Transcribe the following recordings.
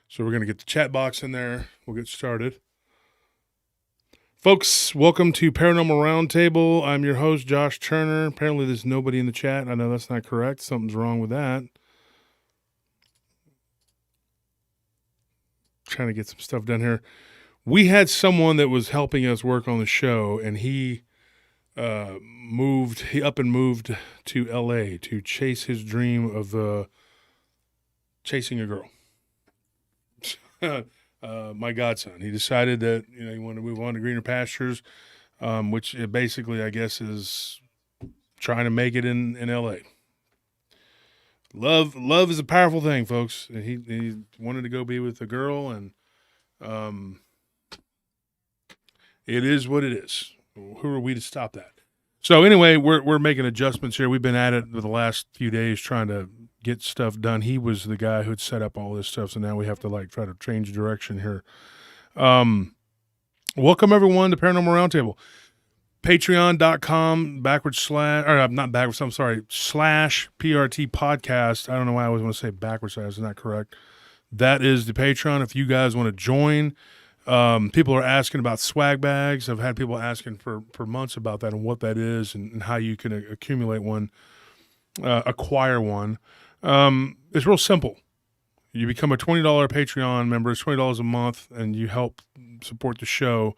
So we're going to get the chat box in there. We'll get started. Folks, welcome to Paranormal Roundtable. I'm your host, Josh Turner. Apparently there's nobody in the chat. I know that's not correct. Something's wrong with that. Trying to get some stuff done here. We had someone that was helping us work on the show, and he moved to LA to chase his dream of chasing a girl. My godson. He decided that he wanted to move on to greener pastures, which it basically, I guess, is trying to make it in LA. Love is a powerful thing, folks. He wanted to go be with a girl, and it is what it is. Who are we to stop that? So anyway, we're making adjustments here. We've been at it for the last few days trying to get stuff done. He was the guy who'd set up all this stuff, so now we have to try to change direction here. Welcome everyone to Paranormal Roundtable. Patreon.com /PRT podcast. I don't know why I always want to say backwards. That's not correct. That is the Patreon. If you guys want to join, people are asking about swag bags. I've had people asking for months about that and what that is and how you can accumulate one, acquire one. It's real simple. You become a $20 Patreon member. It's $20 a month, and you help support the show.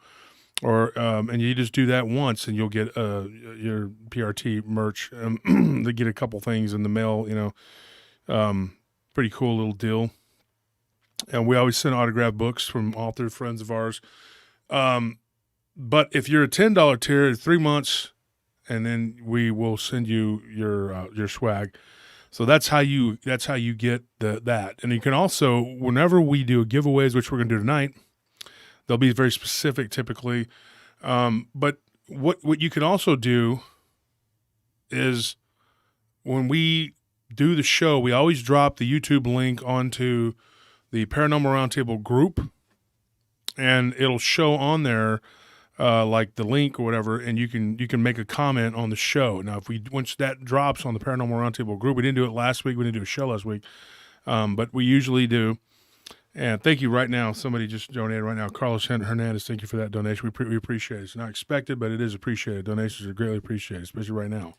And you just do that once, and you'll get your PRT merch. They get a couple things in the mail. Pretty cool little deal. And we always send autographed books from author friends of ours. But if you're a $10 tier, 3 months, and then we will send you your swag. So that's how you get that. And you can also, whenever we do giveaways, which we're going to do tonight, they'll be very specific typically. But what you can also do is when we do the show, we always drop the YouTube link onto the Paranormal Roundtable group, and it'll show on there like the link or whatever, and you can make a comment on the show. Now, once that drops on the Paranormal Roundtable group, we didn't do it last week. We didn't do a show last week, but we usually do. And thank you right now. Somebody just donated right now. Carlos Hernandez, thank you for that donation. We appreciate it. It's not expected, but it is appreciated. Donations are greatly appreciated, especially right now.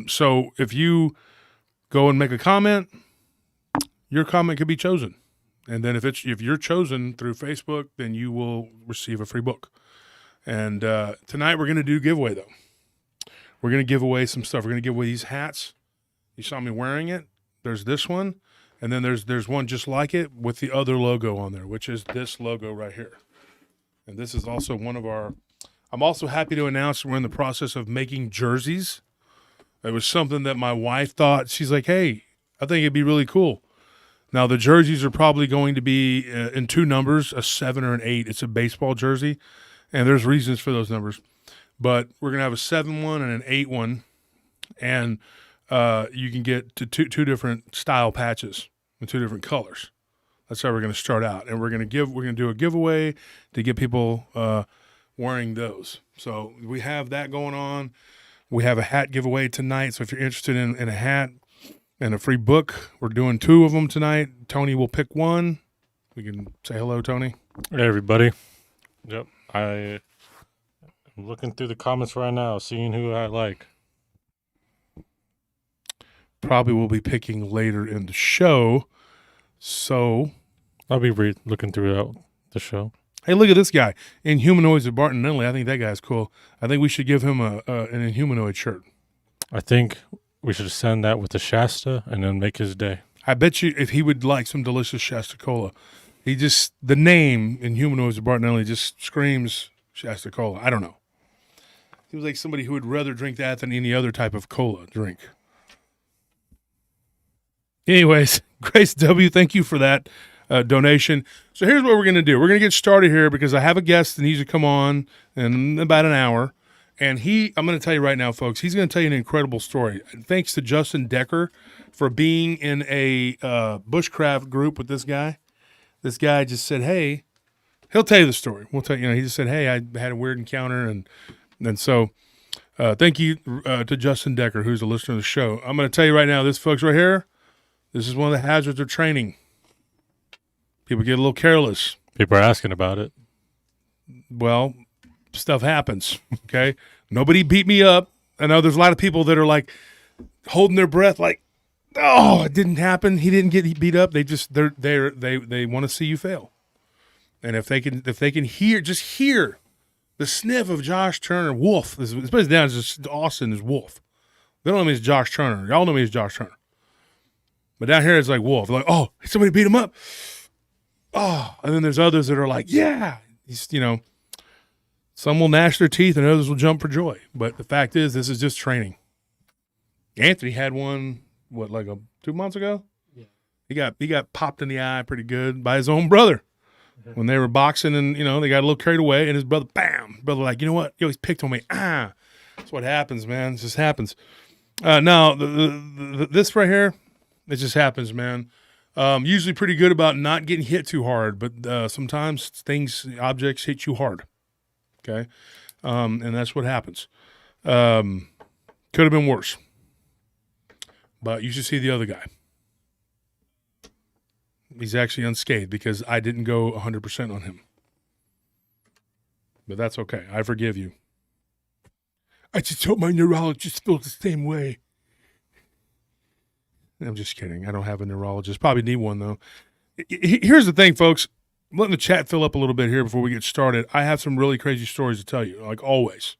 So if you go and make a comment, your comment could be chosen. And then if you're chosen through Facebook, then you will receive a free book. And tonight we're going to do a giveaway, though. We're going to give away some stuff. We're going to give away these hats. You saw me wearing it. There's this one. And then there's one just like it with the other logo on there, which is this logo right here. And this is also one of our – I'm also happy to announce we're in the process of making jerseys. It was something that my wife thought. She's like, hey, I think it'd be really cool. Now, the jerseys are probably going to be in 2 numbers, a 7 or an 8. It's a baseball jersey, and there's reasons for those numbers. But we're going to have a 7 one and an 8 one, and you can get to two different style patches in 2 different colors. That's how we're going to start out, and we're going to do a giveaway to get people wearing those. So we have that going on. We have a hat giveaway tonight, so if you're interested in a hat and a free book, we're doing 2 of them tonight. Tony will pick one. We can say hello, Tony. Hey, everybody. Yep. I'm looking through the comments right now, seeing who I like. Probably will be picking later in the show. So I'll be looking throughout the show. Hey, look at this guy. Inhumanoids of Barton Lindley. I think that guy's cool. I think we should give him an Inhumanoid shirt. I think we should send that with the Shasta and then make his day. I bet you if he would like some delicious Shasta Cola. The name Inhumanoids of Barton Lindley just screams Shasta Cola. I don't know. He was like somebody who would rather drink that than any other type of cola drink. Anyways, Grace W., thank you for that donation. So here's what we're going to do. We're going to get started here because I have a guest that needs to come on in about an hour. And I'm going to tell you right now, folks, he's going to tell you an incredible story. Thanks to Justin Decker for being in a bushcraft group with this guy. This guy just said, hey, he'll tell you the story. We'll tell you, he just said, hey, I had a weird encounter. And so thank you to Justin Decker, who's a listener of the show. I'm going to tell you right now, this folks right here, this is one of the hazards of training. People get a little careless. People are asking about it. Well, stuff happens. Okay. Nobody beat me up. I know there's a lot of people that are like holding their breath, like, oh, it didn't happen. He didn't get beat up. They want to see you fail. And if they can hear the sniff of Josh Turner, Wolf, especially down as Austin is Wolf. They don't know me as Josh Turner. Y'all know me as Josh Turner. But down here it's like Wolf. They're like, oh, somebody beat him up. Oh, and then there's others that are like, yeah. Some will gnash their teeth and others will jump for joy. But the fact is, this is just training. Anthony had one, 2 months ago? Yeah. He got popped in the eye pretty good by his own brother when they were boxing, and they got a little carried away, and his brother, bam, like, you know what? He's picked on me. That's what happens, man. It just happens. Now this right here, it just happens, man. Usually pretty good about not getting hit too hard, but sometimes objects hit you hard. Okay, and that's what happens. Could have been worse, but you should see the other guy. He's actually unscathed because I didn't go 100% on him. But that's okay. I forgive you. I just hope my neurologist feels the same way. I'm just kidding. I don't have a neurologist. Probably need one, though. Here's the thing, folks. I'm letting the chat fill up a little bit here before we get started. I have some really crazy stories to tell you, like always.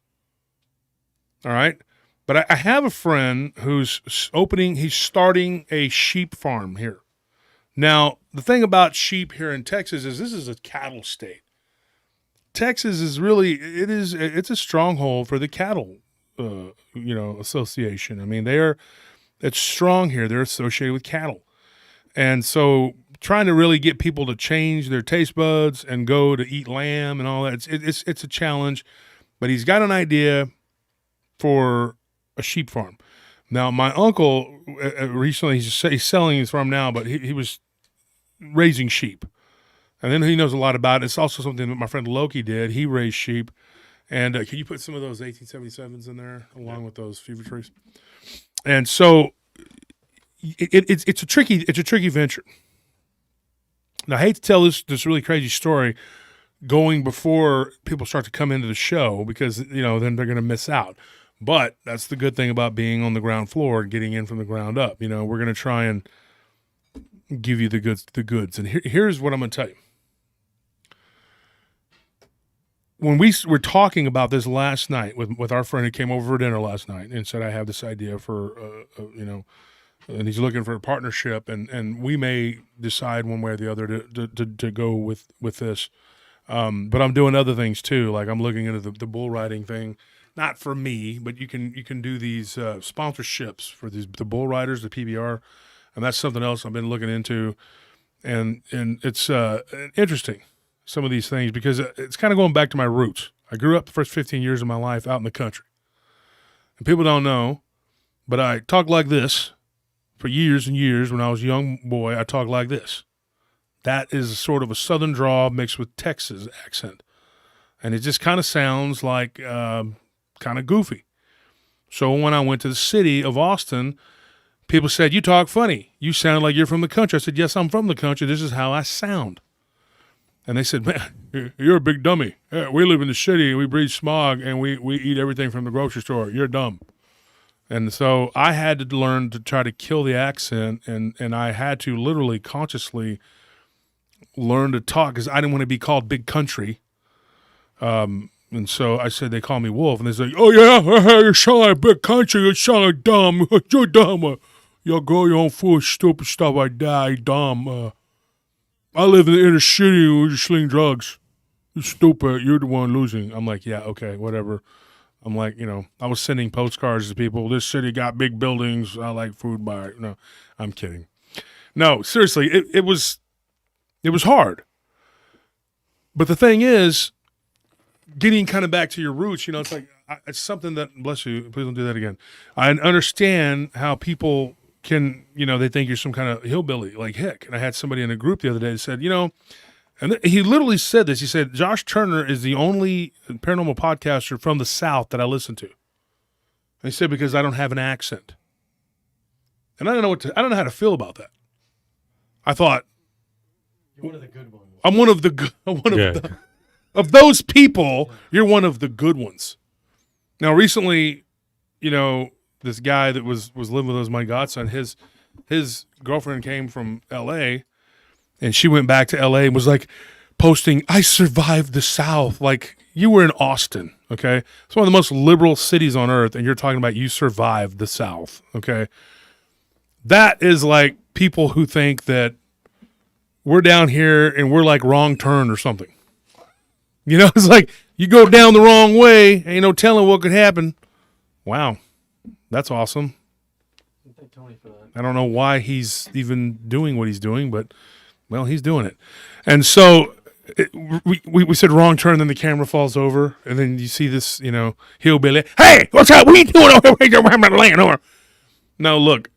All right? But I have a friend who's starting a sheep farm here. Now, the thing about sheep here in Texas is this is a cattle state. Texas is it's a stronghold for the cattle, association. I mean, it's strong here. They're associated with cattle. And so trying to really get people to change their taste buds and go to eat lamb and all that, it's a challenge. But he's got an idea for a sheep farm. Now, my uncle recently, he's selling his farm now, but he was raising sheep. And then he knows a lot about it. It's also something that my friend Loki did. He raised sheep. And can you put some of those 1877s in there along with those fever trees? And so it's a tricky venture. Now, I hate to tell this really crazy story going before people start to come into the show because, then they're going to miss out. But that's the good thing about being on the ground floor and getting in from the ground up. We're going to try and give you the goods. And here's what I'm going to tell you. When we were talking about this last night with our friend who came over for dinner last night and said, I have this idea for, and he's looking for a partnership, and we may decide one way or the other to go with this. But I'm doing other things too. Like I'm looking into the bull riding thing, not for me, but you can do these sponsorships for the bull riders, the PBR, and that's something else I've been looking into, and it's interesting. Some of these things, because it's kind of going back to my roots. I grew up the first 15 years of my life out in the country. And people don't know, but I talked like this for years and years. When I was a young boy, I talked like this. That is sort of a southern drawl mixed with Texas accent. And it just kind of sounds like kind of goofy. So when I went to the city of Austin, people said, you talk funny. You sound like you're from the country. I said, yes, I'm from the country. This is how I sound. And they said, man, you're a big dummy. We live in the city, we breathe smog, and we eat everything from the grocery store. You're dumb. And so I had to learn to try to kill the accent, and I had to literally consciously learn to talk because I didn't want to be called big country. And so I said, they call me Wolf. And they say, oh, yeah, you sound like big country. You sound like dumb. You're dumb. You'll grow your own food, stupid stuff like that. You dumb. I live in the inner city where you sling drugs. You're stupid. You're the one losing. I'm like, yeah, okay, whatever. I'm like, I was sending postcards to people. This city got big buildings. I like food by it. No, I'm kidding. No, seriously, it was hard. But the thing is, getting kind of back to your roots, it's like, it's something that, bless you, please don't do that again. I understand how people can, they think you're some kind of hillbilly like Hick. And I had somebody in a group the other day that said, and he literally said this. He said, Josh Turner is the only paranormal podcaster from the South that I listen to. And he said, because I don't have an accent. And I don't know how to feel about that. I thought, You're one of the good ones. I'm one of the Yeah. of those people. You're one of the good ones. Now, recently, you know, this guy that was living with us, my godson, his girlfriend came from L.A. and she went back to L.A. and was like posting, "I survived the South." Like, you were in Austin, okay? It's one of the most liberal cities on earth, and you're talking about you survived the South, okay? That is like people who think that we're down here and we're like Wrong Turn or something. You know, it's like you go down the wrong way, ain't no telling what could happen. Wow, that's awesome. Thank Tony for that. I don't know why he's even doing what he's doing, but, well, he's doing it. And so we said wrong turn, then the camera falls over, and then you see this, you know, hillbilly. Hey, what's up? What are you doing over here? Now, look,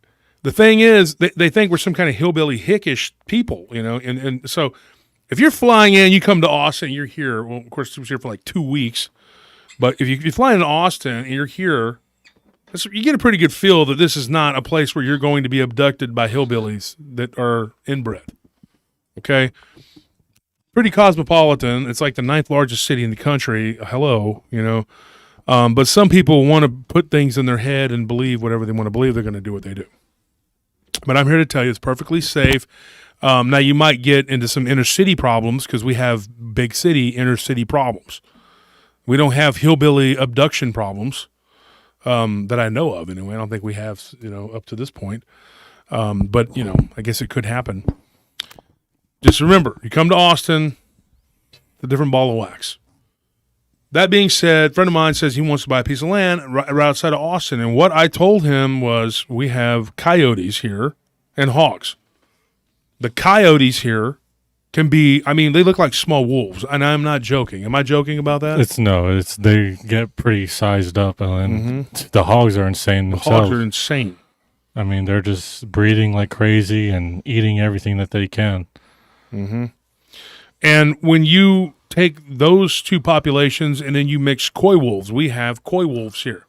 the thing is, they think we're some kind of hillbilly hickish people, you know, and so if you're flying in, you come to Austin, you're here. Well, of course, I was here for like 2 weeks, but if you fly into Austin and you're here, you get a pretty good feel that this is not a place where you're going to be abducted by hillbillies that are inbred. Okay? Pretty cosmopolitan. It's like the 9th largest city in the country. Hello, you know. But some people want to put things in their head and believe whatever they want to believe. They're going to do what they do. But I'm here to tell you it's perfectly safe. Now, you might get into some inner city problems because we have big city, inner city problems. We don't have hillbilly abduction problems that I know of, anyway. I don't think we have, you know, up to this point. But, you know, I guess it could happen. Just remember, you come to Austin, it's a different ball of wax. That being said, a friend of mine says he wants to buy a piece of land right outside of Austin. And what I told him was we have coyotes here and hogs. The coyotes here can be, I mean, they look like small wolves. And I'm not joking. Am I joking about that? They get pretty sized up, and the hogs are insane themselves. Hogs are insane. I mean, they're just breeding like crazy and eating everything that they can. Mm-hmm. And when you take those two populations and then you mix coy wolves, we have coy wolves here.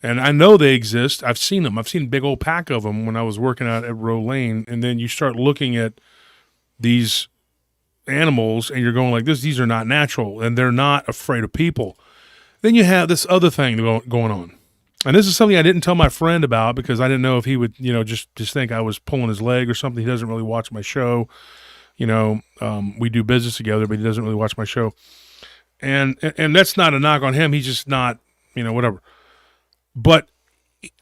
And I know they exist. I've seen them. I've seen a big old pack of them when I was working out at Row Lane. And then you start looking at these animals and you're going like this, these are not natural and they're not afraid of people. Then you have this other thing going on. And this is something I didn't tell my friend about because I didn't know if he would, you know, just think I was pulling his leg or something. He doesn't really watch my show. You know, we do business together, but he doesn't really watch my show. And that's not a knock on him. He's just not, you know, whatever. But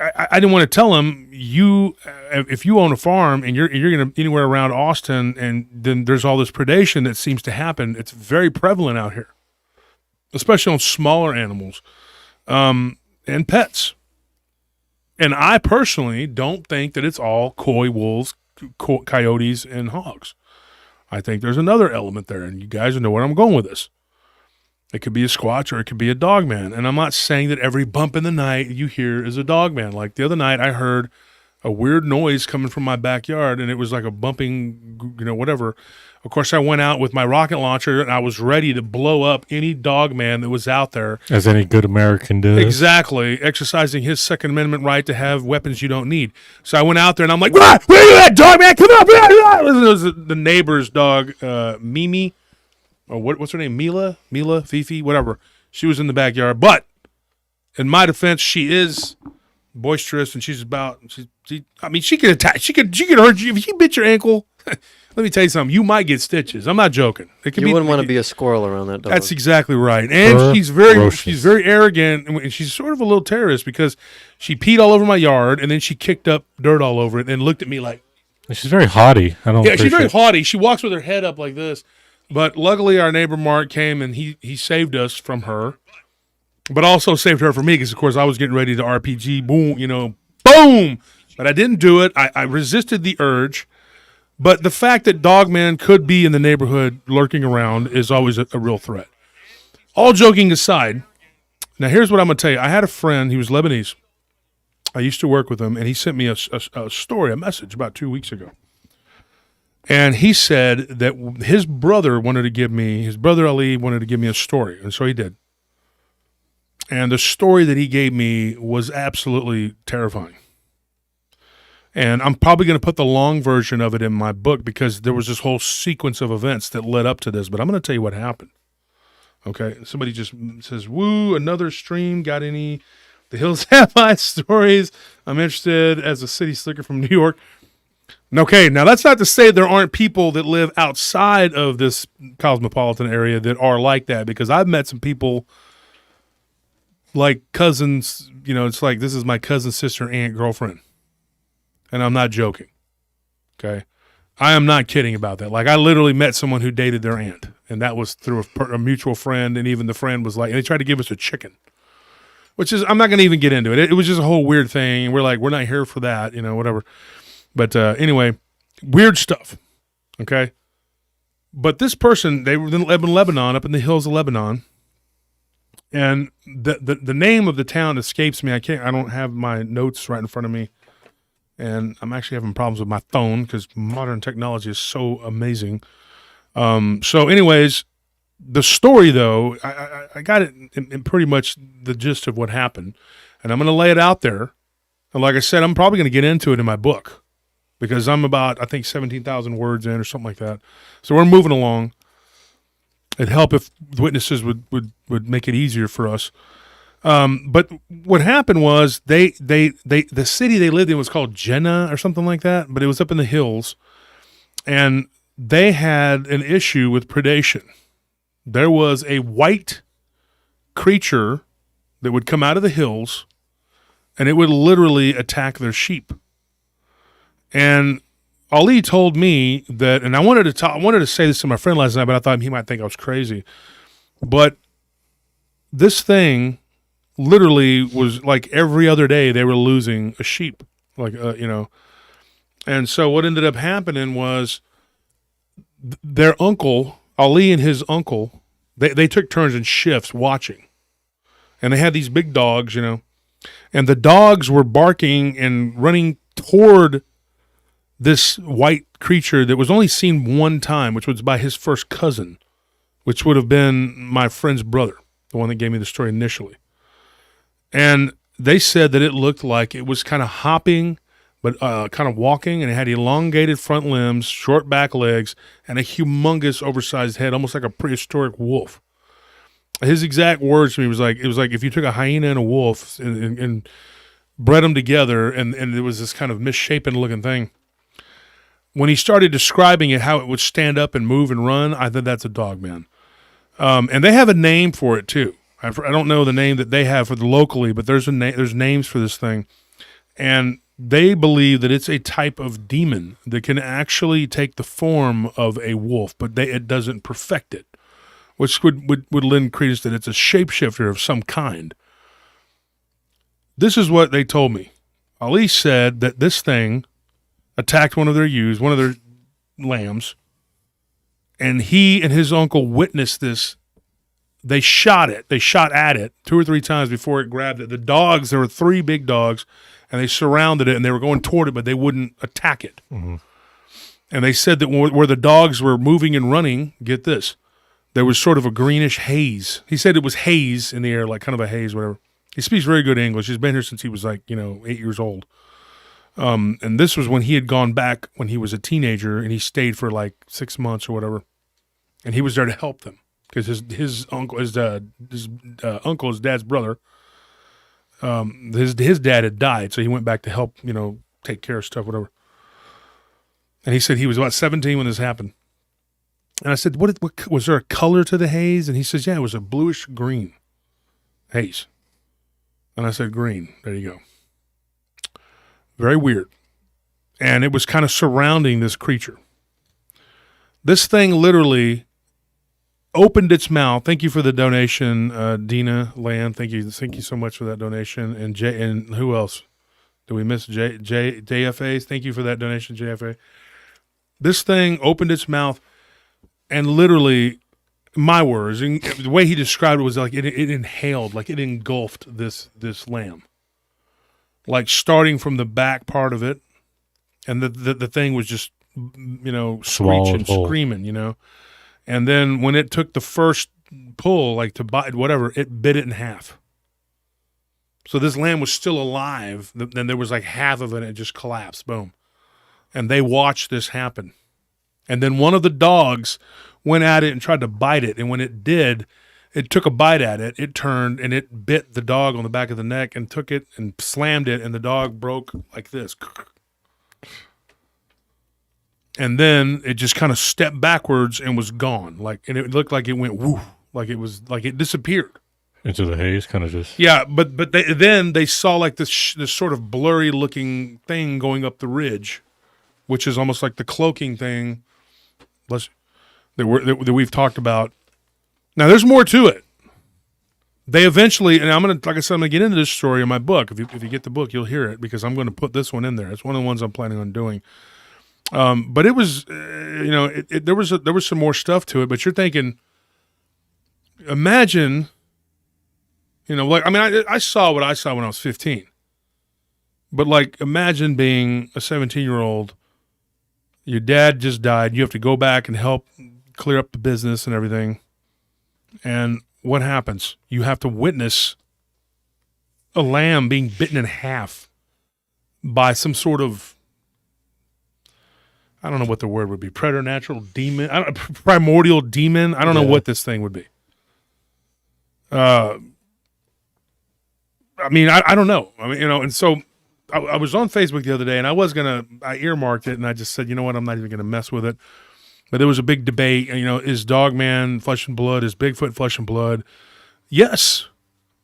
I didn't want to tell him, if you own a farm and you're going to anywhere around Austin and then there's all this predation that seems to happen, it's very prevalent out here, especially on smaller animals and pets. And I personally don't think that it's all coy wolves, coyotes, and hogs. I think there's another element there, and you guys know where I'm going with this. It could be a Squatch or it could be a Dogman. And I'm not saying that every bump in the night you hear is a Dogman. Like the other night I heard a weird noise coming from my backyard, and it was like a bumping, you know, whatever. Of course, I went out with my rocket launcher, and I was ready to blow up any Dogman that was out there. As any good American does. Exactly. Exercising his Second Amendment right to have weapons you don't need. So I went out there, and I'm like, where are you at, Dogman? Come up! It was the neighbor's dog, Mimi. Or what's her name? Mila, Fifi, whatever. She was in the backyard. But in my defense, she is boisterous, and she's about. I mean, she could attack. She could hurt you if she bit your ankle. Let me tell you something. You might get stitches. I'm not joking. You wouldn't want to be a squirrel around that dog. That's exactly right. And she's very arrogant, and she's sort of a little terrorist because she peed all over my yard, and then she kicked up dirt all over it and looked at me like. She's very haughty. She's very haughty. She walks with her head up like this. But luckily, our neighbor Mark came and he saved us from her, but also saved her from me because, of course, I was getting ready to RPG. Boom, you know, boom. But I didn't do it. I resisted the urge. But the fact that Dogman could be in the neighborhood lurking around is always a real threat. All joking aside, now here's what I'm going to tell you. I had a friend. He was Lebanese. I used to work with him, and he sent me a message about 2 weeks ago. And he said that his brother Ali wanted to give me a story, and so he did. And the story that he gave me was absolutely terrifying. And I'm probably going to put the long version of it in my book because there was this whole sequence of events that led up to this. But I'm going to tell you what happened. Okay. Somebody just says, woo, another stream. Got any The Hills Have Eyes stories? I'm interested as a city slicker from New York. Okay. Now, that's not to say there aren't people that live outside of this cosmopolitan area that are like that, because I've met some people like cousins. You know, it's like, this is my cousin, sister, aunt, girlfriend. And I'm not joking. Okay. I am not kidding about that. Like, I literally met someone who dated their aunt, and that was through a mutual friend. And even the friend was like, and they tried to give us a chicken, which is, I'm not going to even get into it. It was just a whole weird thing. And we're like, we're not here for that, you know, whatever. But anyway, weird stuff. Okay. But this person, they were in Lebanon, up in the hills of Lebanon. And the name of the town escapes me. I don't have my notes right in front of me. And I'm actually having problems with my phone because modern technology is so amazing. So anyways, the story, though, I got it in pretty much the gist of what happened. And I'm going to lay it out there. And like I said, I'm probably going to get into it in my book because I'm about, I think, 17,000 words in or something like that. So we're moving along. It'd help if the witnesses would make it easier for us. But what happened was the city they lived in was called Jannah or something like that, but it was up in the hills, and they had an issue with predation. There was a white creature that would come out of the hills, and it would literally attack their sheep. And Ali told me that, and I wanted to say this to my friend last night, but I thought he might think I was crazy. But this thing literally was like every other day they were losing a sheep, like you know. And so what ended up happening was their uncle, Ali and his uncle, they took turns in shifts watching. And they had these big dogs, you know. And the dogs were barking and running toward this white creature that was only seen one time, which was by his first cousin, which would have been my friend's brother, the one that gave me the story initially. And they said that it looked like it was kind of hopping, but kind of walking, and it had elongated front limbs, short back legs, and a humongous oversized head, almost like a prehistoric wolf. His exact words to me was like, it was like if you took a hyena and a wolf and bred them together, and it was this kind of misshapen looking thing. When he started describing it, how it would stand up and move and run, I thought that's a Dogman. And they have a name for it too. I don't know the name that they have for the locally, but there's names for this thing. And they believe that it's a type of demon that can actually take the form of a wolf, but it doesn't perfect it, which would lend credence that it's a shapeshifter of some kind. This is what they told me. Ali said that this thing attacked one of their ewes, one of their lambs, and he and his uncle witnessed this. They shot at it 2 or 3 times before it grabbed it. The dogs, there were 3 big dogs, and they surrounded it, and they were going toward it, but they wouldn't attack it. Mm-hmm. And they said that where the dogs were moving and running, get this, there was sort of a greenish haze. He said it was haze in the air, like kind of a haze, whatever. He speaks very good English. He's been here since he was 8 years old. And this was when he had gone back when he was a teenager, and he stayed for 6 months or whatever. And he was there to help them because his uncle, his dad's brother, his dad had died, so he went back to help, take care of stuff, whatever. And he said he was about 17 when this happened. And I said, what was there a color to the haze? And he says, yeah, it was a bluish green haze. And I said, green. There you go. Very weird. And it was kind of surrounding this creature. This thing literally opened its mouth. Thank you for the donation, Dina Land. Thank you so much for that donation. And who else? Did we miss JFA? Thank you for that donation, JFA. This thing opened its mouth and literally, my words, the way he described it was like it inhaled, like it engulfed this lamb. Like starting from the back part of it, and the thing was just, screeching, screaming, And then when it took the first pull, like to bite whatever, it bit it in half. So this lamb was still alive. Then there was like half of it, and it just collapsed. Boom. And they watched this happen. And then one of the dogs went at it and tried to bite it. And when it did, it took a bite at it. It turned and it bit the dog on the back of the neck and took it and slammed it. And the dog broke like this. And then it just kind of stepped backwards and was gone. And it looked like it went woof, like it disappeared. Into the haze, kind of just. Yeah, but then they saw like this sort of blurry looking thing going up the ridge, which is almost like the cloaking thing that we've talked about. Now there's more to it. They eventually, and I'm gonna get into this story in my book. If you get the book, you'll hear it because I'm going to put this one in there. It's one of the ones I'm planning on doing. But it was, there was some more stuff to it. But you're thinking, imagine. I saw what I saw when I was 15. But, imagine being a 17-year-old. Your dad just died. You have to go back and help clear up the business and everything. And what happens? You have to witness a lamb being bitten in half by some sort of, I don't know what the word would be, preternatural demon, primordial demon. I don't know what this thing would be. I don't know. And so I was on Facebook the other day, and I earmarked it, and I just said, you know what, I'm not even going to mess with it. But there was a big debate, is Dogman flesh and blood? Is Bigfoot flesh and blood? Yes,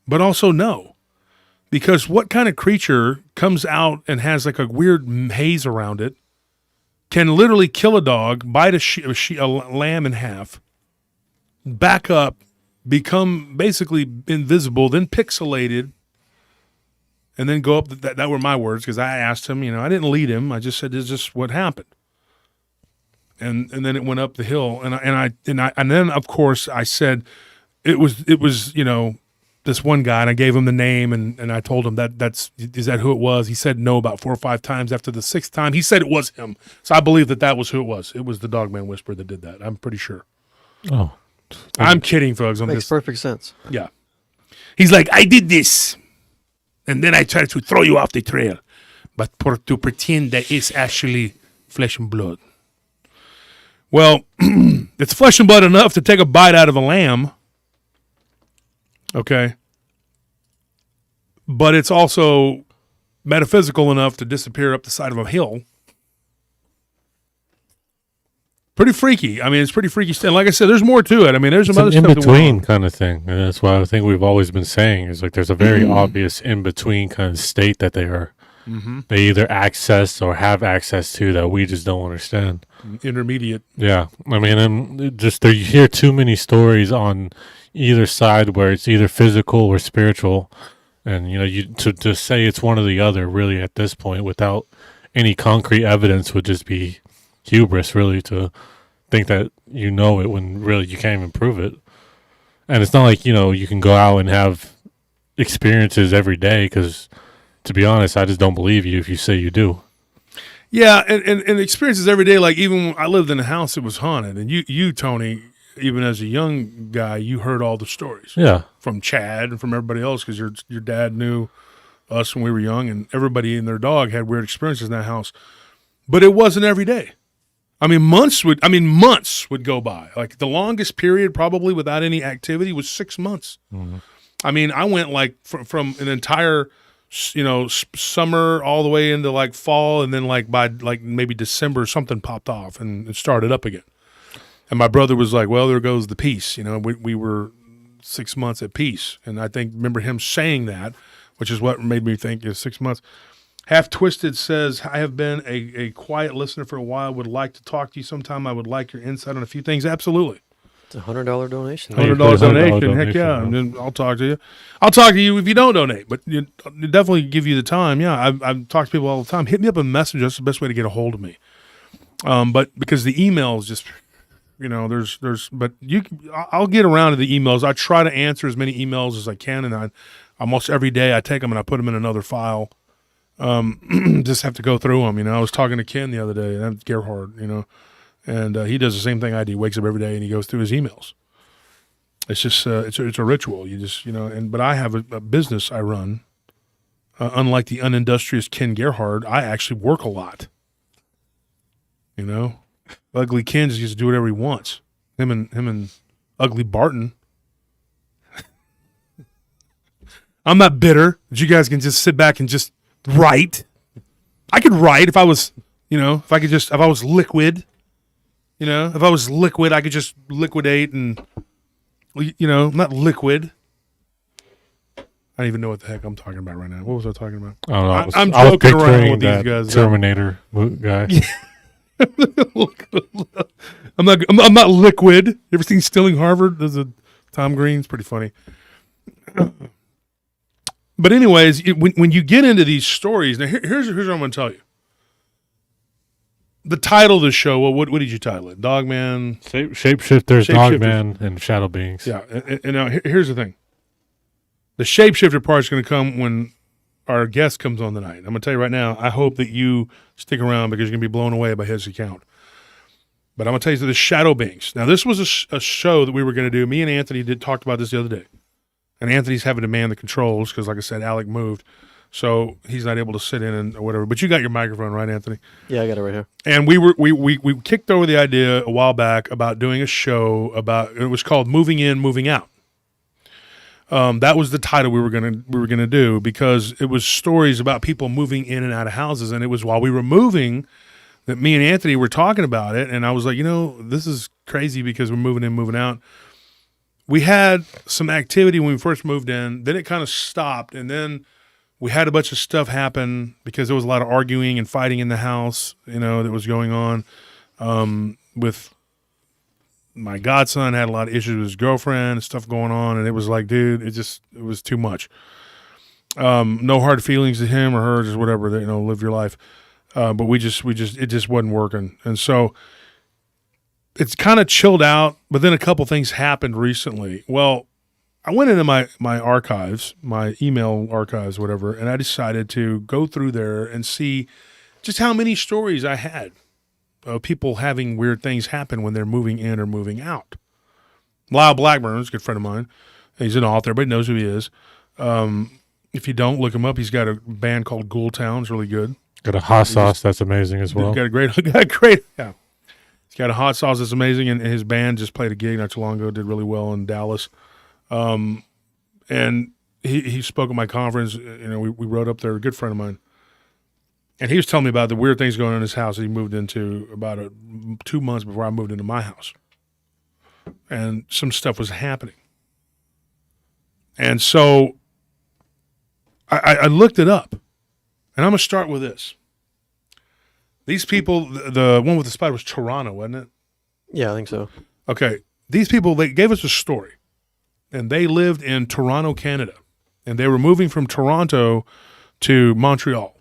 but also no. Because what kind of creature comes out and has like a weird haze around it, can literally kill a dog, bite a lamb in half, back up, become basically invisible, then pixelated, and then go up. That were my words because I asked him. I didn't lead him. I just said, "Is this what happened?" And then it went up the hill, and then of course I said, it was this one guy, and I gave him the name, and I told him is that who it was? He said no about 4 or 5 times. After the 6th time, he said it was him. So I believe that was who it was. It was the Dogman Whisperer that did that. I'm pretty sure. Oh, I'm kidding, folks. Makes perfect sense. Yeah. He's like, I did this, and then I tried to throw you off the trail, but to pretend that it's actually flesh and blood. Well, it's flesh and blood enough to take a bite out of a lamb. Okay. But it's also metaphysical enough to disappear up the side of a hill. Pretty freaky. It's pretty freaky stuff. Like I said, there's more to it. There's some other stuff. In between kind of thing. And that's why I think we've always been saying is there's a very obvious in between kind of state that they are. Mm-hmm. They either access or have access to that we just don't understand. Intermediate. Yeah. And just you hear too many stories on either side where it's either physical or spiritual. And, to say it's one or the other really at this point without any concrete evidence would just be hubris, really, to think that it when really you can't even prove it. And it's not like, you can go out and have experiences every day because, to be honest, I just don't believe you if you say you do. Yeah, and experiences every day, like even when I lived in a house that was haunted, and you, Tony, even as a young guy, you heard all the stories. Yeah. From Chad and from everybody else because your dad knew us when we were young, and everybody and their dog had weird experiences in that house. But it wasn't every day. Months would go by. Like the longest period probably without any activity was 6 months. Mm-hmm. I went from an entire summer all the way into fall, and then by maybe December something popped off and it started up again. And my brother was like, well, there goes the peace. We were 6 months at peace. And I remember him saying that, which is what made me think 6 months. Half Twisted says, I have been a quiet listener for a while. Would like to talk to you sometime. I would like your insight on a few things. Absolutely. It's a $100 donation. $100 donation. Heck yeah. And then I'll talk to you. I'll talk to you if you don't donate, but definitely give you the time. Yeah, I've talked to people all the time. Hit me up a message. That's the best way to get a hold of me. But because the emails just, but I'll get around to the emails. I try to answer as many emails as I can, and I almost every day I take them and I put them in another file. Just have to go through them. I was talking to Ken the other day, and that's Gerhard, and he does the same thing I do. He wakes up every day and he goes through his emails. It's just it's a ritual. You just but I have a business I run, Unlike the unindustrious Ken Gerhard, I actually work a lot. You know, Ugly Ken just gets to do whatever he wants. Him and Ugly Barton. I'm not bitter that you guys can just sit back and just write. I could write if I was, if I was liquid. If I was liquid, I could just liquidate and, not liquid. I don't even know what the heck I'm talking about right now. What was I talking about? I don't know. I'm I was joking around picturing with these that guys. Terminator guy. I'm not liquid. You ever seen Stealing Harvard? There's a Tom Green. It's pretty funny. But anyways, when you get into these stories, now here's what I'm going to tell you. The title of the show, well, what did you title it? Dogman? Shapeshifters, Dogman, and Shadow Beings. Yeah, and now here's the thing. The shapeshifter part is going to come when our guest comes on tonight. I'm going to tell you right now, I hope that you stick around because you're going to be blown away by his account. But I'm going to tell you the Shadow Beings. Now, this was a show that we were going to do. Me and Anthony talked about this the other day. And Anthony's having to man the controls because, like I said, Alec moved. So he's not able to sit in and whatever. But you got your microphone, right, Anthony? Yeah, I got it right here. And we kicked over the idea a while back about doing a show it was called Moving In, Moving Out. That was the title we were gonna do because it was stories about people moving in and out of houses, and it was while we were moving that me and Anthony were talking about it, and I was like, this is crazy because we're moving in, moving out. We had some activity when we first moved in, then it kind of stopped, and then we had a bunch of stuff happen because there was a lot of arguing and fighting in the house, that was going on with. My godson had a lot of issues with his girlfriend and stuff going on, and it was like, dude, it was too much. No hard feelings to him or her, just whatever, live your life. But it just wasn't working. And so it's kind of chilled out, but then a couple things happened recently. Well, I went into my archives, my email archives, whatever, and I decided to go through there and see just how many stories I had. People having weird things happen when they're moving in or moving out. Lyle Blackburn is a good friend of mine. He's an author. Everybody knows who he is. If you don't, look him up. He's got a band called Ghoul Town. It's really good. Got a hot sauce that's amazing as well. He's got a great, yeah. He's got a hot sauce that's amazing, and his band just played a gig not too long ago. Did really well in Dallas. And he spoke at my conference. We rode up there. A good friend of mine. And he was telling me about the weird things going on in his house that he moved into about 2 months before I moved into my house. And some stuff was happening. And so I looked it up. And I'm going to start with this. These people, the one with the spider was Toronto, wasn't it? Yeah, I think so. Okay. These people, they gave us a story. And they lived in Toronto, Canada. And they were moving from Toronto to Montreal.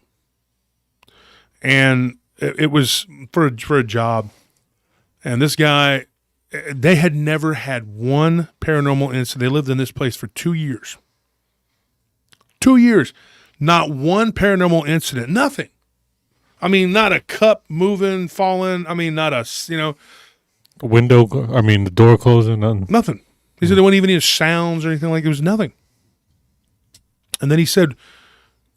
And it was for a job. And this guy, they had never had one paranormal incident. They lived in this place for 2 years. 2 years. Not one paranormal incident. Nothing. I mean, not a cup moving, falling. I mean, not a, the door closing, nothing. Nothing. He said there weren't even any sounds or anything like it. It was nothing. And then he said,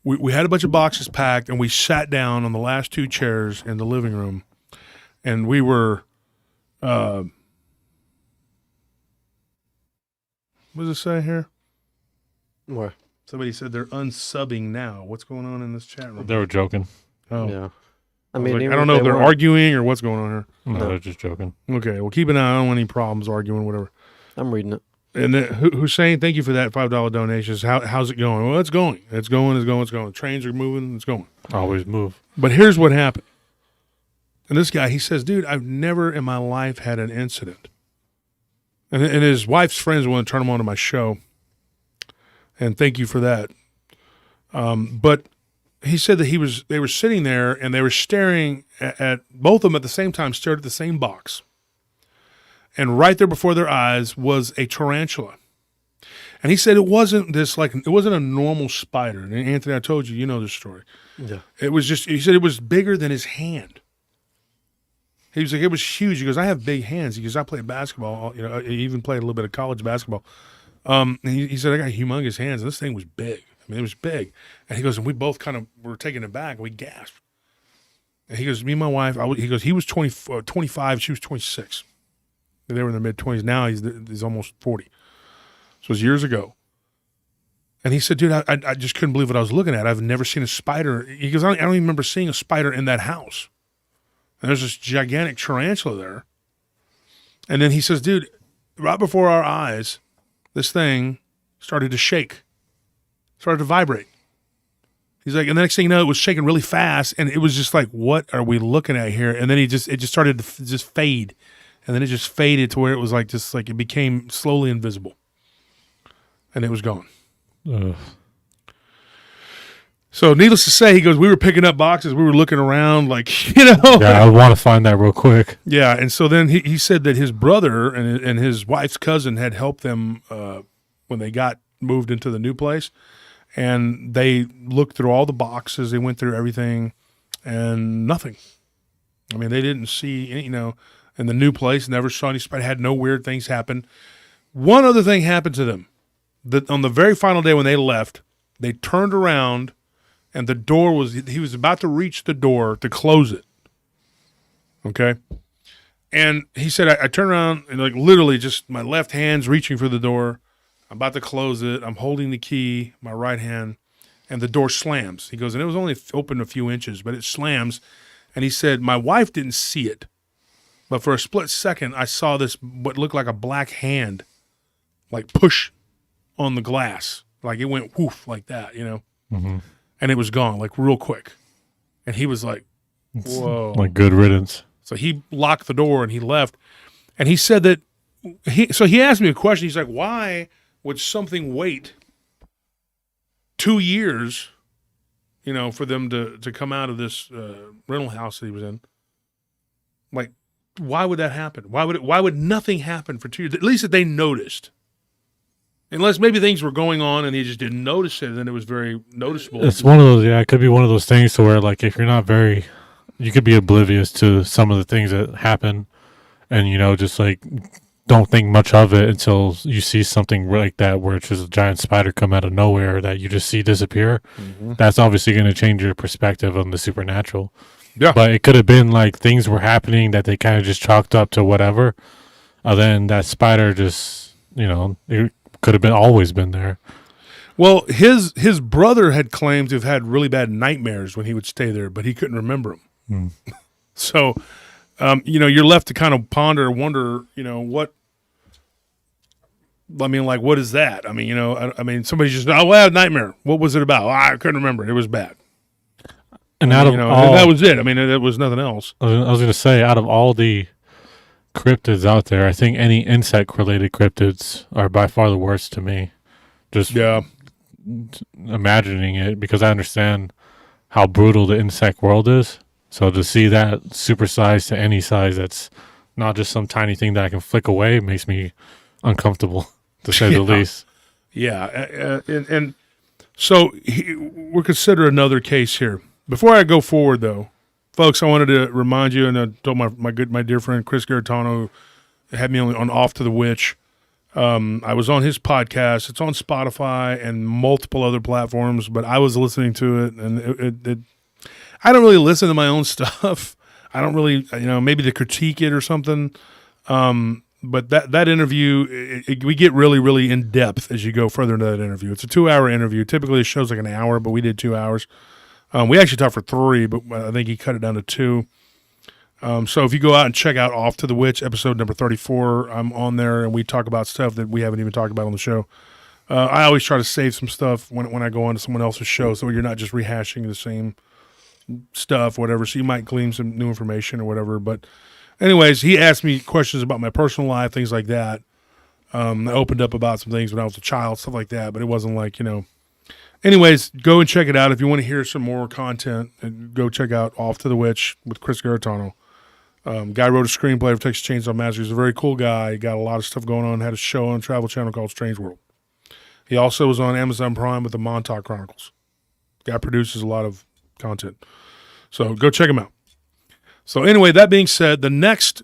we had a bunch of boxes packed, and we sat down on the last 2 chairs in the living room, and we were, what does it say here? Where? Somebody said they're unsubbing now. What's going on in this chat room? They were joking. Oh. Yeah. I don't know if they're arguing or what's going on here. No, they're just joking. Okay, well, keep an eye on any problems, arguing, whatever. I'm reading it. And then Hussein, thank you for that $5 donations. How's it going? Well, it's going. It's going. Trains are moving. It's going. Always move. But here's what happened. And this guy, he says, dude, I've never in my life had an incident. And his wife's friends want to turn him on to my show. And thank you for that. But he said that they were sitting there and they were staring at both of them at the same time, stared at the same box. And right there before their eyes was a tarantula. And he said it wasn't a normal spider. And Anthony, I told you, you know this story. Yeah. He said it was bigger than his hand. He was like, it was huge. He goes, I have big hands. He goes, I played basketball. I even played a little bit of college basketball. And he said, I got humongous hands. And this thing was big. I mean, it was big. And he goes, and we both kind of were taken aback. We gasped. And he goes, me and my wife, he goes, he was 25, she was 26. They were in their mid-20s. Now he's almost 40. So it was years ago. And he said, dude, I just couldn't believe what I was looking at. I've never seen a spider. He goes, I don't even remember seeing a spider in that house. And there's this gigantic tarantula there. And then he says, dude, right before our eyes, this thing started to shake, started to vibrate. He's like, and the next thing you know, it was shaking really fast, and it was just like, what are we looking at here? And then it just started to just fade, and then it just faded to where it was like it became slowly invisible, and it was gone. Ugh. So needless to say, he goes, we were picking up boxes, we were looking around, like, you know. Yeah, I want to find that real quick. Yeah, and so then he said that his brother and his wife's cousin had helped them when they got moved into the new place, and they looked through all the boxes, they went through everything, and nothing. I mean, they didn't see any, in the new place, never saw any spider, had no weird things happen. One other thing happened to them. On the very final day when they left, they turned around, and the door he was about to reach the door to close it. Okay? And he said, I turned around and like literally just my left hand's reaching for the door. I'm about to close it. I'm holding the key, my right hand, and the door slams. He goes, and it was only open a few inches, but it slams. And he said, my wife didn't see it. But for a split second, I saw what looked like a black hand, like push on the glass. Like it went woof like that, Mm-hmm. And it was gone, like real quick. And he was like, whoa. Like good riddance. So he locked the door and he left. And he said that, he asked me a question. He's like, why would something wait 2 years, for them to come out of this rental house that he was in? Like, why would that happen? Why would nothing happen for 2 years? At least that they noticed. Unless maybe things were going on and he just didn't notice it, and it was very noticeable. It's one of those, it could be one of those things to where, like, if you're not you could be oblivious to some of the things that happen, and, just, like, don't think much of it until you see something like that where it's just a giant spider come out of nowhere that you just see disappear. Mm-hmm. That's obviously going to change your perspective on the supernatural. Yeah. But it could have been, like, things were happening that they kind of just chalked up to whatever, and then that spider just, it could have always been there. Well, his brother had claimed to have had really bad nightmares when he would stay there, but he couldn't remember them. Mm. So, you're left to kind of ponder or wonder, what is that? I mean, somebody just, I had a nightmare. What was it about? I couldn't remember. It was bad. And out of all, that was it. I mean, there was nothing else. I was going to say, out of all the cryptids out there, I think any insect-related cryptids are by far the worst to me. Just imagining it, because I understand how brutal the insect world is. So to see that supersized to any size that's not just some tiny thing that I can flick away makes me uncomfortable, to say the least. Yeah, and so we'll consider another case here. Before I go forward, though, folks, I wanted to remind you, and I told my dear friend Chris Garitano, had me on Off to the Witch. I was on his podcast. It's on Spotify and multiple other platforms, but I was listening to it, and I don't really listen to my own stuff. I don't really, maybe to critique it or something. But that interview, we get really, really in depth as you go further into that interview. It's a 2-hour interview. Typically, it shows like an hour, but we did 2 hours. We actually talked for 3, but I think he cut it down to 2. So if you go out and check out Off to the Witch, episode number 34, I'm on there, and we talk about stuff that we haven't even talked about on the show. I always try to save some stuff when I go on to someone else's show, so you're not just rehashing the same stuff, whatever. So you might glean some new information or whatever. But anyways, he asked me questions about my personal life, things like that. I opened up about some things when I was a child, stuff like that, but it wasn't like, Anyways, go and check it out. If you want to hear some more content, go check out Off to the Witch with Chris Garitano. Guy wrote a screenplay for Texas Chainsaw Massacre. He's a very cool guy. He got a lot of stuff going on. Had a show on Travel Channel called Strange World. He also was on Amazon Prime with the Montauk Chronicles. Guy produces a lot of content. So go check him out. So anyway, that being said, the next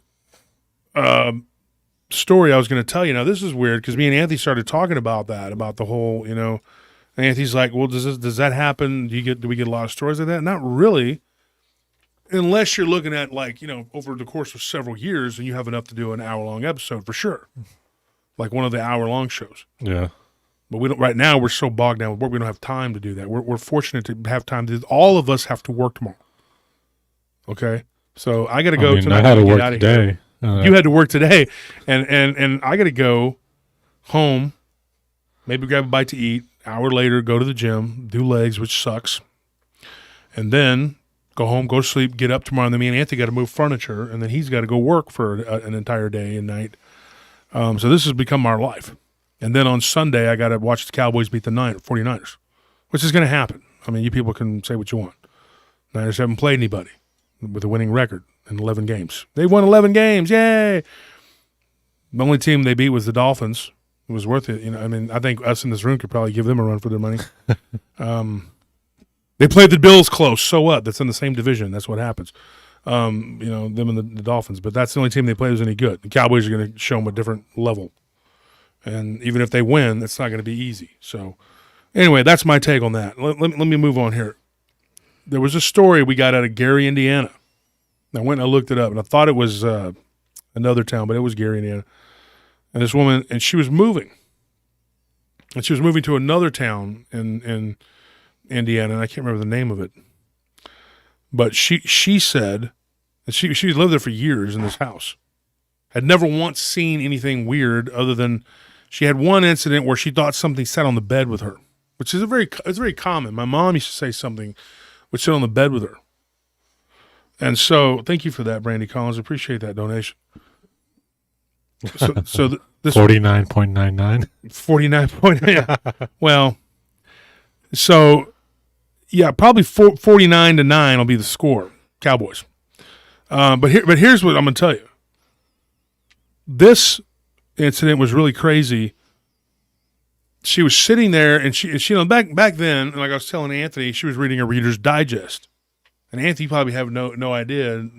story I was going to tell you, now this is weird because me and Anthony started talking about that, about the whole, And Anthony's like, well, does that happen? Do we get a lot of stories like that? Not really, unless you're looking at like, over the course of several years and you have enough to do an hour-long episode for sure. Like one of the hour-long shows. Yeah. But we don't. Right now, we're so bogged down with work, we don't have time to do that. We're fortunate to have time to. All of us have to work tomorrow. Okay, so I got to go tonight. I had to get work out of today. here. You had to work today, and I got to go home. Maybe grab a bite to eat. Hour later, go to the gym, do legs, which sucks, and then go home, go to sleep, get up tomorrow. And then me and Anthony got to move furniture, and then he's got to go work for an entire day and night. So this has become our life. And then on Sunday, I got to watch the Cowboys beat the 49ers, which is going to happen. I mean, you people can say what you want. Niners haven't played anybody with a winning record in 11 games. They've won 11 games. Yay! The only team they beat was the Dolphins. It was worth it. I think us in this room could probably give them a run for their money. They played the Bills close. So what? That's in the same division. That's what happens. Them and the Dolphins. But that's the only team they played was any good. The Cowboys are going to show them a different level. And even if they win, it's not going to be easy. So, anyway, that's my take on that. Let me move on here. There was a story we got out of Gary, Indiana. I went and I looked it up, and I thought it was another town, but it was Gary, Indiana. And this woman, and she was moving. And she was moving to another town in Indiana, and I can't remember the name of it. But she said that she lived there for years in this house. Had never once seen anything weird other than she had one incident where she thought something sat on the bed with her, which is it's very common. My mom used to say something would sit on the bed with her. And so, thank you for that, Brandy Collins. Appreciate that donation. So this 49.99. 49 point. Yeah. Well, so yeah, probably 49-9 will be the score, Cowboys. But here's what I'm gonna tell you. This incident was really crazy. She was sitting there, and she back then, like I was telling Anthony, she was reading a Reader's Digest, and Anthony probably have no idea.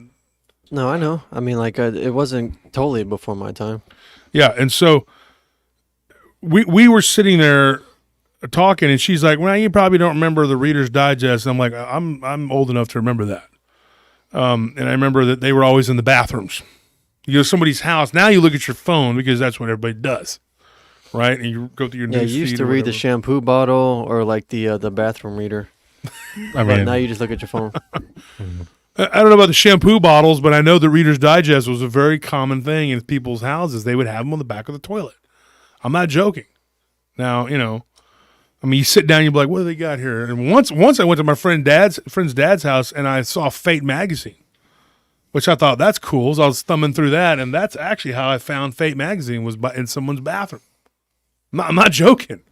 No, I know. I mean, like, it wasn't totally before my time. Yeah, and so we were sitting there talking, and she's like, "Well, you probably don't remember the Reader's Digest." And I'm like, "I'm old enough to remember that." And I remember that they were always in the bathrooms. You go to somebody's house. Now you look at your phone because that's what everybody does, right? And you go through your news you used feed to or read the whatever. shampoo bottle or like the bathroom reader. I But mean, now you just look at your phone. I don't know about the shampoo bottles, but I know the Reader's Digest was a very common thing in people's houses. They would have them on the back of the toilet. I'm not joking. Now, you sit down, you're like, what do they got here? And once I went to my friend's dad's house, and I saw Fate magazine, which I thought, that's cool. So I was thumbing through that, and that's actually how I found Fate magazine, was in someone's bathroom. I'm not joking.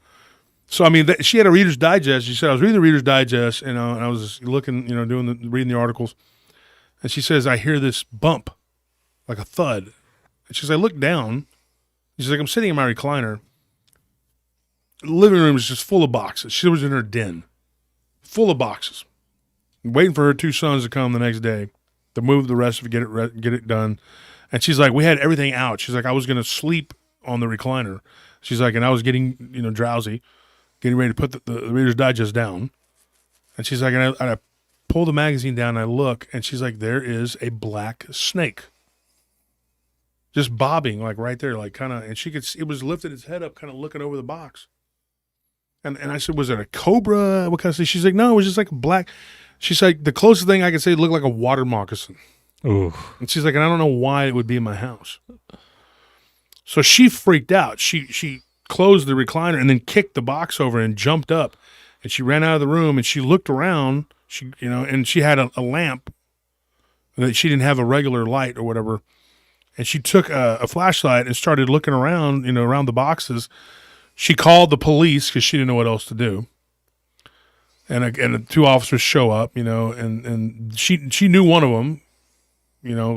So, she had a Reader's Digest. She said, I was reading the Reader's Digest, and I was just looking, reading the articles. And she says, I hear this bump, like a thud. And she says, I look down. She's like, I'm sitting in my recliner. The living room is just full of boxes. She was in her den, full of boxes, waiting for her two sons to come the next day to move the rest of it, get it done. And she's like, we had everything out. She's like, I was going to sleep on the recliner. She's like, and I was getting, drowsy, getting ready to put the Reader's Digest down. And she's like, and I pull the magazine down, and I look, and she's like, there is a black snake just bobbing, like right there, like kind of, and she could see, it was lifted its head up, kind of looking over the box. And I said, was it a cobra? What kind of snake? She's like, no, it was just like a black. She's like, the closest thing I could say, it looked like a water moccasin. ooh. And she's like, and I don't know why it would be in my house. So she freaked out. She closed the recliner and then kicked the box over and jumped up. And she ran out of the room, and she looked around. And she had a lamp that she didn't have a regular light or whatever. And she took a flashlight and started looking around, around the boxes. She called the police because she didn't know what else to do. And the two officers show up, and she knew one of them,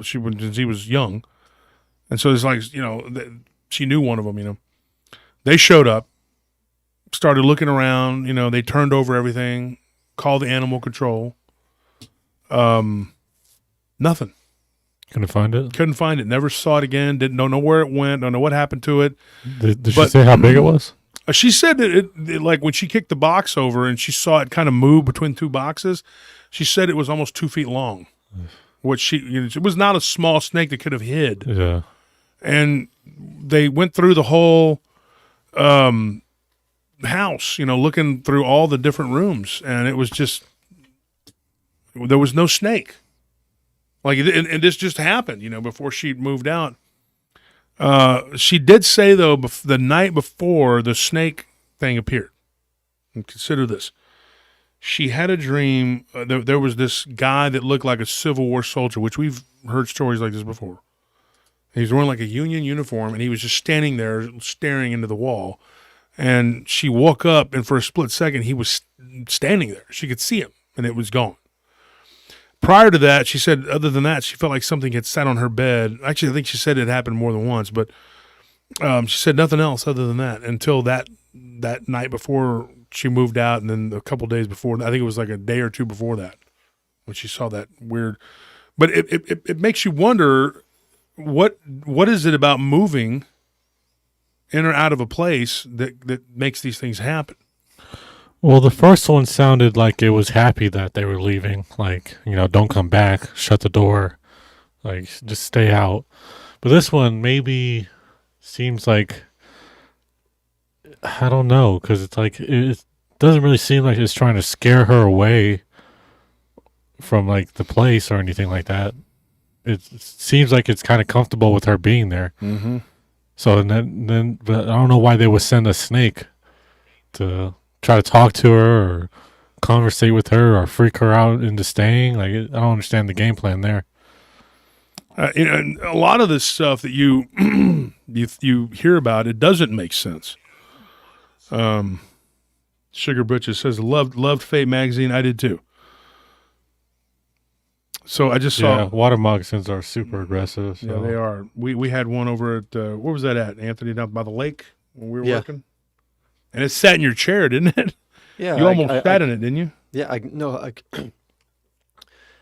she was young. And so it's like, she knew one of them, They showed up, started looking around, they turned over everything, called the animal control. Nothing. Couldn't find it? Couldn't find it. Never saw it again. Don't know where it went. Don't know what happened to it. Did she say how big it was? She said that it like when she kicked the box over and she saw it kind of move between two boxes, she said it was almost 2 feet long. It was not a small snake that could have hid. Yeah. And they went through the whole house, looking through all the different rooms, and it was just there was no snake. Like, and this just happened, before she moved out. She did say, though, the night before the snake thing appeared, and consider this, she had a dream. There was this guy that looked like a Civil War soldier, which we've heard stories like this before. He was wearing like a Union uniform, and he was just standing there staring into the wall. And she woke up, and for a split second, he was standing there. She could see him, and it was gone. Prior to that, she said, other than that, she felt like something had sat on her bed. Actually, I think she said it happened more than once, but she said nothing else other than that until that night before she moved out, and then a couple days before. I think it was like a day or two before that when she saw that weird. But it makes you wonder, what is it about moving in or out of a place that makes these things happen? Well, the first one sounded like it was happy that they were leaving. Like, don't come back, shut the door, like, just stay out. But this one maybe seems like, I don't know, because it's like, it doesn't really seem like it's trying to scare her away from, like, the place or anything like that. It seems like it's kind of comfortable with her being there. Mm-hmm. So, then, but I don't know why they would send a snake to try to talk to her or conversate with her or freak her out into staying. Like, I don't understand the game plan there. A lot of this stuff that you you hear about, it doesn't make sense. Sugar Butcher says loved Fate magazine. I did too. So I just saw water moccasins are super aggressive. So. Yeah, they are. We had one over at where was that at, Anthony? Down by the lake when we were working. And it sat in your chair, didn't it? Yeah, you almost sat in it, didn't you? Yeah,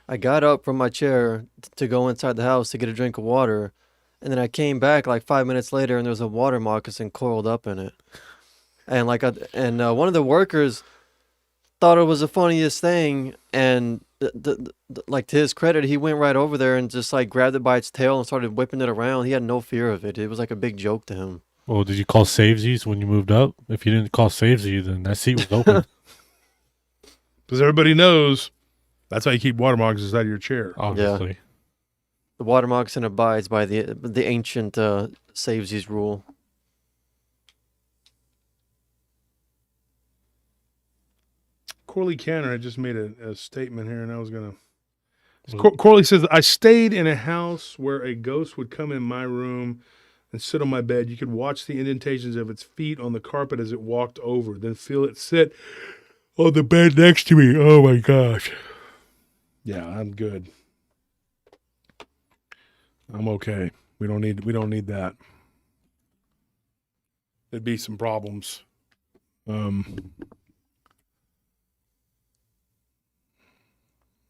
I got up from my chair to go inside the house to get a drink of water, and then I came back like 5 minutes later, and there was a water moccasin coiled up in it. And one of the workers thought it was the funniest thing, and like, to his credit, he went right over there and just like grabbed it by its tail and started whipping it around. He had no fear of it. It was like a big joke to him. Well, did you call Savesies when you moved up? If you didn't call Savesies, then that seat was open. Because everybody knows that's how you keep water moccasins out of your chair. Obviously. Yeah. The water moccasin abides by the ancient Savesies rule. Corley Canner had just made a statement here, and I was going to... Corley says, I stayed in a house where a ghost would come in my room and sit on my bed. You could watch the indentations of its feet on the carpet as it walked over, then feel it sit on the bed next to me. Oh, my gosh. Yeah, I'm good. I'm okay. We don't need that. There'd be some problems.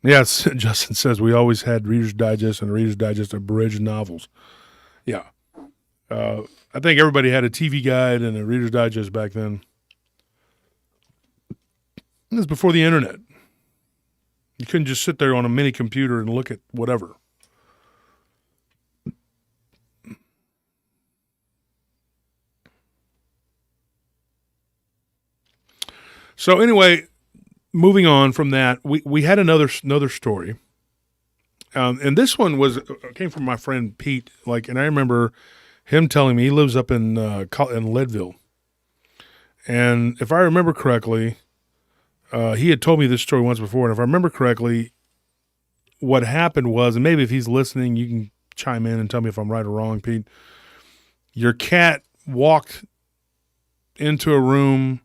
Yes, Justin says we always had Reader's Digest and Reader's Digest abridged novels. Yeah. I think everybody had a TV guide and a Reader's Digest back then. This was before the internet. You couldn't just sit there on a mini computer and look at whatever. So anyway, moving on from that, we had another story, and this one came from my friend Pete. And I remember him telling me he lives up in Leadville, and if I remember correctly, he had told me this story once before. And if I remember correctly, what happened was, and maybe if he's listening, you can chime in and tell me if I'm right or wrong, Pete. Your cat walked into a room,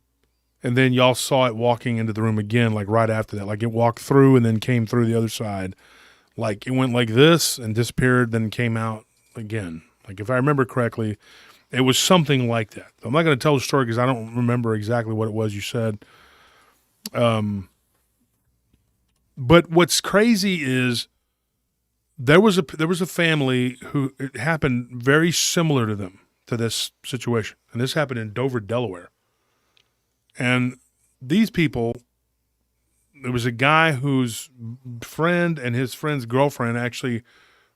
and then y'all saw it walking into the room again, like right after that. Like, it walked through and then came through the other side. Like, it went like this and disappeared, then came out again. Like, if I remember correctly, it was something like that. I'm not going to tell the story because I don't remember exactly what it was you said. But what's crazy is there was a family who it happened very similar to them, to this situation. And this happened in Dover, Delaware. And these people, there was a guy whose friend and his friend's girlfriend actually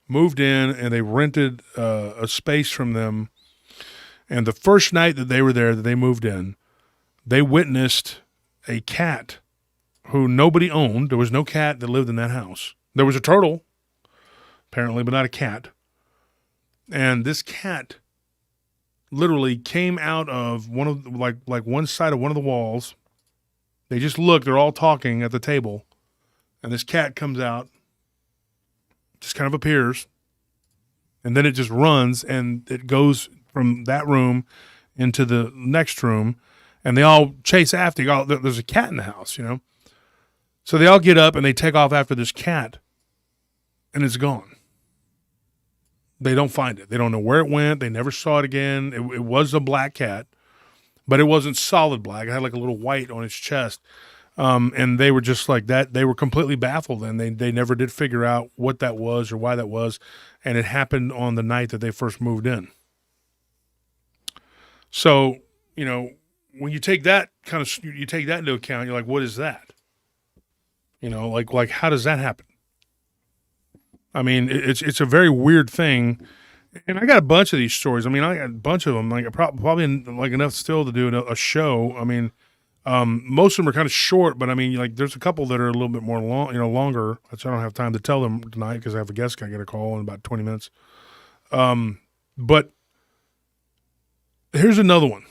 moved in, and they rented a space from them. And the first night that they were there, that they moved in, they witnessed a cat who nobody owned. There was no cat that lived in that house. There was a turtle, apparently, but not a cat. And this cat literally came out of one of like one side of one of the walls. They just looked. They're all talking at the table, and this cat comes out, just kind of appears, and then it just runs, and it goes from that room into the next room, and they all chase after. Oh, there's a cat in the house, you know. So they all get up and they take off after this cat, and it's gone. They don't find it. They don't know where it went. They never saw it again. It was a black cat, but it wasn't solid black. It had like a little white on its chest. And they were just like that. They were completely baffled, and they never did figure out what that was or why that was. And it happened on the night that they first moved in. So, you know, when you take that you take that into account, you're like, what is that? You know, like how does that happen? I mean, it's a very weird thing, and I got a bunch of these stories. I mean, I got a bunch of them. Like probably like enough still to do a show. I mean, most of them are kind of short, but I mean, like there's a couple that are a little bit more longer. Which I don't have time to tell them tonight because I have a guest. I get a call in about 20 minutes. But here's another one,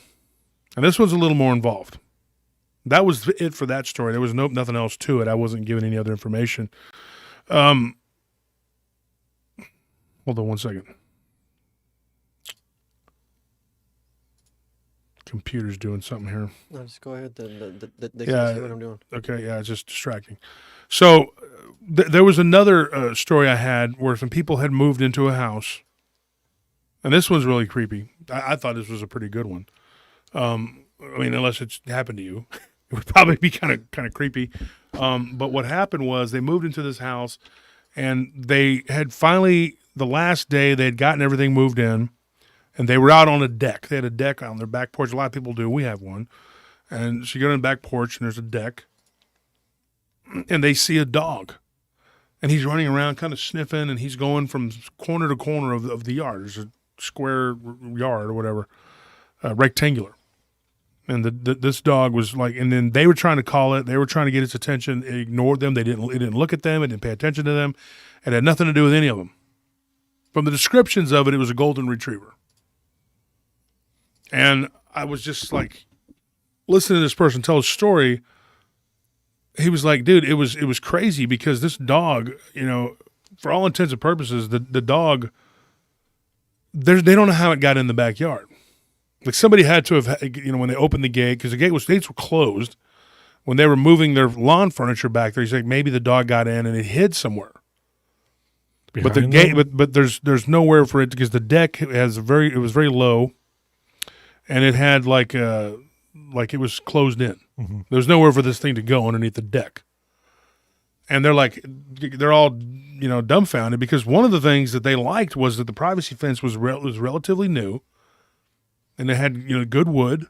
and this one's a little more involved. That was it for that story. There was nothing else to it. I wasn't given any other information. Hold on one second. Computer's doing something here. No, just go ahead. They Yeah. can see what I'm doing. Okay, yeah, it's just distracting. So there was another story I had where some people had moved into a house, and this one's really creepy. I thought this was a pretty good one. I mean, unless it's happened to you, it would probably be kind of creepy. But what happened was they moved into this house, and they had finally, the last day, they had gotten everything moved in, and they were out on a deck. They had a deck on their back porch. A lot of people do. We have one. And so you go on the back porch, and there's a deck, and they see a dog. And he's running around kind of sniffing, and he's going from corner to corner of the yard. There's a square yard or whatever, rectangular. And this dog was like, and then they were trying to call it. They were trying to get its attention. It ignored them. It didn't look at them. It didn't pay attention to them. It had nothing to do with any of them. From the descriptions of it, it was a golden retriever. And I was just like, listening to this person tell a story. He was like, dude, it was crazy because this dog, you know, for all intents and purposes, the dog, they don't know how it got in the backyard. Like somebody had to have, you know, when they opened the gate, because the gates were closed, when they were moving their lawn furniture back there, he's like, maybe the dog got in and it hid somewhere. But the gate, but there's nowhere for it because the deck it was very low, and it had like it was closed in. Mm-hmm. There was nowhere for this thing to go underneath the deck. And they're all, you know, dumbfounded because one of the things that they liked was that the privacy fence was relatively new, and it had, you know, good wood.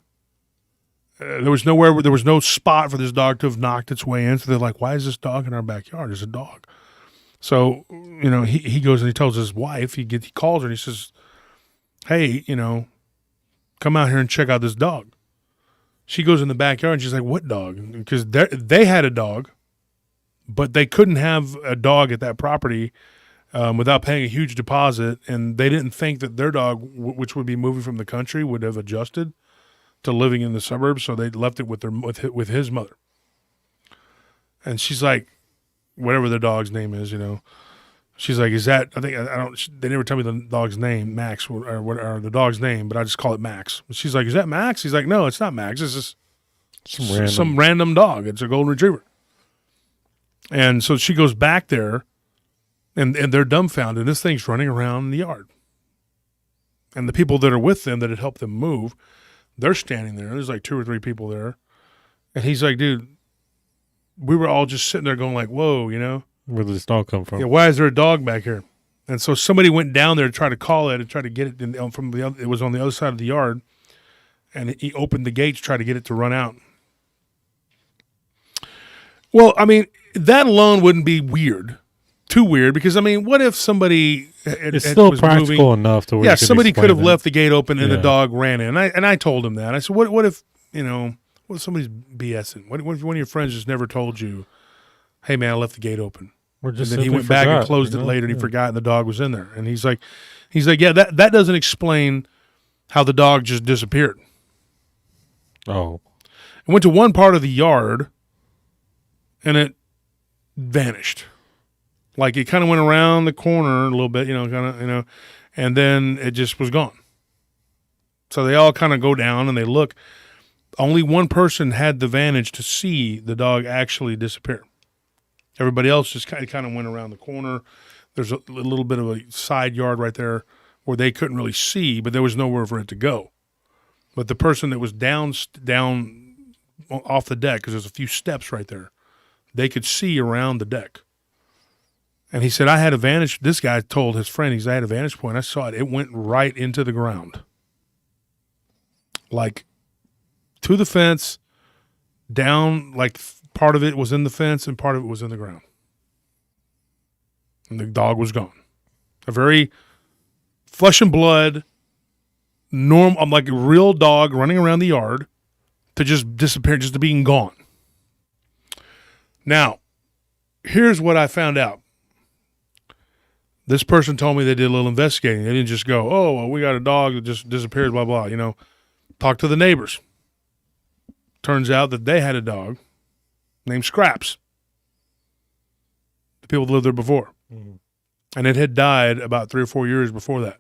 There was no spot for this dog to have knocked its way in. So they're like, why is this dog in our backyard? There's a dog. So, you know, he goes and he tells his wife, he calls her and he says, hey, you know, come out here and check out this dog. She goes in the backyard and she's like, what dog? Because they had a dog, but they couldn't have a dog at that property without paying a huge deposit. And they didn't think that their dog, which would be moving from the country, would have adjusted to living in the suburbs. So they left it with his mother. And she's like, whatever the dog's name is, you know, she's like, is that, they never tell me the dog's name, Max, or the dog's name, but I just call it Max. She's like, is that Max? He's like, no, it's not Max. It's just some random dog. It's a golden retriever. And so she goes back there, and they're dumbfounded. This thing's running around in the yard. And the people that are with them that had helped them move, they're standing there. There's like 2 or 3 people there. And he's like, dude, we were all just sitting there going like, whoa, you know. Where did this dog come from? Yeah, why is there a dog back here? And so somebody went down there to try to call it and try to get it from the other. It was on the other side of the yard, and he opened the gate to try to get it to run out. Well, I mean, that alone wouldn't be weird, too weird, because I mean, what if somebody It's still was practical moving? enough to where Yeah, you can somebody could explain have it. left the gate open and the Yeah. dog ran in. And I told him that. I said, what if what if somebody's BSing? What if one of your friends just never told you, hey man, I left the gate open? Or And just then he simply went back and forgot, closed you it know? later, and he Yeah. forgot, and the dog was in there. And he's like, yeah, that doesn't explain how the dog just disappeared. Oh, It went to one part of the yard, and it vanished. Like it kind of went around the corner a little bit, and then it just was gone. So they all kind of go down and they look. Only one person had the vantage to see the dog actually disappear. Everybody else just kind of went around the corner. There's a little bit of a side yard right there where they couldn't really see, but there was nowhere for it to go. But the person that was down off the deck, because there's a few steps right there, they could see around the deck. And he said, I had a vantage. This guy told his friend, I had a vantage point. I saw it. It went right into the ground. Like to the fence, down, like part of it was in the fence and part of it was in the ground. And the dog was gone. A very flesh and blood, I'm like a real dog running around the yard to just disappear, just to being gone. Now, here's what I found out. This person told me they did a little investigating. They didn't just go, oh, well, we got a dog that just disappeared, blah, blah, Talk to the neighbors. Turns out that they had a dog named Scraps. The people that lived there before. Mm-hmm. And it had died about 3 or 4 years before that.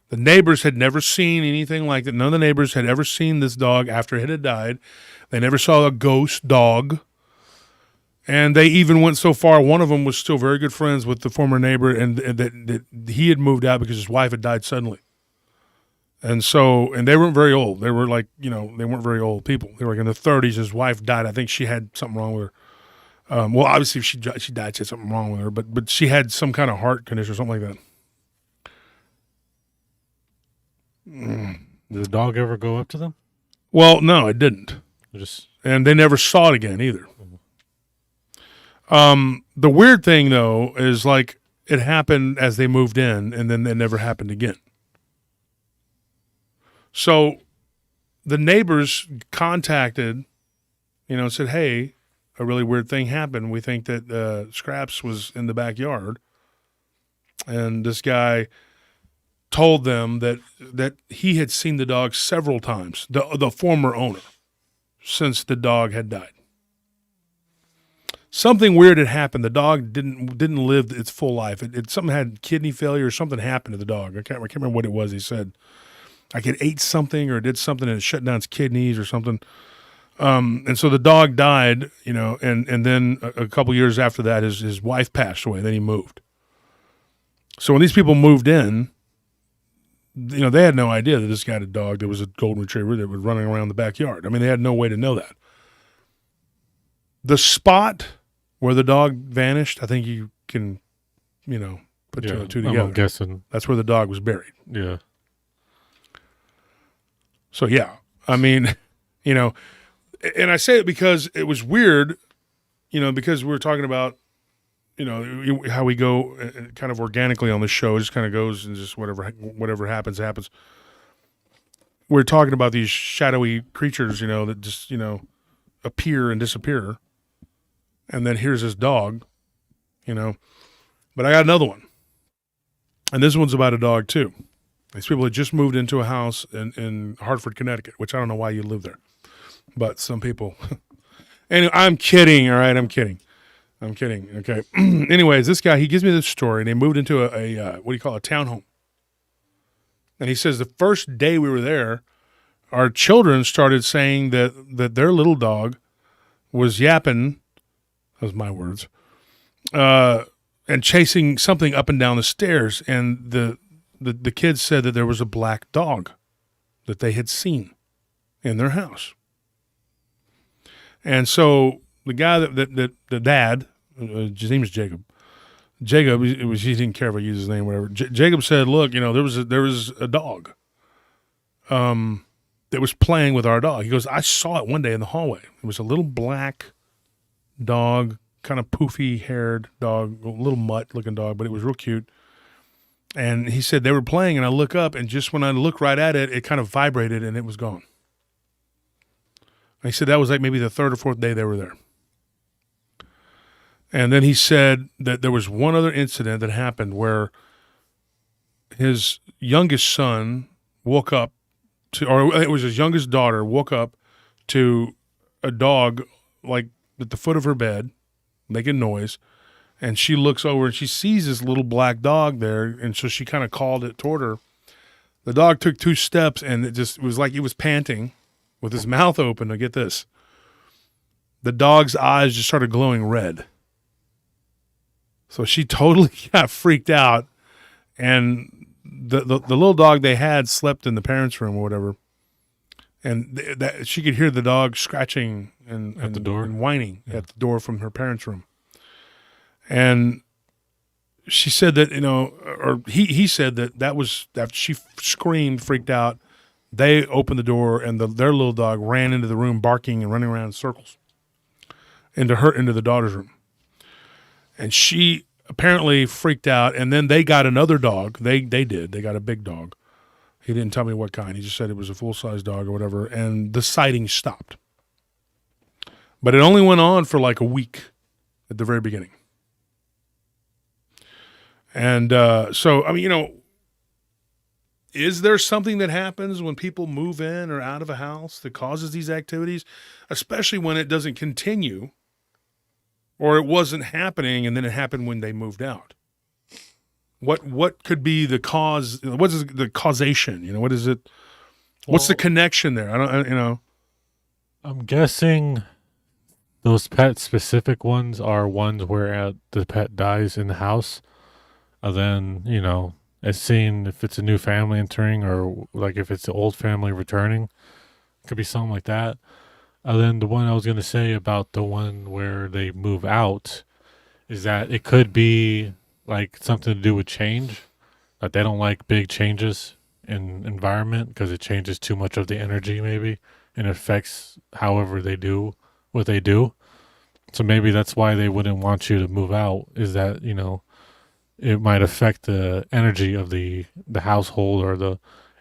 The neighbors had never seen anything like that. None of the neighbors had ever seen this dog after it had died. They never saw a ghost dog. And they even went so far, one of them was still very good friends with the former neighbor, and that he had moved out because his wife had died suddenly. And they weren't very old. They were like, they weren't very old people. They were like in their 30s. His wife died. I think she had something wrong with her. Well, obviously, if she died, she had something wrong with her, but she had some kind of heart condition or something like that. Did the dog ever go up to them? Well, no, it didn't. And they never saw it again either. The weird thing, though, is like it happened as they moved in, and then it never happened again. So the neighbors contacted, and said, hey, a really weird thing happened. We think that Scraps was in the backyard. And this guy told them that he had seen the dog several times, the former owner, since the dog had died. Something weird had happened. The dog didn't live its full life. It something had kidney failure or something happened to the dog. I can't remember what it was. He said, like it ate something or did something and it shut down its kidneys or something. And so the dog died, and then a couple years after that, his wife passed away. Then he moved. So when these people moved in, they had no idea that this guy had a dog that was a golden retriever that was running around the backyard. I mean, they had no way to know that. The spot where the dog vanished, I think you can, put two and two together. I'm guessing. That's where the dog was buried. Yeah. So, yeah, I mean, and I say it because it was weird, because we were talking about, how we go kind of organically on this show. It just kind of goes and just whatever happens. We're talking about these shadowy creatures, that just, appear and disappear. And then here's this dog, But I got another one. And this one's about a dog, too. These people had just moved into a house in Hartford, Connecticut, which I don't know why you live there. But some people. Anyway, I'm kidding, all right? I'm kidding. Okay. Anyways, this guy, he gives me this story. They moved into a what do you call it, a townhome. And he says the first day we were there, our children started saying that their little dog was yapping, that was my words, and chasing something up and down the stairs. And the kids said that there was a black dog that they had seen in their house. And so the guy the dad, his name is Jacob. He didn't care if I used his name or whatever. Jacob said, look, there was a dog that was playing with our dog. He goes, I saw it one day in the hallway. It was a little black dog, kind of poofy haired dog, a little mutt looking dog, but it was real cute. And he said they were playing, and I look up, and just when I look right at it, it kind of vibrated, and it was gone. He said that was like maybe the third or fourth day they were there. And then he said that there was one other incident that happened where his youngest son woke up to, or it was his youngest daughter woke up to a dog like at the foot of her bed making noise. And she looks over and she sees this little black dog there. And so she kind of called it toward her. The dog took 2 steps and it was like he was panting with his mouth open. Now get this. The dog's eyes just started glowing red. So she totally got freaked out. And the little dog they had slept in the parents' room or whatever. And she could hear the dog scratching at the door and whining at the door from her parents' room. And she said that, or he said that was after she screamed, freaked out. They opened the door and their little dog ran into the room barking and running around in circles into the daughter's room. And she apparently freaked out. And then they got another dog. They got a big dog. He didn't tell me what kind. He just said it was a full-size dog or whatever. And the sighting stopped. But it only went on for like a week at the very beginning. And so, I mean, is there something that happens when people move in or out of a house that causes these activities, especially when it doesn't continue or it wasn't happening and then it happened when they moved out? What could be the cause? What is the causation? What is it? What's the connection there? I don't. I'm guessing those pet specific ones are ones where the pet dies in the house. And then, as seen if it's a new family entering or like if it's the old family returning, it could be something like that. And then the one I was going to say about the one where they move out is that it could be like something to do with change. Like they don't like big changes in environment because it changes too much of the energy maybe and affects however they do what they do. So maybe that's why they wouldn't want you to move out is that, it might affect the energy of the household or the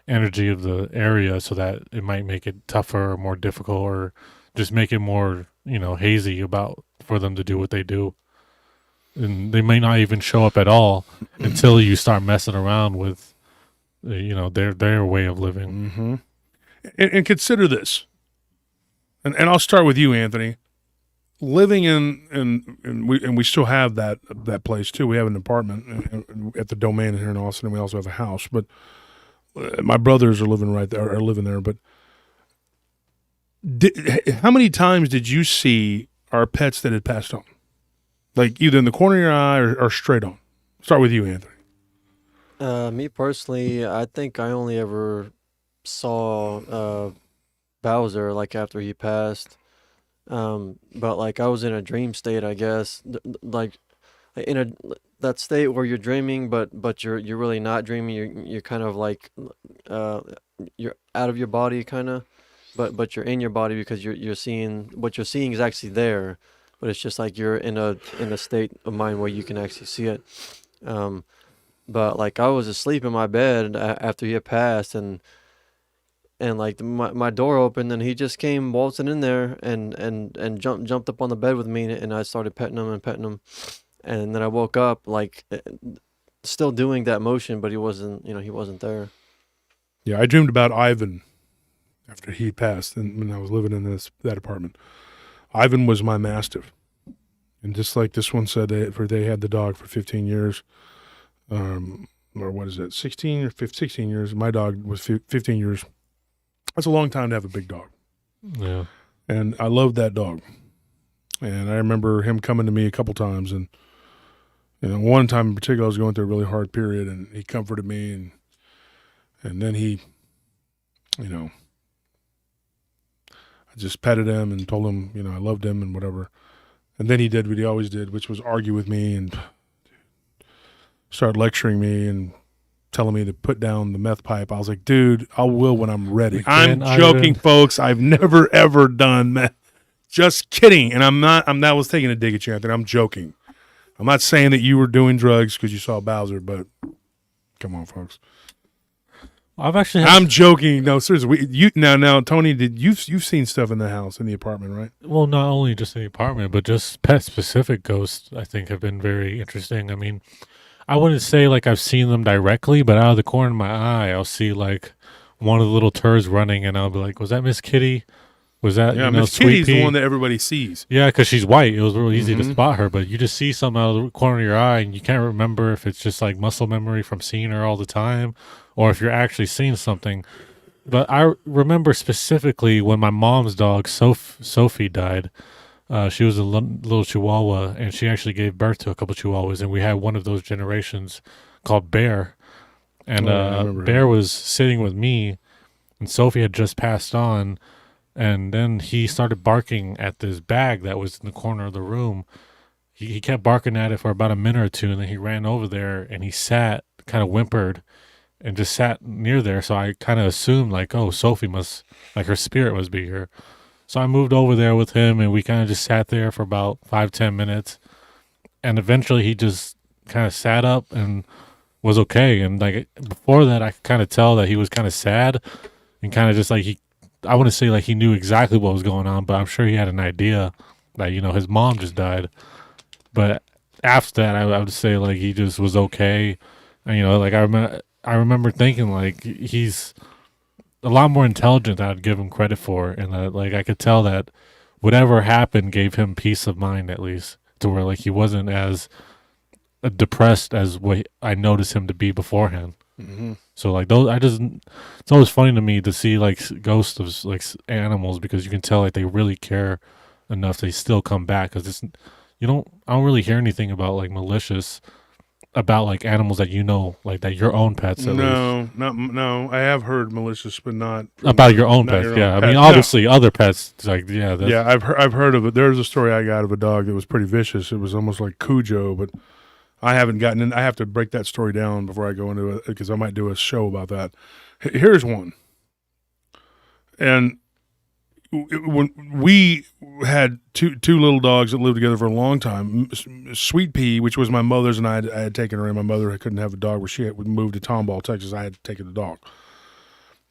energy of the area so that it might make it tougher or more difficult or just make it more, hazy for them to do what they do. And they may not even show up at all until you start messing around with, their way of living. Mm-hmm. And consider this. And I'll start with you, Anthony. Living in we still have that place too. We have an apartment at the Dogman here in Austin, and we also have a house. But my brothers are living there. But how many times did you see our pets that had passed on, like either in the corner of your eye or straight on? Start with you, Anthony. Me personally, I think I only ever saw Bowser like after he passed. But like I was in a dream state, I guess, like in that state where you're dreaming, but you're really not dreaming. You're kind of like you're out of your body, kind of, but you're in your body because you're seeing what you're seeing is actually there, but it's just like you're in a state of mind where you can actually see it. But like I was asleep in my bed after he had passed, and like my door opened and he just came waltzing in there and jumped up on the bed with me, and I started petting him, and then I woke up like still doing that motion, but he wasn't there. Yeah, I dreamed about Ivan after he passed, and when I was living in that apartment. Ivan was my mastiff, and just like this one said, they had the dog for 15 years, or what is it, 16 or 16 years. My dog was 15 years. That's a long time to have a big dog. Yeah. And I loved that dog. And I remember him coming to me a couple times. And, one time in particular, I was going through a really hard period, and he comforted me. And then he, I just petted him and told him, I loved him and whatever. And then he did what he always did, which was argue with me and start lecturing me and telling me to put down the meth pipe. I was like, dude, I will when I'm ready. I'm joking, folks. I've never, ever done meth. Just kidding. And that was taking a dig at you, Anthony. I'm joking. I'm not saying that you were doing drugs because you saw Bowser, but come on, folks. I'm joking. No, seriously. Now, Tony, you've seen stuff in the house, in the apartment, right? Well, not only just in the apartment, but just pet-specific ghosts, I think, have been very interesting. I mean, I wouldn't say like I've seen them directly, but out of the corner of my eye, I'll see like one of the little turds running, and I'll be like, was that Miss Kitty? Was that, Miss Kitty's the one that everybody sees. Yeah, because she's white. It was real easy to spot her, but you just see something out of the corner of your eye, and you can't remember if it's just like muscle memory from seeing her all the time, or if you're actually seeing something. But I remember specifically when my mom's dog, Sophie, died. She was a little Chihuahua, and she actually gave birth to a couple Chihuahuas, and we had one of those generations called Bear. And Bear was sitting with me, and Sophie had just passed on. And then he started barking at this bag that was in the corner of the room. He kept barking at it for about a minute or two, and then he ran over there, and he sat, kind of whimpered, and just sat near there. So I kind of assumed, like, oh, Sophie must, like, her spirit must be here. So I moved over there with him, and we kind of just sat there for about 5-10 minutes. And eventually he just kind of sat up and was okay. And, like, before that, I could kind of tell that he was kind of sad and kind of just, like, I wouldn't say like he knew exactly what was going on, but I'm sure he had an idea that, his mom just died. But after that, I would say like he just was okay. And, like I remember thinking like he's a lot more intelligent than I'd give him credit for. And like I could tell that whatever happened gave him peace of mind, at least, to where like he wasn't as depressed as what I noticed him to be beforehand. Mm-hmm. So like it's always funny to me to see like ghosts of like animals, because you can tell like they really care enough they still come back. Because I don't really hear anything about like malicious about like animals that like that your own pets. No. I have heard malicious, but not about your own pets. I mean, obviously other pets like I've heard of it. There's a story I got of a dog that was pretty vicious. It was almost like Cujo, but I haven't gotten in. I have to break that story down before I go into it, because I might do a show about that. Here's one. And when we had two little dogs that lived together for a long time, Sweet Pea, which was my mother's, and I had taken her in. My mother couldn't have a dog where she had moved to Tomball, Texas. I had to take the dog.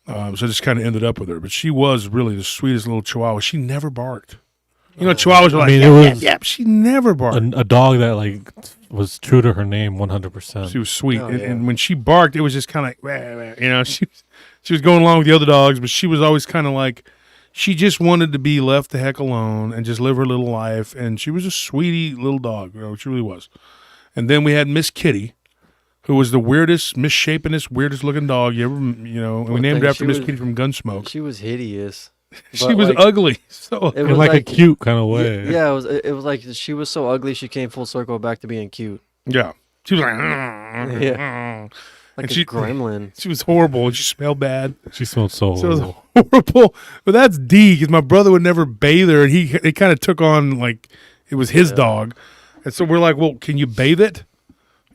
So I just kind of ended up with her. But she was really the sweetest little Chihuahua. She never barked. Chihuahuas are like, yep. She never barked. A dog that like was true to her name 100%. She was sweet. And when she barked, it was just kind of like, she was going along with the other dogs, but she was always kind of like, she just wanted to be left the heck alone and just live her little life. And she was a sweetie little dog. She really was. And then we had Miss Kitty, who was the weirdest, misshapenest, weirdest looking dog you ever, and we named her after Miss Kitty from Gunsmoke. She was hideous. She was ugly. So it was like a cute kind of way. Yeah, it was like she was so ugly she came full circle back to being cute. Yeah. She was like, like a gremlin. She was horrible, and she smelled bad. She smelled so horrible. But that's D, because my brother would never bathe her, and he kind of took on like it was his dog. And so we're like, well, can you bathe it?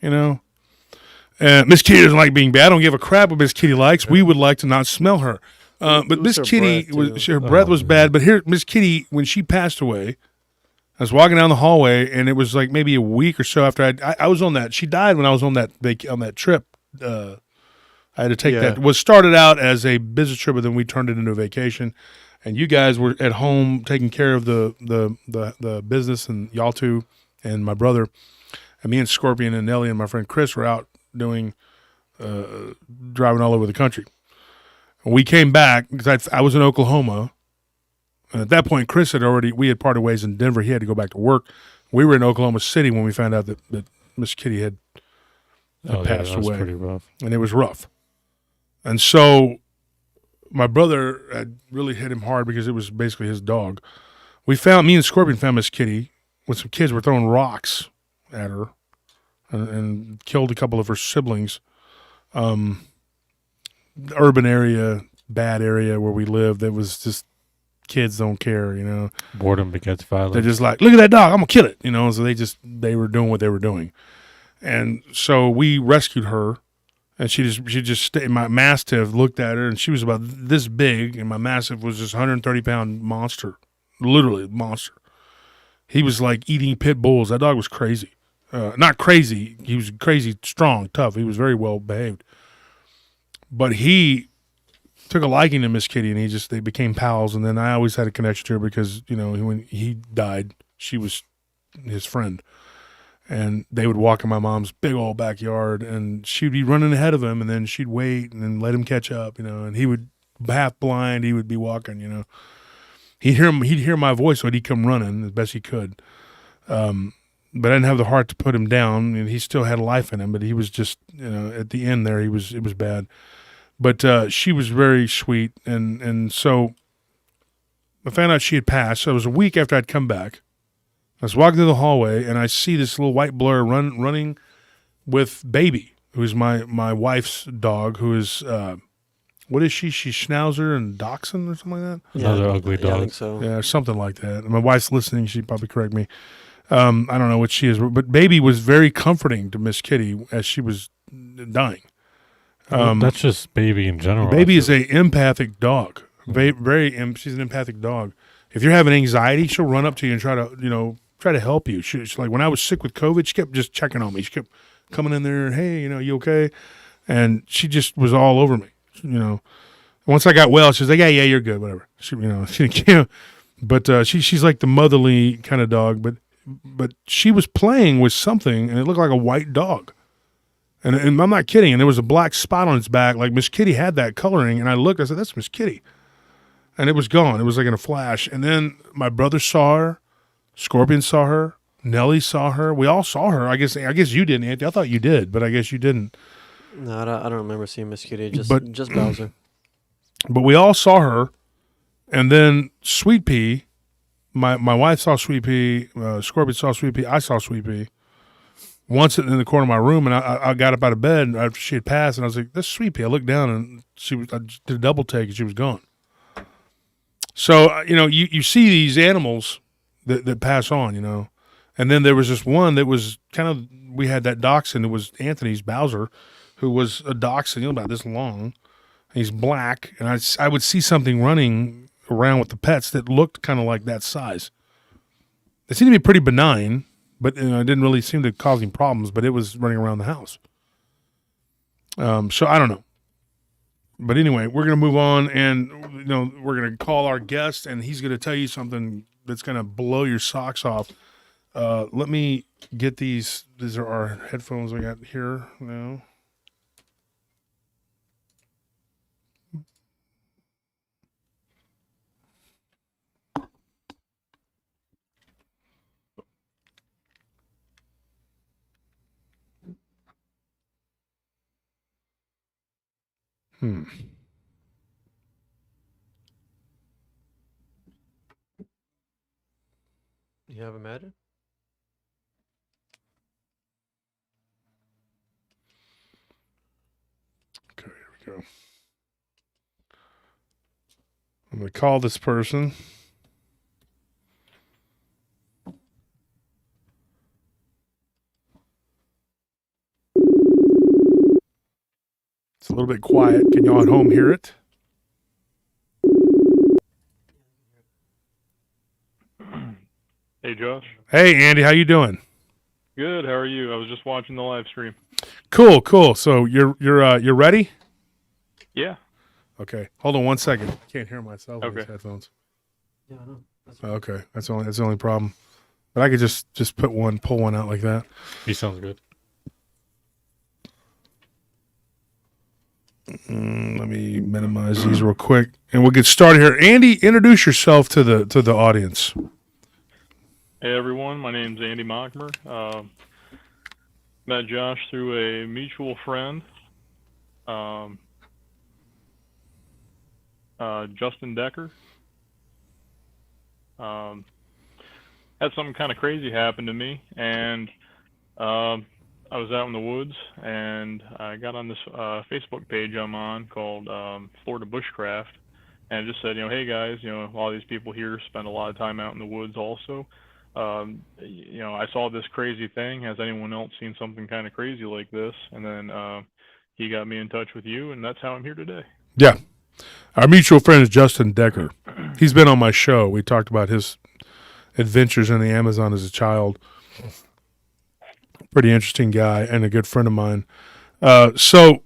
Miss Kitty doesn't like being bad. I don't give a crap what Miss Kitty likes. We would like to not smell her. But Miss Kitty, her breath was bad. But here, Miss Kitty, when she passed away, I was walking down the hallway, and it was like maybe a week or so after I was on that. She died when I was on that trip. I had to take that. It was started out as a business trip, but then we turned it into a vacation. And you guys were at home taking care of the business, and y'all two, and my brother, and me and Scorpion and Nelly and my friend Chris were out doing driving all over the country. We came back because I was in Oklahoma, and at that point, we had parted ways in Denver. He had to go back to work. We were in Oklahoma City when we found out that Miss Kitty had passed away. Pretty rough. And it was rough. And so my brother had really hit him hard because it was basically his dog. Me and Scorpion found Miss Kitty when some kids were throwing rocks at her and killed a couple of her siblings. The urban area, bad area where we lived, that was just kids don't care, Boredom begets violence. They're just like, look at that dog, I'm gonna kill it, So they were doing what they were doing, and so we rescued her, and she just stayed. My Mastiff looked at her, and she was about this big, and my Mastiff was this 130-pound monster, literally a monster. He was like eating pit bulls. That dog was crazy. Not crazy. He was crazy, strong, tough. He was very well behaved. But he took a liking to Miss Kitty, and they became pals. And then I always had a connection to her because, you know, when he died, she was his friend. And they would walk in my mom's big old backyard, and she'd be running ahead of him, and then she'd wait and then let him catch up, you know. And he would, half blind, he would be walking, you know. He'd hear my voice, so he'd come running as best he could. But I didn't have the heart to put him down, and he still had life in him. But he was just, you know, at the end there, it was bad. But she was very sweet, and so I found out she had passed. So it was a week after I'd come back. I was walking through the hallway, and I see this little white blur running with Baby, who is my wife's dog, who is, what is she? She's Schnauzer and Dachshund or something like that? Another ugly Yeah, I dog. think so. Yeah, something like that. My wife's listening. She'd probably correct me. I don't know what she is, but Baby was very comforting to Miss Kitty as she was dying. That's just Baby in general. Baby is a empathic dog. She's an empathic dog. If you're having anxiety, she'll run up to you and try to help you. She's like, when I was sick with COVID, she kept just checking on me. She kept coming in there, hey, you know, you okay? And she just was all over me, you know. Once I got well, she was like, yeah, you're good, whatever. She, you know, but she's like the motherly kind of dog. But she was playing with something, and it looked like a white dog. And I'm not kidding. And there was a black spot on its back, like Miss Kitty had that coloring. And I looked, I said, that's Miss Kitty. And it was gone. It was like in a flash. And then my brother saw her. Scorpion saw her. Nellie saw her. We all saw her. I guess you didn't, Anthony. I thought you did, but I guess you didn't. No, I don't remember seeing Miss Kitty. Just Bowser. But we all saw her. And then Sweet Pea, my wife saw Sweet Pea. Scorpion saw Sweet Pea. I saw Sweet Pea. Once in the corner of my room, and I got up out of bed after she had passed, and I was like, "That's Sweet Pea." I looked down, and I did a double take, and she was gone. So you know, you see these animals that pass on, you know, and then there was this one that was kind of, we had that dachshund. It was Anthony's Bowser, who was a dachshund, you know, about this long. He's black, and I would see something running around with the pets that looked kind of like that size. It seemed to be pretty benign. But you know, it didn't really seem to cause any problems, but it was running around the house. So I don't know. But anyway, we're going to move on, and you know, we're going to call our guest, and he's going to tell you something that's going to blow your socks off. Let me get these. These are our headphones we got here now. You have a matter? Okay, here we go. I'm going to call this person. It's a little bit quiet. Can y'all at home hear it? Hey, Josh. Hey, Andy, how you doing? Good. How are you? I was just watching the live stream. Cool. So you're ready? Yeah. Okay. Hold on one second. I can't hear myself with Okay. these headphones. Yeah, I know. Okay. That's the only problem. But I could just pull one out like that. He sounds good. Let me minimize these real quick, and we'll get started here. Andy, introduce yourself to the audience. Hey, everyone. My name's Andy Mockmer. Met Josh through a mutual friend, Justin Decker. Had something kind of crazy happen to me, and I was out in the woods, and I got on this Facebook page I'm on called Florida Bushcraft, and it just said, hey guys, a lot of these people here spend a lot of time out in the woods also. I saw this crazy thing. Has anyone else seen something kind of crazy like this? And then he got me in touch with you, and that's how I'm here today. Yeah, Our mutual friend is Justin Decker. He's been on my show. We talked about his adventures in the Amazon as a child. Pretty interesting guy and a good friend of mine. So,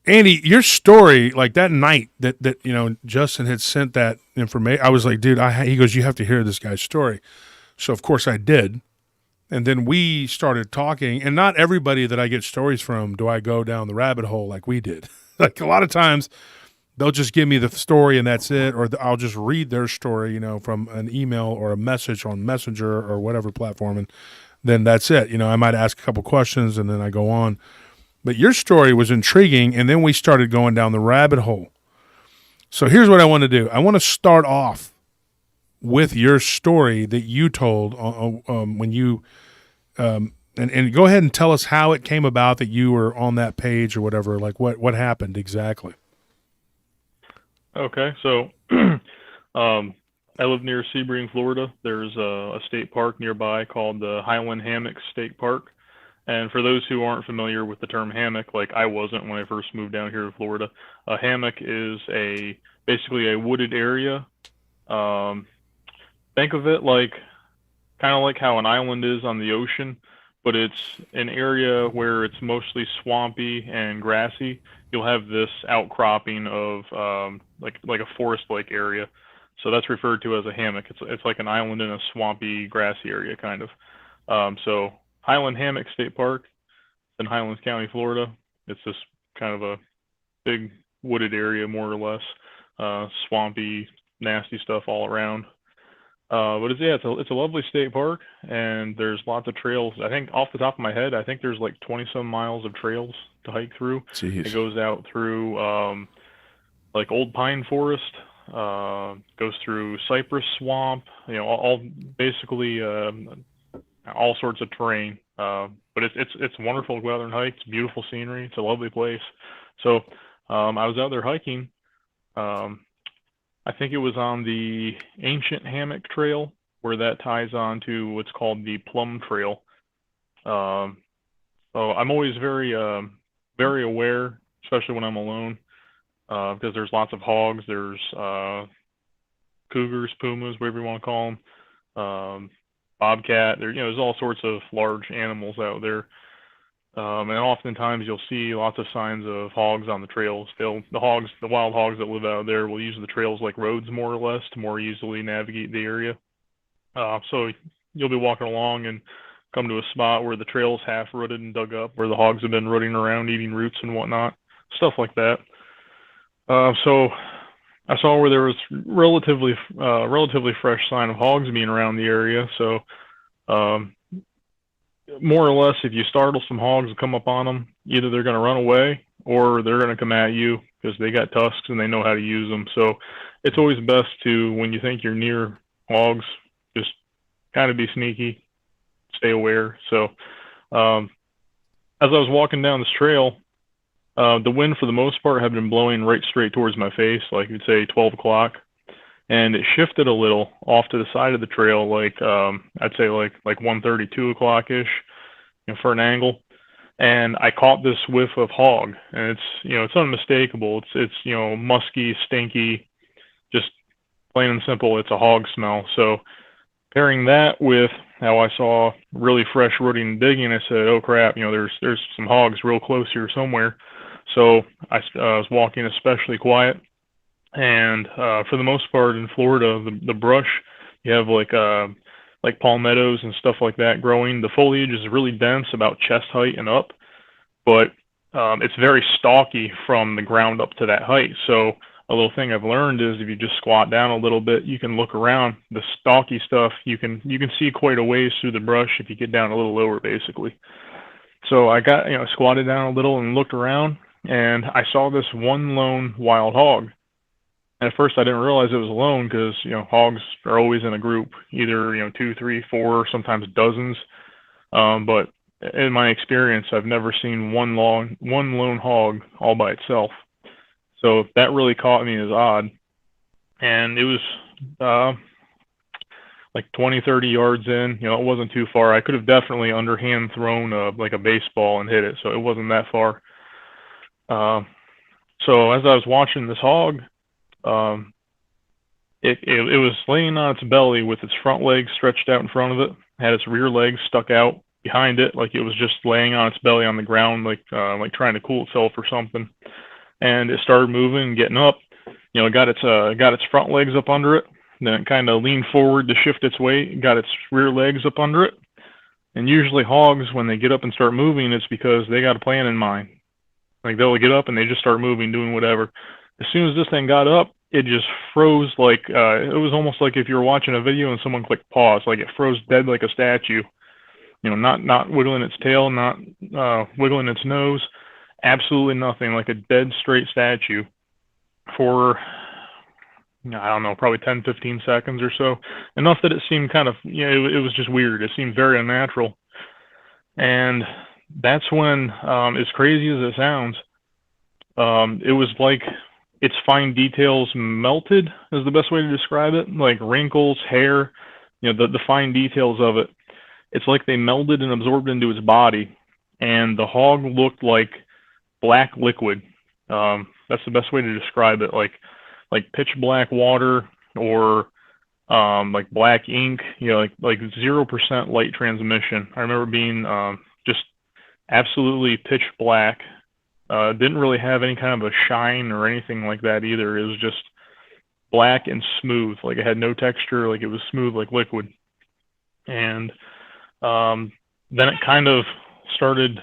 Andy, your story, like that night that Justin had sent that information, I was like, dude, he goes, you have to hear this guy's story. So, of course, I did. And then we started talking, and not everybody that I get stories from do I go down the rabbit hole like we did. Like a lot of times they'll just give me the story and that's it, or I'll just read their story, from an email or a message on Messenger or whatever platform, and then that's it. I might ask a couple questions and then I go on. But your story was intriguing, and then we started going down the rabbit hole. So here's what I want to do. I want to start off with your story that you told when you and go ahead and tell us how it came about that you were on that page or whatever. Like what happened exactly? Okay, so I live near Sebring, Florida. There's a state park nearby called the Highland Hammock State Park. And for those who aren't familiar with the term hammock, like I wasn't when I first moved down here to Florida, a hammock is basically a wooded area. Think of it kind of like how an island is on the ocean, but it's an area where it's mostly swampy and grassy. You'll have this outcropping of like a forest-like area. So that's referred to as a hammock. It's like an island in a swampy, grassy area, kind of. So Highland Hammock State Park in Highlands County, Florida. It's just kind of a big wooded area, more or less. Swampy, nasty stuff all around. But it's a lovely state park, and there's lots of trails. I think off the top of my head, I think there's like 20-some miles of trails to hike through. Jeez. It goes out through like old pine forest, goes through cypress swamp, all basically all sorts of terrain. But it's wonderful to go out there and hike. It's beautiful scenery. It's a lovely place. So I was out there hiking. I think it was on the Ancient Hammock Trail, where that ties on to what's called the Plum Trail. So I'm always very aware, especially when I'm alone, because there's lots of hogs. There's cougars, pumas, whatever you want to call them, bobcat. There's all sorts of large animals out there. And oftentimes you'll see lots of signs of hogs on the trails. The wild hogs that live out there will use the trails like roads, more or less, to more easily navigate the area. So you'll be walking along and come to a spot where the trail's half rooted and dug up, where the hogs have been rooting around, eating roots and whatnot, stuff like that. So I saw where there was relatively fresh sign of hogs being around the area. So more or less, if you startle some hogs and come up on them, either they're going to run away or they're going to come at you because they got tusks and they know how to use them. So it's always best to, when you think you're near hogs, just kind of be sneaky, stay aware. So as I was walking down this trail, the wind for the most part had been blowing right straight towards my face, like you'd say 12 o'clock. And it shifted a little off to the side of the trail, like I'd say like 1:30, 2 o'clock-ish, for an angle. And I caught this whiff of hog, and it's unmistakable. It's musky, stinky, just plain and simple. It's a hog smell. So pairing that with how I saw really fresh rooting and digging, I said, oh crap, there's some hogs real close here somewhere. So I was walking especially quiet. And for the most part in Florida, the brush, you have like palmettos and stuff like that growing. The foliage is really dense, about chest height and up, but it's very stalky from the ground up to that height. So a little thing I've learned is if you just squat down a little bit, you can look around. The stalky stuff you can see quite a ways through the brush if you get down a little lower, basically. So I got squatted down a little and looked around, and I saw this one lone wild hog. At first, I didn't realize it was alone because, hogs are always in a group, either, 2, 3, 4, sometimes dozens. But in my experience, I've never seen one lone hog all by itself. So that really caught me as odd. And it was like 20, 30 yards in. It wasn't too far. I could have definitely underhand thrown like a baseball and hit it, so it wasn't that far. So as I was watching this hog, Um, it was laying on its belly with its front legs stretched out in front of it, had its rear legs stuck out behind it, like it was just laying on its belly on the ground, like trying to cool itself or something. And it started moving and getting up. You know, it got its front legs up under it. Then it kind of leaned forward to shift its weight, got its rear legs up under it. And usually hogs, when they get up and start moving, it's because they got a plan in mind. Like they'll get up and they just start moving, doing whatever. As soon as this thing got up, it just froze like it was almost like if you were watching a video and someone clicked pause, like it froze dead like a statue. You know, not wiggling its tail, not wiggling its nose, absolutely nothing, like a dead straight statue for, I don't know, probably 10, 15 seconds or so. Enough that it seemed kind of, you know, it was just weird. It seemed very unnatural. And that's when, as crazy as it sounds, it was like its fine details melted, is the best way to describe it. Like wrinkles, hair, you know, the fine details of it. It's like they melded and absorbed into its body. And the hog looked like black liquid. That's the best way to describe it. Like pitch black water, or like black ink, you know, like 0% light transmission. I remember being just absolutely pitch black. Didn't really have any kind of a shine or anything like that either. It was just black and smooth. Like it had no texture. Like it was smooth like liquid. And then it kind of started,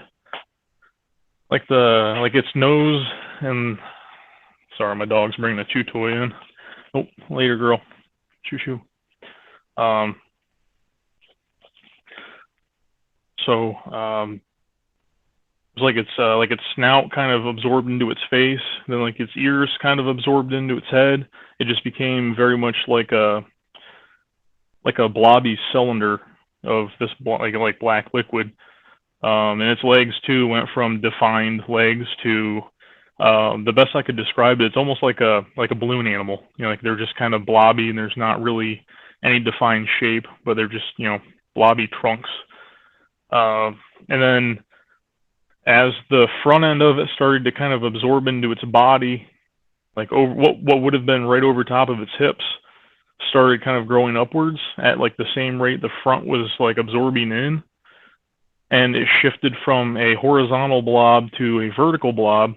like its nose, and sorry, my dog's bringing a chew toy in. Oh, later, girl. Choo choo. So it was like its snout kind of absorbed into its face, then like its ears kind of absorbed into its head. It just became very much like a blobby cylinder of this like black liquid. And its legs too went from defined legs to the best I could describe it, it's almost like a balloon animal. You know, like they're just kind of blobby and there's not really any defined shape, but they're just, you know, blobby trunks. And then as the front end of it started to kind of absorb into its body, like over what would have been right over top of its hips, started kind of growing upwards at like the same rate the front was like absorbing in, and it shifted from a horizontal blob to a vertical blob.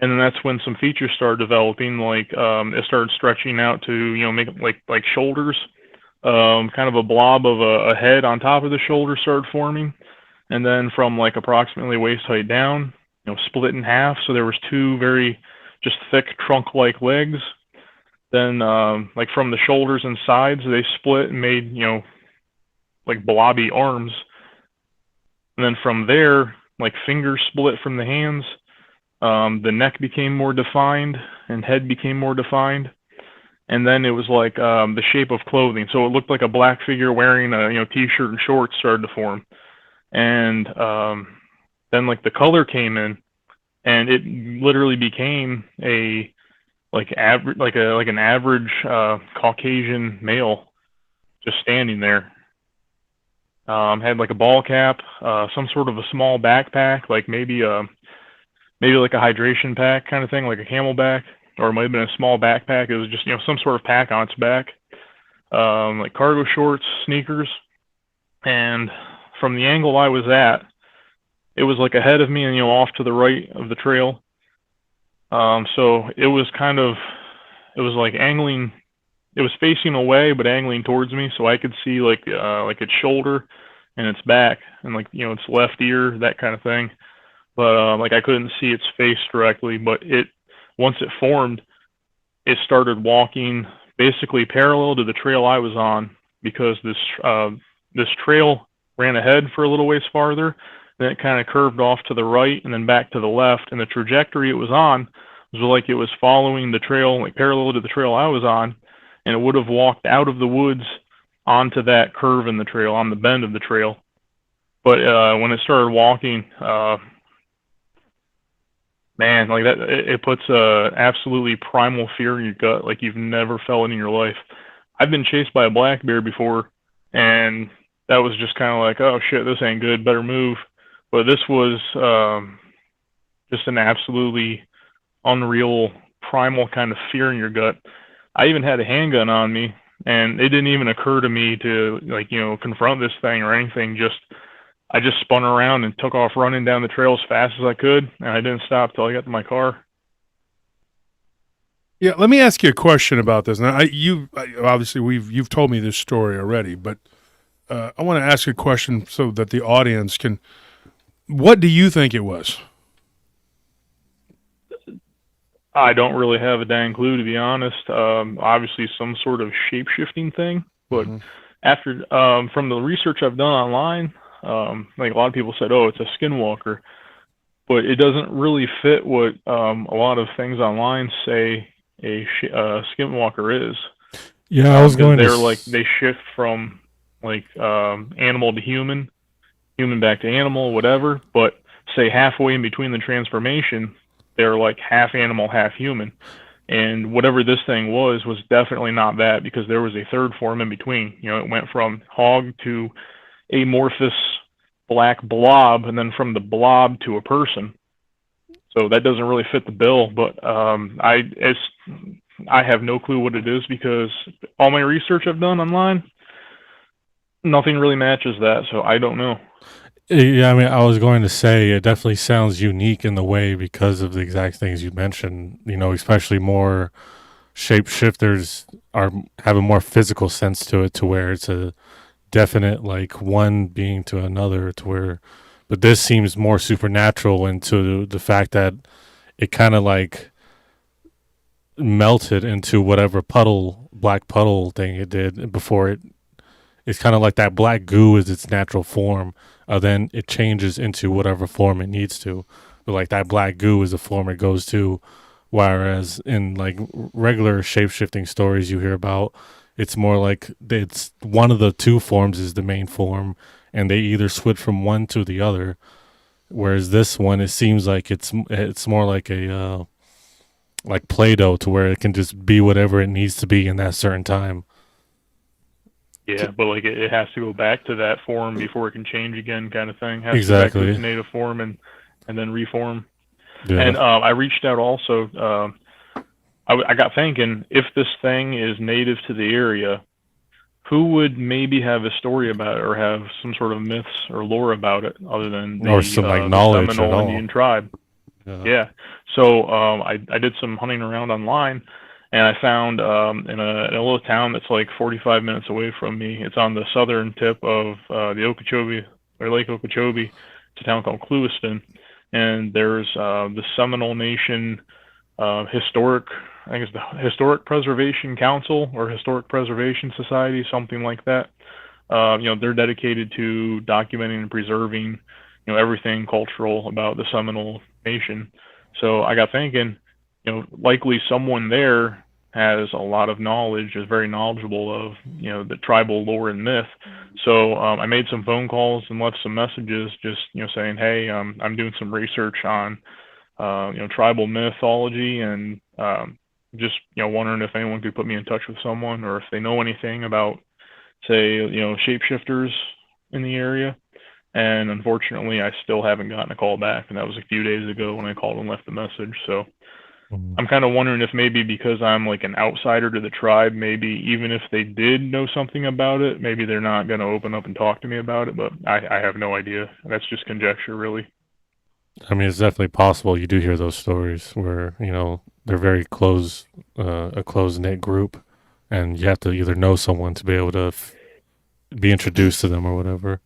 And then that's when some features started developing, like it started stretching out to, you know, make like shoulders. Kind of a blob of a head on top of the shoulder started forming, and then from like approximately waist height down, you know, split in half. So there was two very just thick trunk-like legs. Then like from the shoulders and sides, they split and made, you know, like blobby arms. And then from there, like fingers split from the hands. The neck became more defined and head became more defined. And then it was like the shape of clothing. So it looked like a black figure wearing a, you know, t-shirt and shorts started to form. And then like the color came in, and it literally became a an average Caucasian male just standing there. Had like a ball cap, some sort of a small backpack, like maybe like a hydration pack kind of thing, like a Camelback, or it might have been a small backpack. It was just, you know, some sort of pack on its back, like cargo shorts, sneakers. And from the angle I was at, it was like ahead of me and, you know, off to the right of the trail. So it was kind of, it was like angling, it was facing away but angling towards me, so I could see like its shoulder and its back and, like, you know, its left ear, that kind of thing. But like I couldn't see its face directly. But it, once it formed, it started walking basically parallel to the trail I was on, because this trail ran ahead for a little ways farther, then it kind of curved off to the right and then back to the left, and the trajectory it was on was like it was following the trail, like parallel to the trail I was on, and it would have walked out of the woods onto that curve in the trail, on the bend of the trail. But when it started walking, man, like that, it puts absolutely primal fear in your gut like you've never felt in your life. I've been chased by a black bear before, and that was just kind of like, oh shit, this ain't good, better move. But this was just an absolutely unreal primal kind of fear in your gut. I even had a handgun on me, and it didn't even occur to me to, like, confront this thing or anything. I just spun around and took off running down the trail as fast as I could, and I didn't stop till I got to my car. Yeah, let me ask you a question about this. Now, obviously you've told me this story already, but I want to ask a question so that the audience can. What do you think it was? I don't really have a dang clue, to be honest. Obviously, some sort of shape-shifting thing, but after from the research I've done online, like a lot of people said, "Oh, it's a skinwalker," but it doesn't really fit what a lot of things online say a skinwalker is. Yeah, I was going to. They're like, they shift from like animal to human back to animal, whatever. But say halfway in between the transformation, they're like half animal, half human. And whatever this thing was definitely not that, because there was a third form in between. It went from hog to amorphous black blob, and then from the blob to a person. So that doesn't really fit the bill. But I have no clue what it is, because all my research I've done online, nothing really matches that. So I don't know. Yeah, I mean, I was going to say it definitely sounds unique in the way because of the exact things you mentioned. Especially more shapeshifters have a more physical sense to it, to where it's a definite like one being to another, but this seems more supernatural into the fact that it kind of like melted into whatever black puddle thing it did before it's kind of like that black goo is its natural form. Then it changes into whatever form it needs to. But like that black goo is the form it goes to. Whereas in like regular shape-shifting stories you hear about, it's more like it's one of the two forms is the main form, and they either switch from one to the other. Whereas this one, it seems like it's more like a like Play-Doh, to where it can just be whatever it needs to be in that certain time. Yeah, but like it has to go back to that form before it can change again, kind of thing. Has Exactly. to go back to its native form and then reform. Yeah. And I reached out also. I got thinking, if this thing is native to the area, who would maybe have a story about it or have some sort of myths or lore about it, other than or some like knowledge the Seminole at all. Indian tribe? Yeah. So I did some hunting around online, and I found in a little town that's like 45 minutes away from me. It's on the southern tip of the Okeechobee, or Lake Okeechobee. It's a town called Clewiston, and there's the Seminole Nation historic, I think it's the Historic Preservation Council or Historic Preservation Society, something like that. They're dedicated to documenting and preserving, everything cultural about the Seminole Nation. So I got thinking, likely someone there has a lot of knowledge, is very knowledgeable of, the tribal lore and myth. So I made some phone calls and left some messages, just, saying, hey, I'm doing some research on, tribal mythology, and just, wondering if anyone could put me in touch with someone, or if they know anything about, say, shapeshifters in the area. And unfortunately, I still haven't gotten a call back, and that was a few days ago when I called and left the message. So I'm kind of wondering if maybe because I'm like an outsider to the tribe, maybe even if they did know something about it, maybe they're not going to open up and talk to me about it. But I have no idea. That's just conjecture, really. I mean, it's definitely possible. You do hear those stories where, they're very close, a close-knit group, and you have to either know someone to be able to be introduced to them or whatever.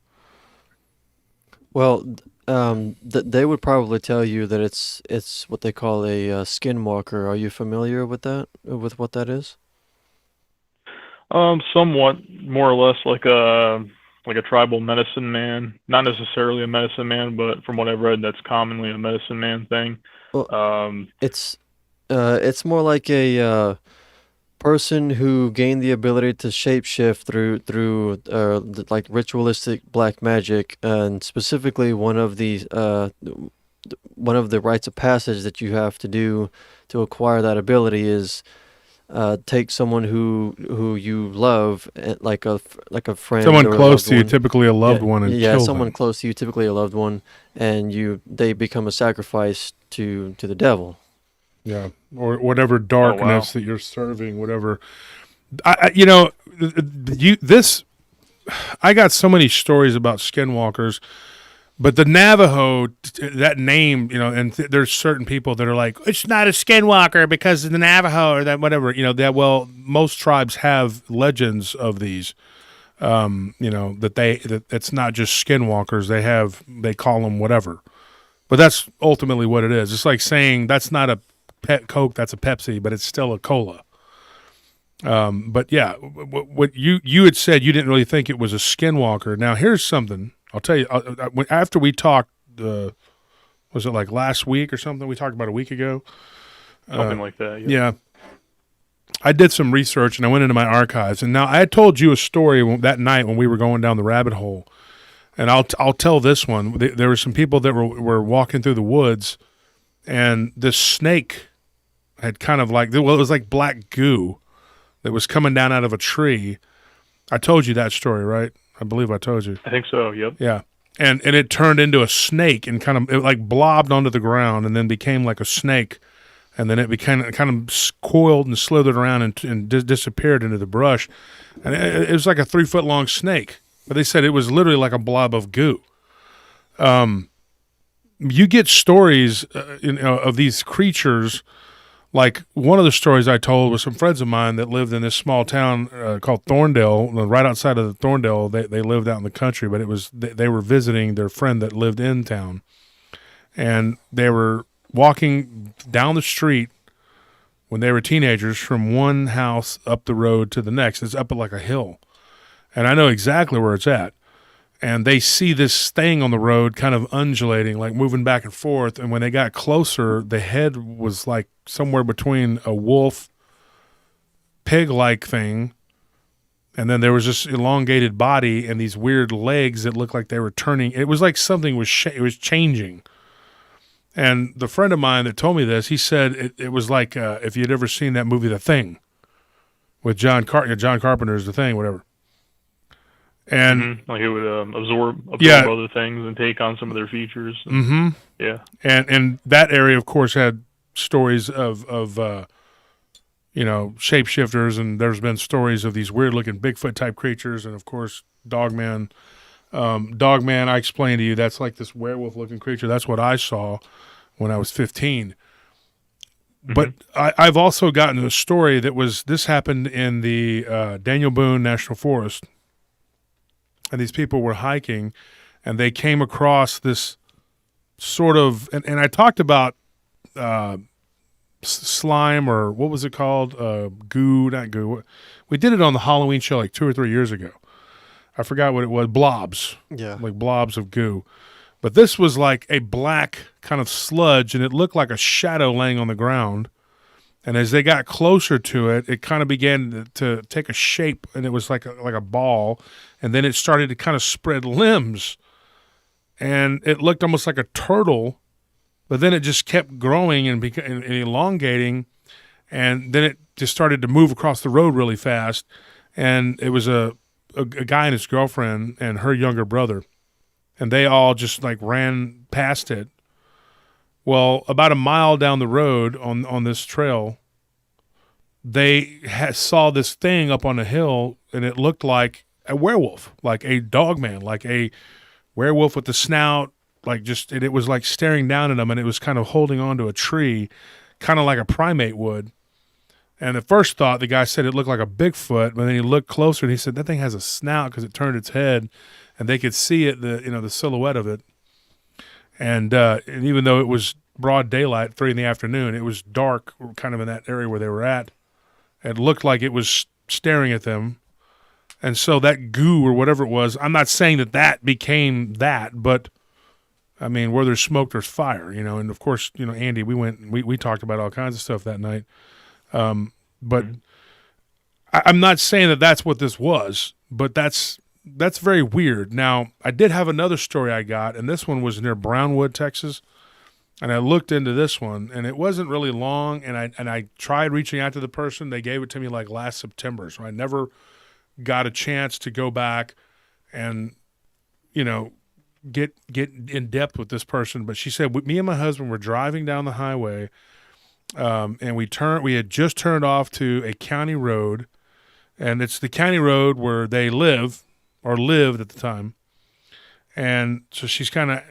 Well, they would probably tell you that it's what they call a skinwalker. Are you familiar with that? With what that is? Somewhat, more or less, like a tribal medicine man. Not necessarily a medicine man, but from what I've read, that's commonly a medicine man thing. Well, it's more like a person who gained the ability to shapeshift through like ritualistic black magic, and specifically one of the rites of passage that you have to do to acquire that ability is take someone who you love, like a friend, someone or close to you, one. typically a loved one, and kill someone them. close to you, typically a loved one, and they become a sacrifice to the devil. Yeah, or whatever darkness wow. that you're serving, whatever. You know, I got so many stories about skinwalkers, but the Navajo, that name, you know, and there's certain people that are like, it's not a skinwalker because of the Navajo or that whatever, you know, that, well, most tribes have legends of these, you know, that it's not just skinwalkers. They call them whatever, but that's ultimately what it is. It's like saying that's not a Coke, that's a Pepsi, but it's still a cola. But yeah, what you had said, you didn't really think it was a skinwalker. Now here's something I'll tell you. After we talked, was it like last week or something? We talked about a week ago. Something like that. Yeah. I did some research and I went into my archives, and now I had told you a story that night when we were going down the rabbit hole, and I'll tell this one. There were some people that were walking through the woods, and this snake had kind of like, well, it was like black goo that was coming down out of a tree. I told you that story, right? I believe I told you. I think so. Yep. Yeah. And it turned into a snake and it like blobbed onto the ground and then became like a snake. And then it became kind of coiled and slithered around and disappeared into the brush. And it was like a 3-foot long snake. But they said it was literally like a blob of goo. You get stories of these creatures. Like one of the stories I told was some friends of mine that lived in this small town called Thorndale, right outside of Thorndale. They lived out in the country, but they were visiting their friend that lived in town, and they were walking down the street when they were teenagers from one house up the road to the next. It's up like a hill, and I know exactly where it's at. And they see this thing on the road kind of undulating, like moving back and forth. And when they got closer, the head was like somewhere between a wolf, pig-like thing, and then there was this elongated body and these weird legs that looked like they were turning. It was like something was changing. And the friend of mine that told me this, he said it was like if you'd ever seen that movie, The Thing, with John Carpenter's The Thing, whatever. And like it would absorb other things and take on some of their features. Yeah. And that area, of course, had stories of shapeshifters, and there's been stories of these weird looking Bigfoot type creatures, and of course Dogman. Dogman, I explained to you, that's like this werewolf looking creature. That's what I saw when I was 15. But I've also gotten a story this happened in the Daniel Boone National Forest. And these people were hiking, and they came across this sort of, and I talked about slime, or what was it called? Goo, not goo. We did it on the Halloween show like 2 or 3 years ago. I forgot what it was. Blobs. Yeah. Like blobs of goo. But this was like a black kind of sludge, and it looked like a shadow laying on the ground. And as they got closer to it, it kind of began to take a shape, and it was like a ball. And then it started to kind of spread limbs, and it looked almost like a turtle. But then it just kept growing and elongating, and then it just started to move across the road really fast. And it was a guy and his girlfriend and her younger brother, and they all just like ran past it. Well, about a mile down the road on this trail, they saw this thing up on a hill, and it looked like a werewolf, like a Dogman, like a werewolf with the snout, like it was like staring down at them, and it was kind of holding onto a tree, kind of like a primate would. And at first thought, the guy said it looked like a Bigfoot, but then he looked closer and he said that thing has a snout because it turned its head, and they could see it, the silhouette of it. And even though it was broad daylight, 3 p.m, it was dark, kind of in that area where they were at. It looked like it was staring at them. And so that goo or whatever it was, I'm not saying that became that, but I mean, where there's smoke, there's fire, and of course, Andy, we talked about all kinds of stuff that night. But I'm not saying that that's what this was, but that's very weird. Now, I did have another story I got, and this one was near Brownwood, Texas. And I looked into this one, and it wasn't really long, and I tried reaching out to the person. They gave it to me like last September, so I never got a chance to go back and, get in depth with this person. But she said, me and my husband were driving down the highway, and we had just turned off to a county road, and it's the county road where they live or lived at the time. And so she's kind of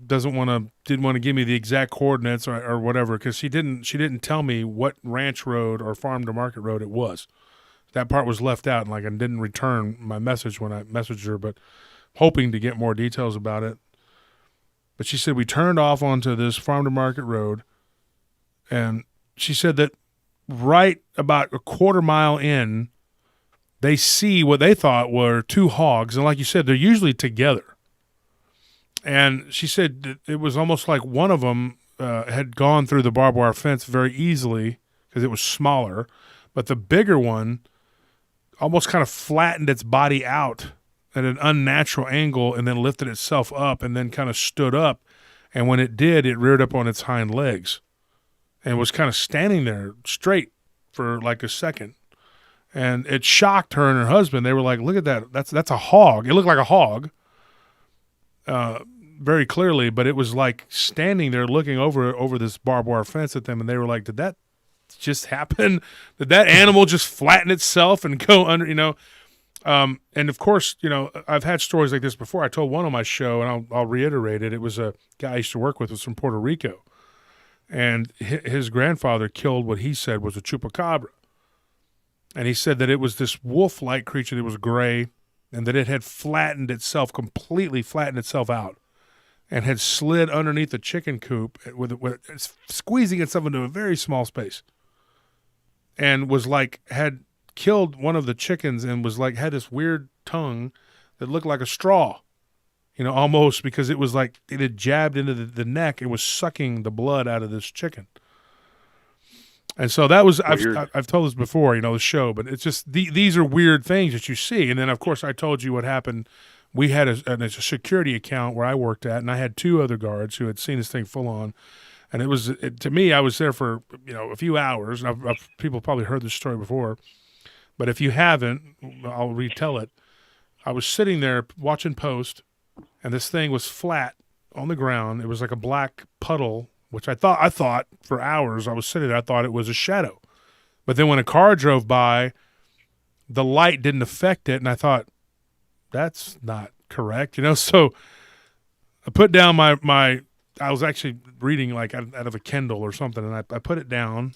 didn't want to give me the exact coordinates or whatever, because she didn't tell me what ranch road or farm to market road it was. That part was left out, and like I didn't return my message when I messaged her, but hoping to get more details about it. But she said we turned off onto this farm to market road, and she said that right about a quarter mile in, they see what they thought were two hogs, and like you said, they're usually together. And she said it was almost like one of them had gone through the barbed wire fence very easily because it was smaller, but the bigger one almost kind of flattened its body out at an unnatural angle and then lifted itself up and then kind of stood up. And when it did, it reared up on its hind legs and was kind of standing there straight for like a second. And it shocked her and her husband. They were like, look at that. That's a hog. It looked like a hog. Very clearly, but it was like standing there looking over this barbed wire fence at them, and they were like, did that just happen? Did that animal just flatten itself and go under, and of course, I've had stories like this before. I told one on my show, and I'll reiterate it. It was a guy I used to work with was from Puerto Rico, and his grandfather killed what he said was a chupacabra. And he said that it was this wolf-like creature that was gray, and that it had completely flattened itself out, and had slid underneath the chicken coop with squeezing itself into a very small space, and was like had killed one of the chickens and was like had this weird tongue that looked like a straw, almost, because it was like it had jabbed into the neck and was sucking the blood out of this chicken. And so that was, I've told this before, the show, but it's just, these are weird things that you see. And then, of course, I told you what happened. We had a security account where I worked at, and I had two other guards who had seen this thing full on. And to me, I was there for, a few hours. And people probably heard this story before. But if you haven't, I'll retell it. I was sitting there watching Post, and this thing was flat on the ground. It was like a black puddle, which I thought for hours I was sitting there, I thought it was a shadow. But then when a car drove by, the light didn't affect it, and I thought, that's not correct, So I put down I was actually reading like out of a Kindle or something, and I put it down,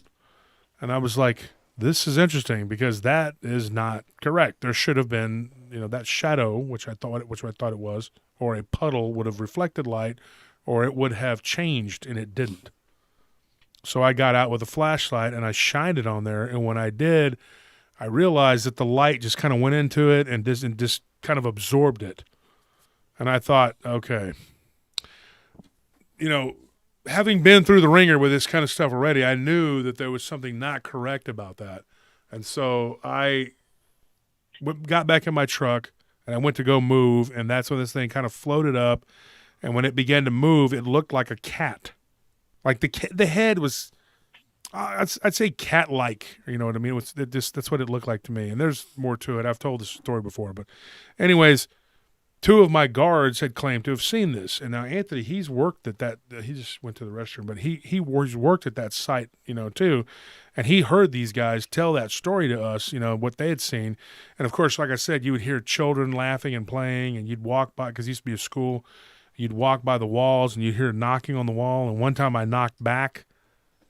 and I was like, this is interesting because that is not correct. There should have been, that shadow, which I thought it was, or a puddle would have reflected light, or it would have changed, and it didn't. So I got out with a flashlight, and I shined it on there, and when I did, I realized that the light just kind of went into it and just kind of absorbed it. And I thought, okay, having been through the ringer with this kind of stuff already, I knew that there was something not correct about that. And so I got back in my truck, and I went to go move, and that's when this thing kind of floated up. And when it began to move, it looked like a cat. Like the head was, I'd say cat-like. You know what I mean? That's what it looked like to me. And there's more to it. I've told this story before. But anyways, two of my guards had claimed to have seen this. And now Anthony, he's worked at that. He just went to the restroom. But he's worked at that site, too. And he heard these guys tell that story to us, what they had seen. And, of course, like I said, you would hear children laughing and playing. And you'd walk by, because it used to be a school. You'd walk by the walls, and you'd hear knocking on the wall. And one time I knocked back,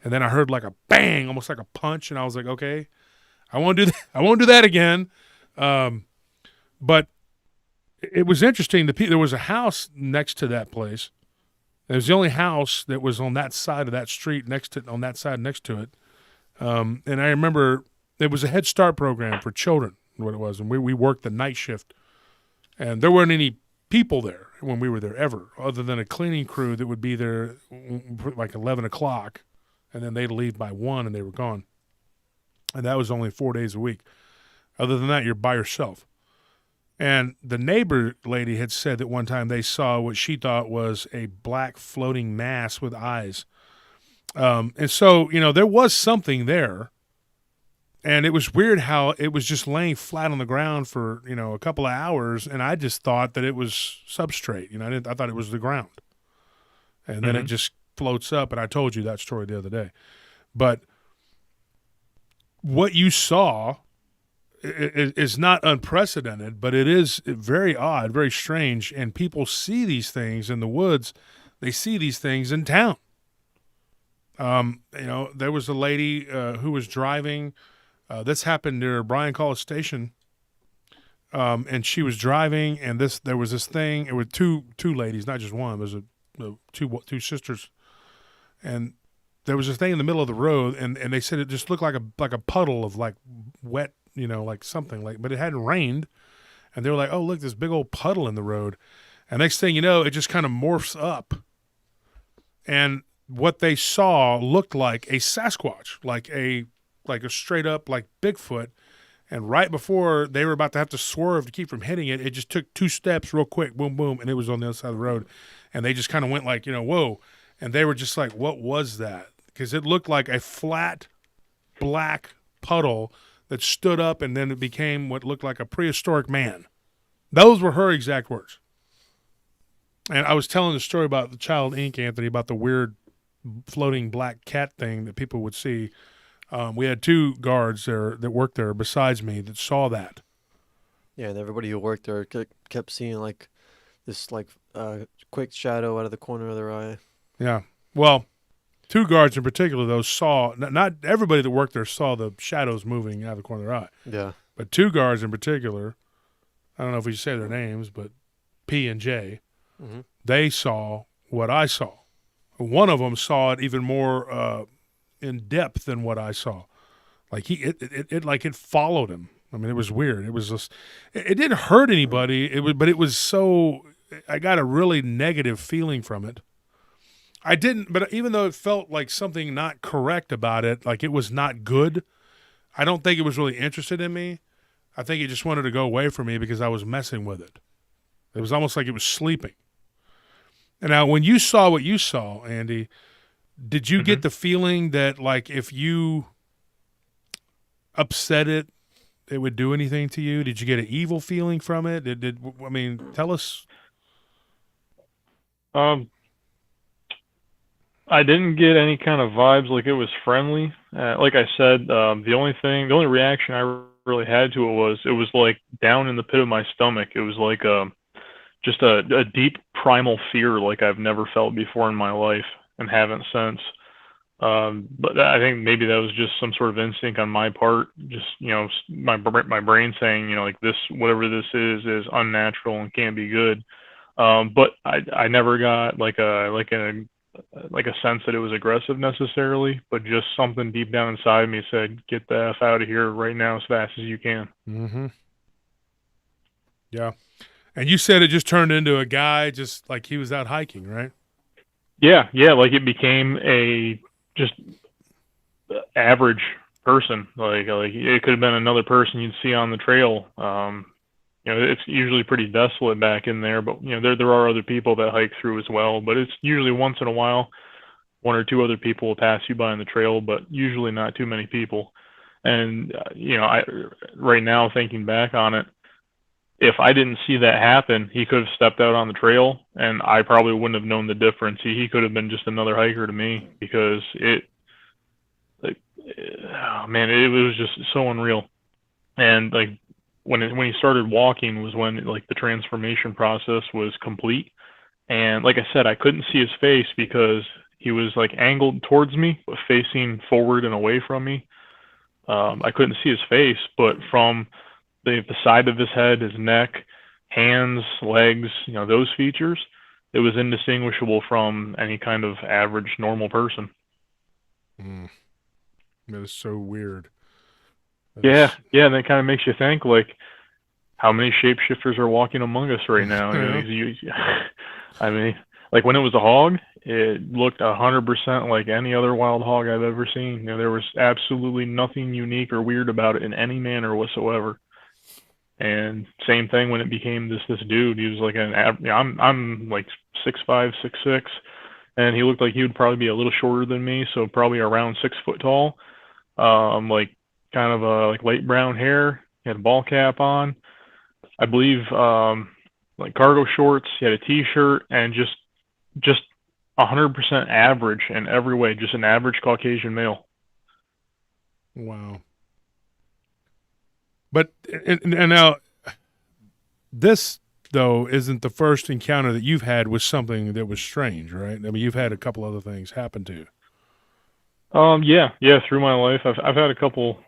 and then I heard like a bang, almost like a punch, and I was like, okay, I won't do that. I won't do that again. But it was interesting. There was a house next to that place. It was the only house that was on that side of that street on that side next to it. And I remember it was a Head Start program for children, what it was, and we worked the night shift, and there weren't any people there when we were there ever, other than a cleaning crew that would be there like 11 o'clock, and then they'd leave by 1 and they were gone. And that was only 4 days a week. Other than that, you're by yourself. And the neighbor lady had said that one time they saw what she thought was a black floating mass with eyes. And so, there was something there. And it was weird how it was just laying flat on the ground for, a couple of hours, and I just thought that it was substrate. I thought it was the ground. And then it just floats up, and I told you that story the other day. But what you saw is not unprecedented, but it is very odd, very strange, and people see these things in the woods. They see these things in town. There was a lady who was driving. This happened near Bryan College Station, and she was driving, and there was this thing. It was two ladies, not just one. There was two sisters, and there was this thing in the middle of the road, and they said it just looked like a puddle of like wet, like something like, but it hadn't rained, and they were like, oh look, this big old puddle in the road, and next thing you know, it just kind of morphs up, and what they saw looked like a Sasquatch, like a straight up like Bigfoot. And right before they were about to have to swerve to keep from hitting it, it just took 2 steps real quick, boom, boom, and it was on the other side of the road. And they just kind of went like, whoa. And they were just like, what was that? Because it looked like a flat black puddle that stood up, and then it became what looked like a prehistoric man. Those were her exact words. And I was telling the story about the Child Inc., Anthony, about the weird floating black cat thing that people would see. We had 2 guards there that worked there besides me that saw that. Yeah, and everybody who worked there kept seeing like this like quick shadow out of the corner of their eye. Yeah. Well, 2 guards in particular, though, saw, not everybody that worked there saw the shadows moving out of the corner of their eye. Yeah. But 2 guards in particular, I don't know if we should say their names, but P and J, they saw what I saw. One of them saw it even more in depth than what I saw. Like it followed him. I mean, it was weird. It was just, it didn't hurt anybody. But it was so, I got a really negative feeling from it. I didn't, but even though it felt like something not correct about it, like it was not good, I don't think it was really interested in me. I think it just wanted to go away from me because I was messing with it. It was almost like it was sleeping. And now, when you saw what you saw, Andy, did you get the feeling that, like, if you upset it, it would do anything to you? Did you get an evil feeling from it? I mean, tell us. I didn't get any kind of vibes like it was friendly. Like I said, the only reaction I really had to it was like down in the pit of my stomach. It was like just a deep primal fear like I've never felt before in my life and haven't since. But I think maybe that was just some sort of instinct on my part. Just, my brain saying, like this, whatever this is unnatural and can't be good. But I never got like a sense that it was aggressive necessarily, but just something deep down inside me said, get the F out of here right now as fast as you can. Mm-hmm. Yeah. And you said it just turned into a guy just like he was out hiking, right? Yeah, like it became a just average person. Like it could have been another person you'd see on the trail. It's usually pretty desolate back in there, but there are other people that hike through as well. But it's usually once in a while, 1 or 2 other people will pass you by on the trail, but usually not too many people. And right now thinking back on it, if I didn't see that happen, he could have stepped out on the trail, and I probably wouldn't have known the difference. He could have been just another hiker to me because it was just so unreal. And like when he started walking was when like the transformation process was complete. And like I said, I couldn't see his face because he was like angled towards me, but facing forward and away from me. I couldn't see his face, but from the side of his head, his neck, hands, legs, those features, it was indistinguishable from any kind of average normal person. That is so weird. Yeah, and it kind of makes you think, like, how many shapeshifters are walking among us right now? I mean, like when it was a hog, it looked 100% like any other wild hog I've ever seen. There was absolutely nothing unique or weird about it in any manner whatsoever. And same thing when it became this dude. He was like I'm like 6'5", 6'6", and he looked like he would probably be a little shorter than me, so probably around 6 foot tall. Like kind of like light brown hair. He had a ball cap on, I believe, like cargo shorts. He had a t-shirt, and just 100% average in every way, just an average Caucasian male. Wow. But and now this though isn't the first encounter that you've had with something that was strange, right? I mean, you've had a couple other things happen to you. Yeah. Through my life, I've had a couple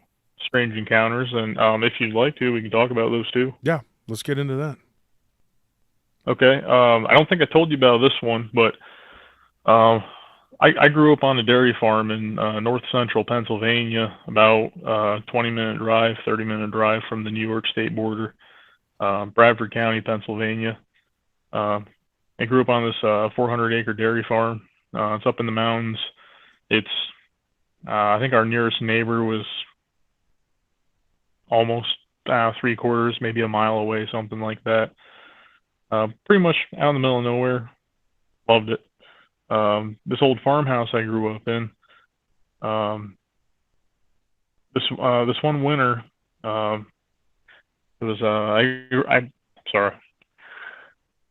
strange encounters, and if you'd like to, we can talk about those too. Yeah, let's get into that. Okay. I don't think I told you about this one, but I grew up on a dairy farm in north central Pennsylvania, about 20-minute drive, 30-minute drive from the New York state border, Bradford County, Pennsylvania. I grew up on this 400-acre dairy farm. It's up in the mountains. It's I think our nearest neighbor was almost 3/4, maybe a mile away, something like that. Pretty much out in the middle of nowhere. Loved it. This old farmhouse I grew up in. This one winter, it was I sorry,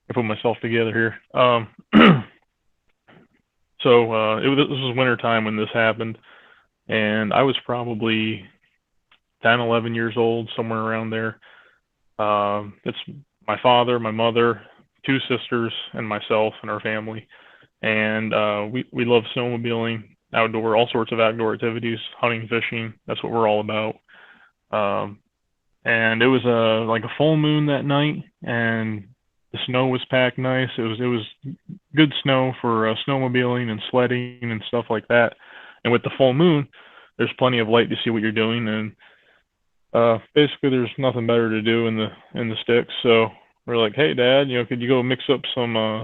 I put myself together here. So this was winter time when this happened, and I was probably 10, 11 years old, somewhere around there. It's my father, my mother, two sisters, and myself and our family. And we love snowmobiling, outdoor, all sorts of outdoor activities, hunting, fishing. That's what we're all about. And it was like a full moon that night, and the snow was packed nice. It was good snow for snowmobiling and sledding and stuff like that. And with the full moon, there's plenty of light to see what you're doing, and basically there's nothing better to do in the sticks. So we're like, hey Dad, could you go mix up some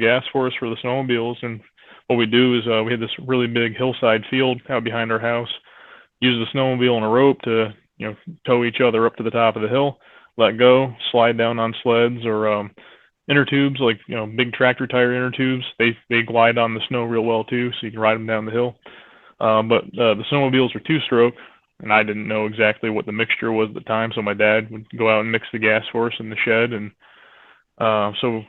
gas for us for the snowmobiles? And what we do is we had this really big hillside field out behind our house. Use the snowmobile and a rope to tow each other up to the top of the hill, let go, slide down on sleds or inner tubes, like big tractor tire inner tubes. They glide on the snow real well too, so you can ride them down the hill. But the snowmobiles were two-stroke, and I didn't know exactly what the mixture was at the time, so my dad would go out and mix the gas for us in the shed. And so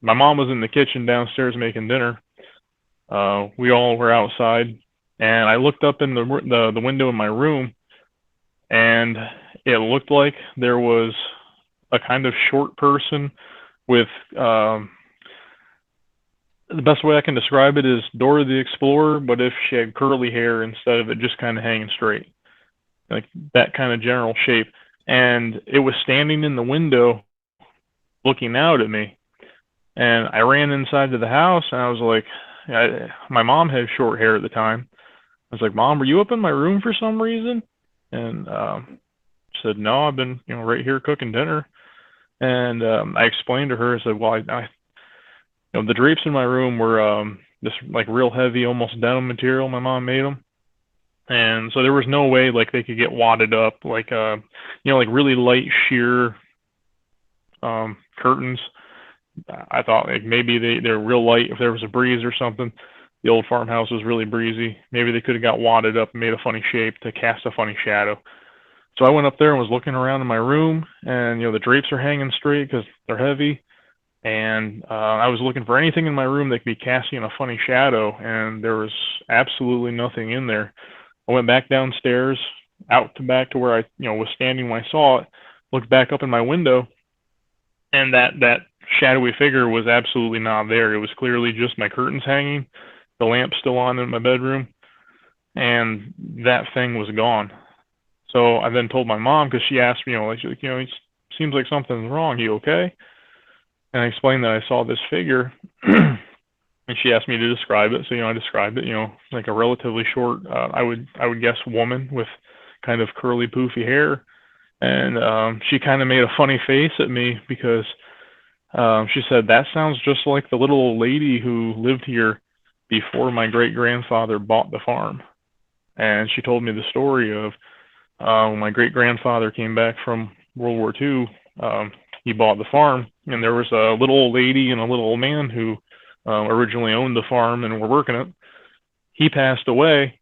my mom was in the kitchen downstairs making dinner. We all were outside, and I looked up in the window in my room, and it looked like there was a kind of short person with the best way I can describe it is Dora the Explorer, but if she had curly hair instead of it just kind of hanging straight, like that kind of general shape. And it was standing in the window looking out at me. And I ran inside to the house, and I was like, my mom had short hair at the time. I was like, Mom, were you up in my room for some reason? And she said, no, I've been right here cooking dinner. And I explained to her, I said, well, the drapes in my room were this like real heavy, almost denim material. My mom made them, and so there was no way like they could get wadded up, like like really light sheer curtains. I thought like maybe they're real light. If there was a breeze or something, the old farmhouse was really breezy. Maybe they could have got wadded up and made a funny shape to cast a funny shadow. So I went up there and was looking around in my room, and the drapes are hanging straight because they're heavy. And I was looking for anything in my room that could be casting a funny shadow, and there was absolutely nothing in there. I went back downstairs, back to where I was standing when I saw it, looked back up in my window, and that shadowy figure was absolutely not there. It was clearly just my curtains hanging, the lamp still on in my bedroom, and that thing was gone. So I then told my mom, because she asked me, it seems like something's wrong. You okay? And I explained that I saw this figure, and she asked me to describe it. So I described it. Like a relatively short, I would guess, woman with kind of curly, poofy hair. And she kind of made a funny face at me because she said, "That sounds just like the little old lady who lived here before my great grandfather bought the farm." And she told me the story of when my great grandfather came back from World War II. He bought the farm, and there was a little old lady and a little old man who originally owned the farm and were working it. He passed away,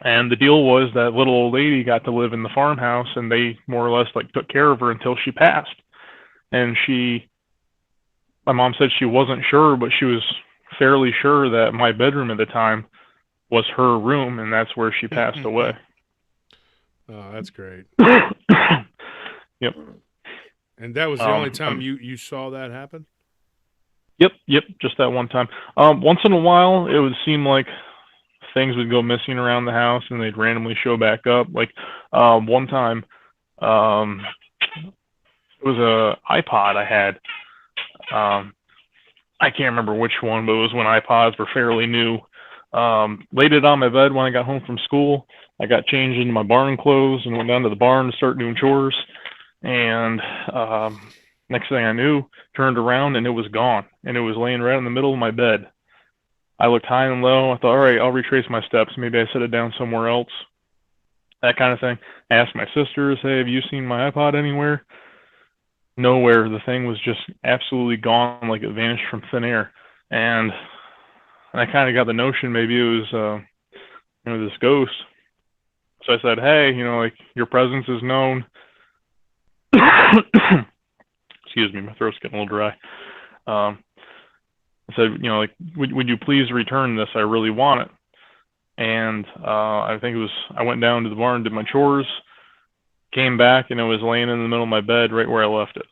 and the deal was that little old lady got to live in the farmhouse, and they more or less like took care of her until she passed. And my mom said she wasn't sure, but she was fairly sure that my bedroom at the time was her room, and that's where she passed away. Oh, that's great. Yep. And that was the only time you saw that happen? Yep, just that one time. Once in a while, it would seem like things would go missing around the house, and they'd randomly show back up. Like one time, it was a iPod I had. I can't remember which one, but it was when iPods were fairly new. Laid it on my bed when I got home from school. I got changed into my barn clothes and went down to the barn to start doing chores. And next thing I knew, turned around and it was gone. And it was laying right in the middle of my bed. I looked high and low. I thought, all right, I'll retrace my steps. Maybe I set it down somewhere else. That kind of thing. I asked my sisters, hey, have you seen my iPod anywhere? Nowhere. The thing was just absolutely gone, like it vanished from thin air. And I kind of got the notion maybe it was, this ghost. So I said, hey, like your presence is known. Excuse me, my throat's getting a little dry. I said, like, would you please return this? I really want it. And I think I went down to the barn, did my chores, came back, and it was laying in the middle of my bed right where I left it.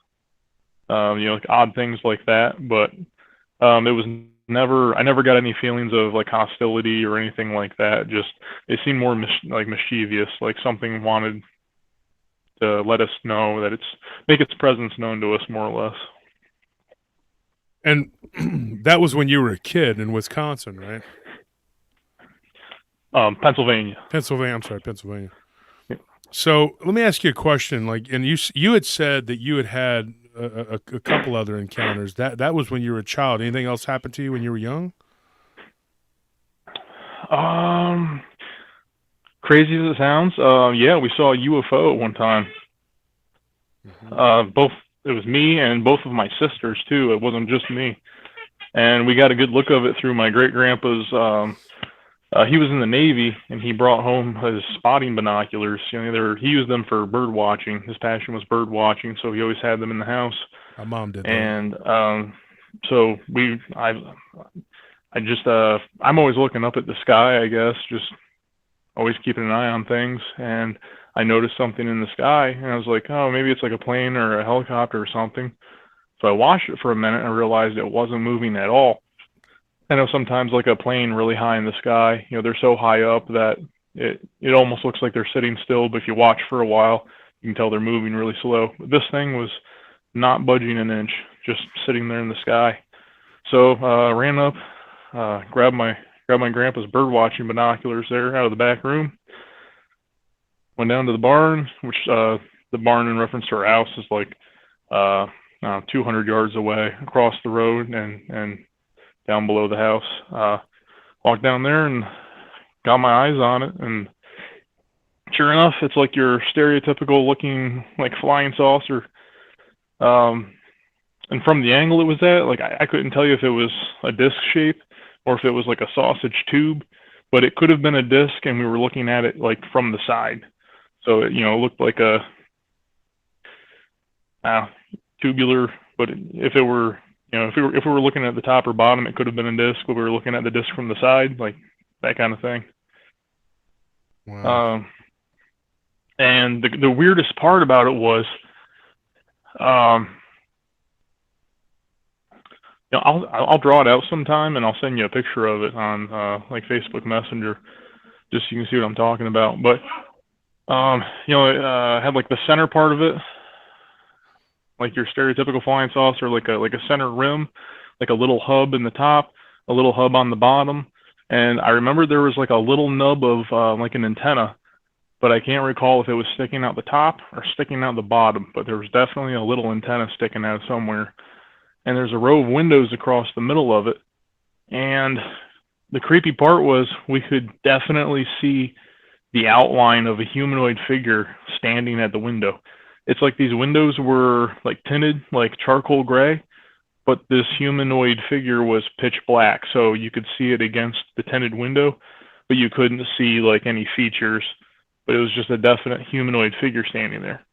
Like odd things like that, but it was I never got any feelings of like hostility or anything like that. Just it seemed more like mischievous, like something wanted to let us know that make its presence known to us more or less. And that was when you were a kid in Wisconsin, right? Pennsylvania. I'm sorry, Pennsylvania. Yeah. So let me ask you a question. Like, and you had said that you had a couple other encounters. That was when you were a child. Anything else happened to you when you were young? Crazy as it sounds, yeah, we saw a UFO at one time. Mm-hmm. It was me and both of my sisters too. It wasn't just me. And we got a good look of it through my great grandpa's. He was in the Navy, and he brought home his spotting binoculars. He used them for bird watching. His passion was bird watching, so he always had them in the house. My mom did that. And so I'm always looking up at the sky, I guess, just always keeping an eye on things. And I noticed something in the sky, and I was like, oh, maybe it's like a plane or a helicopter or something. So I watched it for a minute and realized it wasn't moving at all. I know sometimes like a plane really high in the sky, they're so high up that it almost looks like they're sitting still, but if you watch for a while, you can tell they're moving really slow. But this thing was not budging an inch, just sitting there in the sky. So ran up, grabbed my grandpa's bird watching binoculars there out of the back room, went down to the barn, which the barn in reference to our house is like 200 yards away across the road and down below the house. Walked down there and got my eyes on it, and sure enough, it's like your stereotypical looking like flying saucer. And from the angle it was at, like I couldn't tell you if it was a disc shape or if it was like a sausage tube, but it could have been a disc, and we were looking at it like from the side. So it looked like a tubular, but if it were if we were looking at the top or bottom, it could have been a disc, but we were looking at the disc from the side, like that kind of thing. Wow. And the weirdest part about it was, I'll draw it out sometime, and I'll send you a picture of it on like Facebook Messenger, just so you can see what I'm talking about. But it had like the center part of it, like your stereotypical flying saucer, like a center rim, like a little hub in the top, a little hub on the bottom. And I remember there was like a little nub of like an antenna, but I can't recall if it was sticking out the top or sticking out the bottom, but there was definitely a little antenna sticking out somewhere. And there's a row of windows across the middle of it. And the creepy part was we could definitely see the outline of a humanoid figure standing at the window. It's like these windows were like tinted like charcoal gray, but this humanoid figure was pitch black, so you could see it against the tinted window, but you couldn't see like any features, but it was just a definite humanoid figure standing there.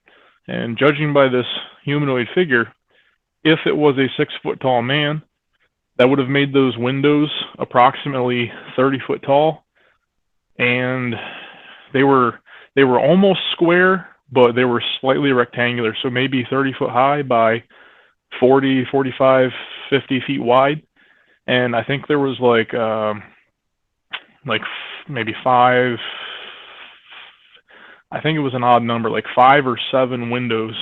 And judging by this humanoid figure, if it was a 6 foot tall man, that would have made those windows approximately 30 foot tall, and they were almost square, but they were slightly rectangular, so maybe 30 foot high by 40, 45, 50 feet wide. And I think there was maybe five, I think it was an odd number, like 5 or 7 windows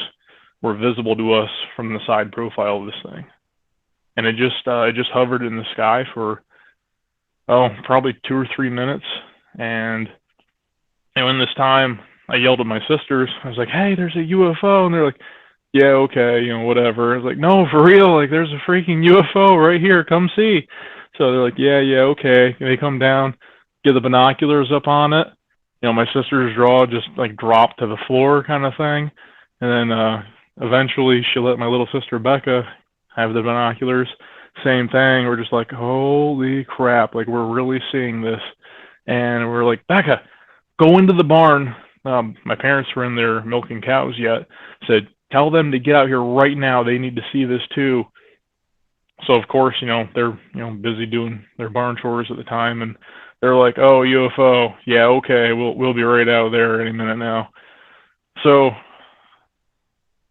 were visible to us from the side profile of this thing. And it just hovered in the sky for, probably 2 or 3 minutes. And in this time, I yelled at my sisters. I was like, "Hey, there's a UFO," and they're like, "Yeah, okay, whatever." I was like, "No, for real, like, there's a freaking UFO right here. Come see." So they're like, "Yeah, okay." And they come down, get the binoculars up on it. My sister's jaw just like dropped to the floor, kind of thing. And then eventually, she let my little sister Becca have the binoculars. Same thing. We're just like, "Holy crap! Like, we're really seeing this." And we're like, "Becca, go into the barn." My parents were in there milking cows yet. Said, "Tell them to get out here right now. They need to see this too." So of course, they're busy doing their barn chores at the time, and they're like, "Oh, UFO. Yeah, okay. We'll be right out there any minute now." So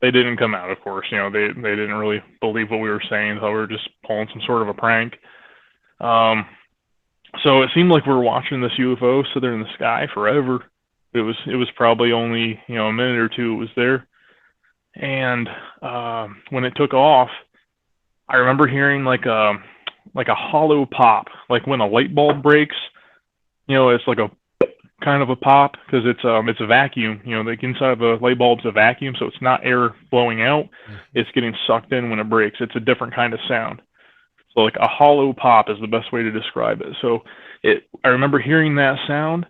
they didn't come out. Of course, they didn't really believe what we were saying. Thought we were just pulling some sort of a prank. So it seemed like we were watching this UFO sit there in the sky forever. It was probably only a minute or two it was there, and when it took off, I remember hearing like a hollow pop, like when a light bulb breaks. It's like a kind of a pop because it's a vacuum. Like inside of a light bulb's a vacuum, so it's not air blowing out. It's getting sucked in when it breaks. It's a different kind of sound. So like a hollow pop is the best way to describe it. So I remember hearing that sound,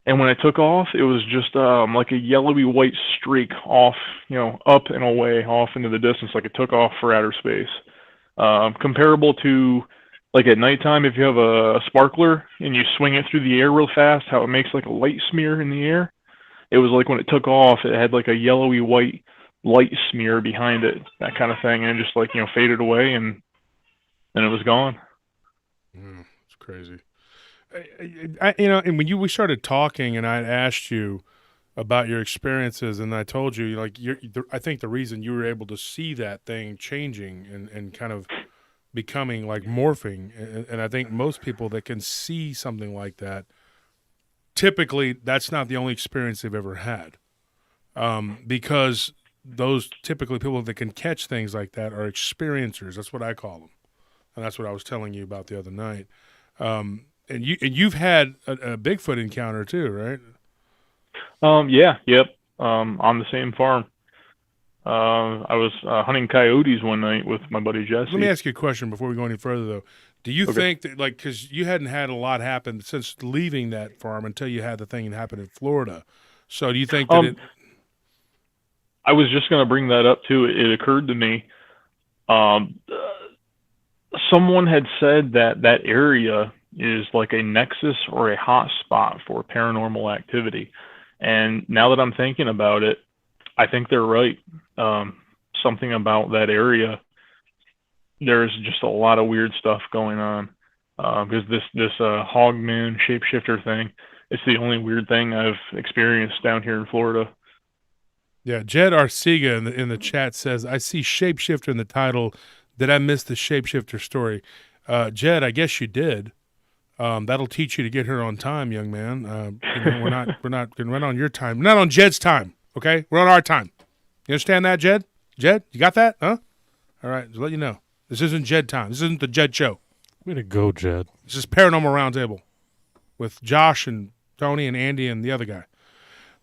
and when it took off, it was just like a yellowy white streak off, up and away, off into the distance, like it took off for outer space. Comparable to like at nighttime, if you have a sparkler and you swing it through the air real fast, how it makes like a light smear in the air. It was like when it took off, it had like a yellowy white light smear behind it, that kind of thing, and it just like faded away, and then it was gone. It's crazy. And when we started talking, and I asked you about your experiences, and I told you like I think the reason you were able to see that thing changing and kind of becoming like morphing, and I think most people that can see something like that, typically that's not the only experience they've ever had, because those typically people that can catch things like that are experiencers. That's what I call them, and that's what I was telling you about the other night. And you've had a Bigfoot encounter too, right? Yeah, yep. On the same farm. I was hunting coyotes one night with my buddy Jesse. Let me ask you a question before we go any further, though. Do you think that, like, because you hadn't had a lot happen since leaving that farm until you had the thing happen in Florida, so do you think that I was just going to bring that up too. It occurred to me. Someone had said that area is like a nexus or a hot spot for paranormal activity, and now that I'm thinking about it, I think they're right. Something about that area, there's just a lot of weird stuff going on. Because this Hogman shapeshifter thing, it's the only weird thing I've experienced down here in Florida. Yeah, Jed Arcega in the chat says, "I see shapeshifter in the title. Did I miss the shapeshifter story?" Jed, I guess you did. That'll teach you to get here on time, young man. We're not going to run on your time. We're not on Jed's time. Okay, we're on our time. You understand that, Jed? Jed, you got that? Huh? All right, just let you know. This isn't Jed time. This isn't the Jed show. Way to go, Jed. This is Paranormal Roundtable with Josh and Tony and Andy and the other guy.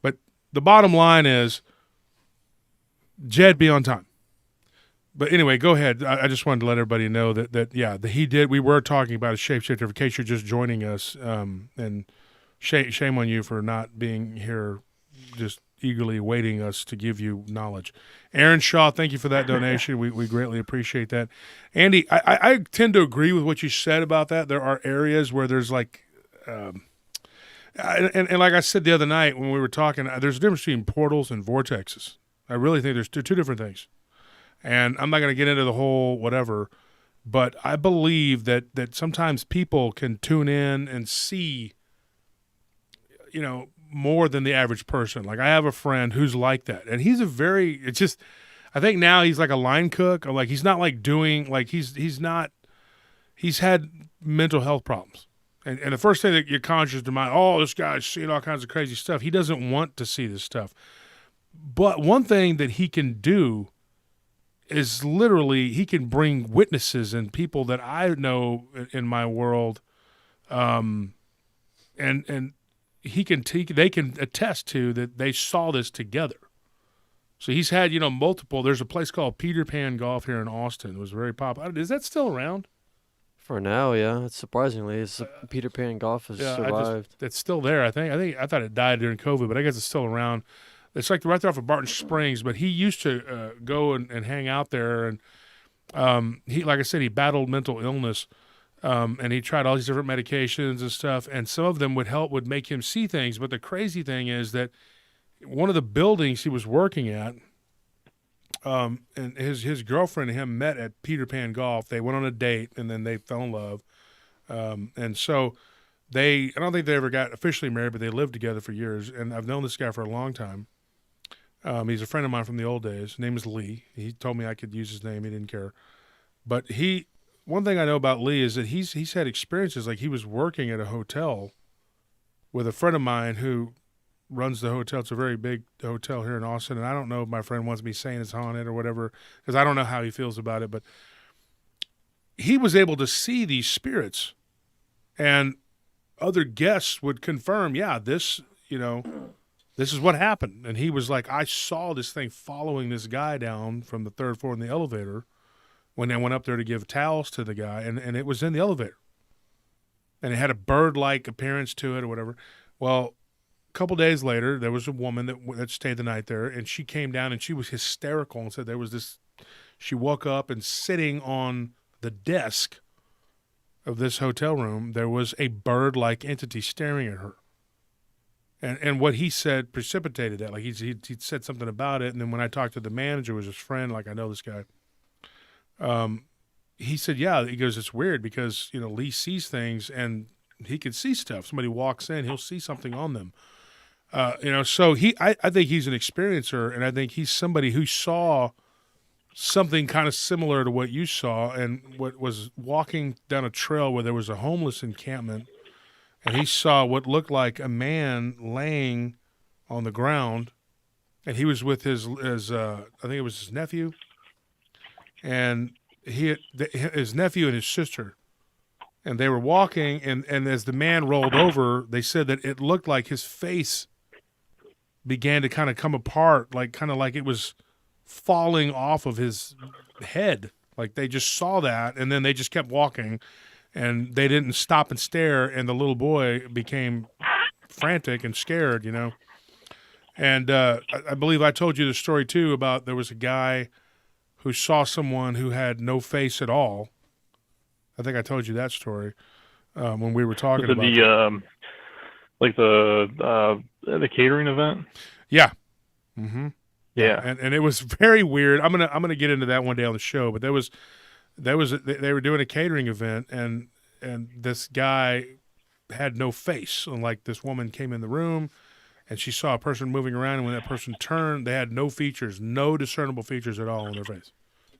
But the bottom line is, Jed, be on time. But anyway, go ahead. I just wanted to let everybody know that he did. We were talking about a shapeshifter. In case you're just joining us, and shame on you for not being here, just eagerly awaiting us to give you knowledge. Aaron Shaw, thank you for that donation. We greatly appreciate that. Andy, I tend to agree with what you said about that. There are areas where there's like, and like I said the other night when we were talking, there's a difference between portals and vortexes. I really think there's two different things. And I'm not going to get into the whole whatever, but I believe that sometimes people can tune in and see more than the average person. Like I have a friend who's like that, and he's it's just, I think now he's like a line cook, or like he's not like doing, like he's had mental health problems. And the first thing that you're conscious to mind, oh, this guy's seeing all kinds of crazy stuff. He doesn't want to see this stuff. But one thing that he can do is literally he can bring witnesses and people that I know in my world, and they can attest to that they saw this together. So he's had multiple. There's a place called Peter Pan Golf here in Austin. It was very popular. Is that still around? For now, yeah. It's surprisingly, Peter Pan Golf has survived. It's still there. I thought it died during COVID, but I guess it's still around. It's like right there off of Barton Springs. But he used to go and hang out there, and he, like I said, he battled mental illness, and he tried all these different medications and stuff. And some of them would make him see things. But the crazy thing is that one of the buildings he was working at, and his girlfriend and him met at Peter Pan Golf. They went on a date, and then they fell in love. And so I don't think they ever got officially married, but they lived together for years. And I've known this guy for a long time. He's a friend of mine from the old days. His name is Lee. He told me I could use his name. He didn't care. But one thing I know about Lee is that he's had experiences. Like he was working at a hotel with a friend of mine who runs the hotel. It's a very big hotel here in Austin, and I don't know if my friend wants me saying it's haunted or whatever, because I don't know how he feels about it, but he was able to see these spirits, and other guests would confirm, yeah, this is what happened. And he was like, I saw this thing following this guy down from the third floor in the elevator when they went up there to give towels to the guy, and it was in the elevator. And it had a bird-like appearance to it or whatever. Well, couple days later, there was a woman that stayed the night there, and she came down and she was hysterical and said there was this. She woke up and sitting on the desk of this hotel room, there was a bird-like entity staring at her. And what he said precipitated that. Like he said something about it, and then when I talked to the manager, who was his friend, like I know this guy. He said, yeah. He goes, it's weird because Lee sees things and he can see stuff. Somebody walks in, he'll see something on them. So I think he's an experiencer, and I think he's somebody who saw something kind of similar to what you saw, and what was walking down a trail where there was a homeless encampment, and he saw what looked like a man laying on the ground, and he was with his I think it was his nephew, and his nephew and his sister. And they were walking, and as the man rolled over, they said that it looked like his face began to kind of come apart, kind of like it was falling off of his head. Like they just saw that, and then they just kept walking, and they didn't stop and stare, and the little boy became frantic and scared, And I believe I told you the story, too, about there was a guy who saw someone who had no face at all. I think I told you that story when we were talking about the catering event. Yeah. Mm-hmm. Yeah. And it was very weird. I'm gonna get into that one day on the show. But they were doing a catering event, and this guy had no face. And like this woman came in the room, and she saw a person moving around, and when that person turned, they had no features, no discernible features at all on their face.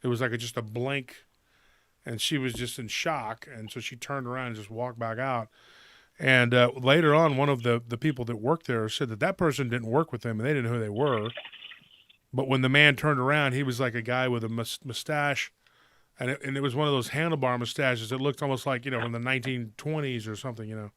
It was like just a blank. And she was just in shock, and so she turned around and just walked back out. And later on, one of the people that worked there said that person didn't work with them, and they didn't know who they were. But when the man turned around, he was like a guy with a mustache, and it was one of those handlebar mustaches that looked almost like from the 1920s or something,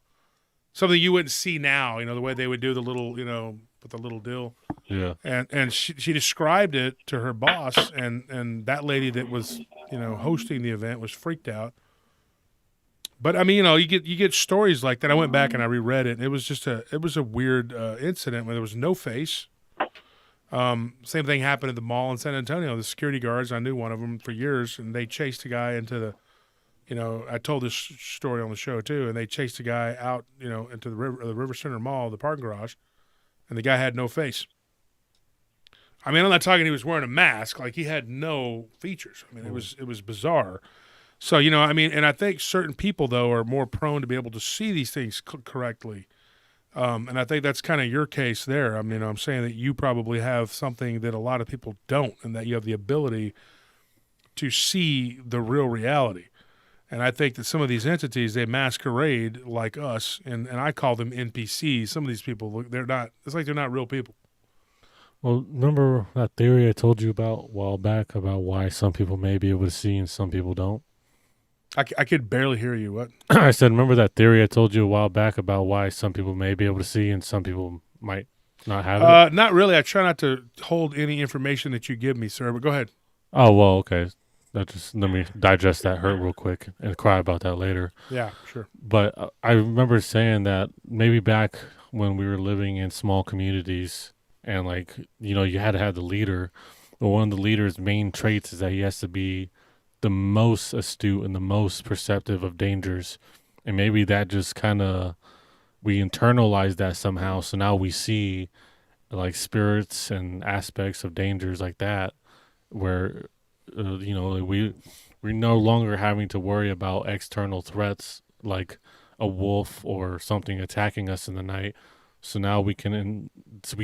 something you wouldn't see now. The way they would do the little, with the little deal. Yeah. And she described it to her boss, and that lady that was hosting the event was freaked out. But I mean, you get stories like that. I went back and I reread it, and it was a weird incident where there was no face. Same thing happened at the mall in San Antonio. The security guards, I knew one of them for years, and they chased a guy into the, I told this story on the show too, and they chased a guy out, into the River Center Mall, the parking garage, and the guy had no face. I mean, I'm not talking he was wearing a mask. Like, he had no features. I mean, it was bizarre. So, and I think certain people, though, are more prone to be able to see these things correctly And I think that's kind of your case there. I mean, I'm saying that you probably have something that a lot of people don't, and that you have the ability to see the real reality. And I think that some of these entities, they masquerade like us, and I call them NPCs. Some of these people, they're not, it's like they're not real people. Well, remember that theory I told you about a while back about why some people may be able to see and some people don't? I could barely hear you. What? I said, remember that theory I told you a while back about why some people may be able to see and some people might not have it? Not really. I try not to hold any information that you give me, sir, but go ahead. Oh, well, okay. Let me digest that hurt real quick and cry about that later. Yeah, sure. But I remember saying that maybe back when we were living in small communities and, like, you know, you had to have the leader. But one of the leader's main traits is that he has to be the most astute and the most perceptive of dangers. And maybe that just kind of, we internalized that somehow. So now we see, like, spirits and aspects of dangers like that where, you know, we're no longer having to worry about external threats like a wolf or something attacking us in the night. So now we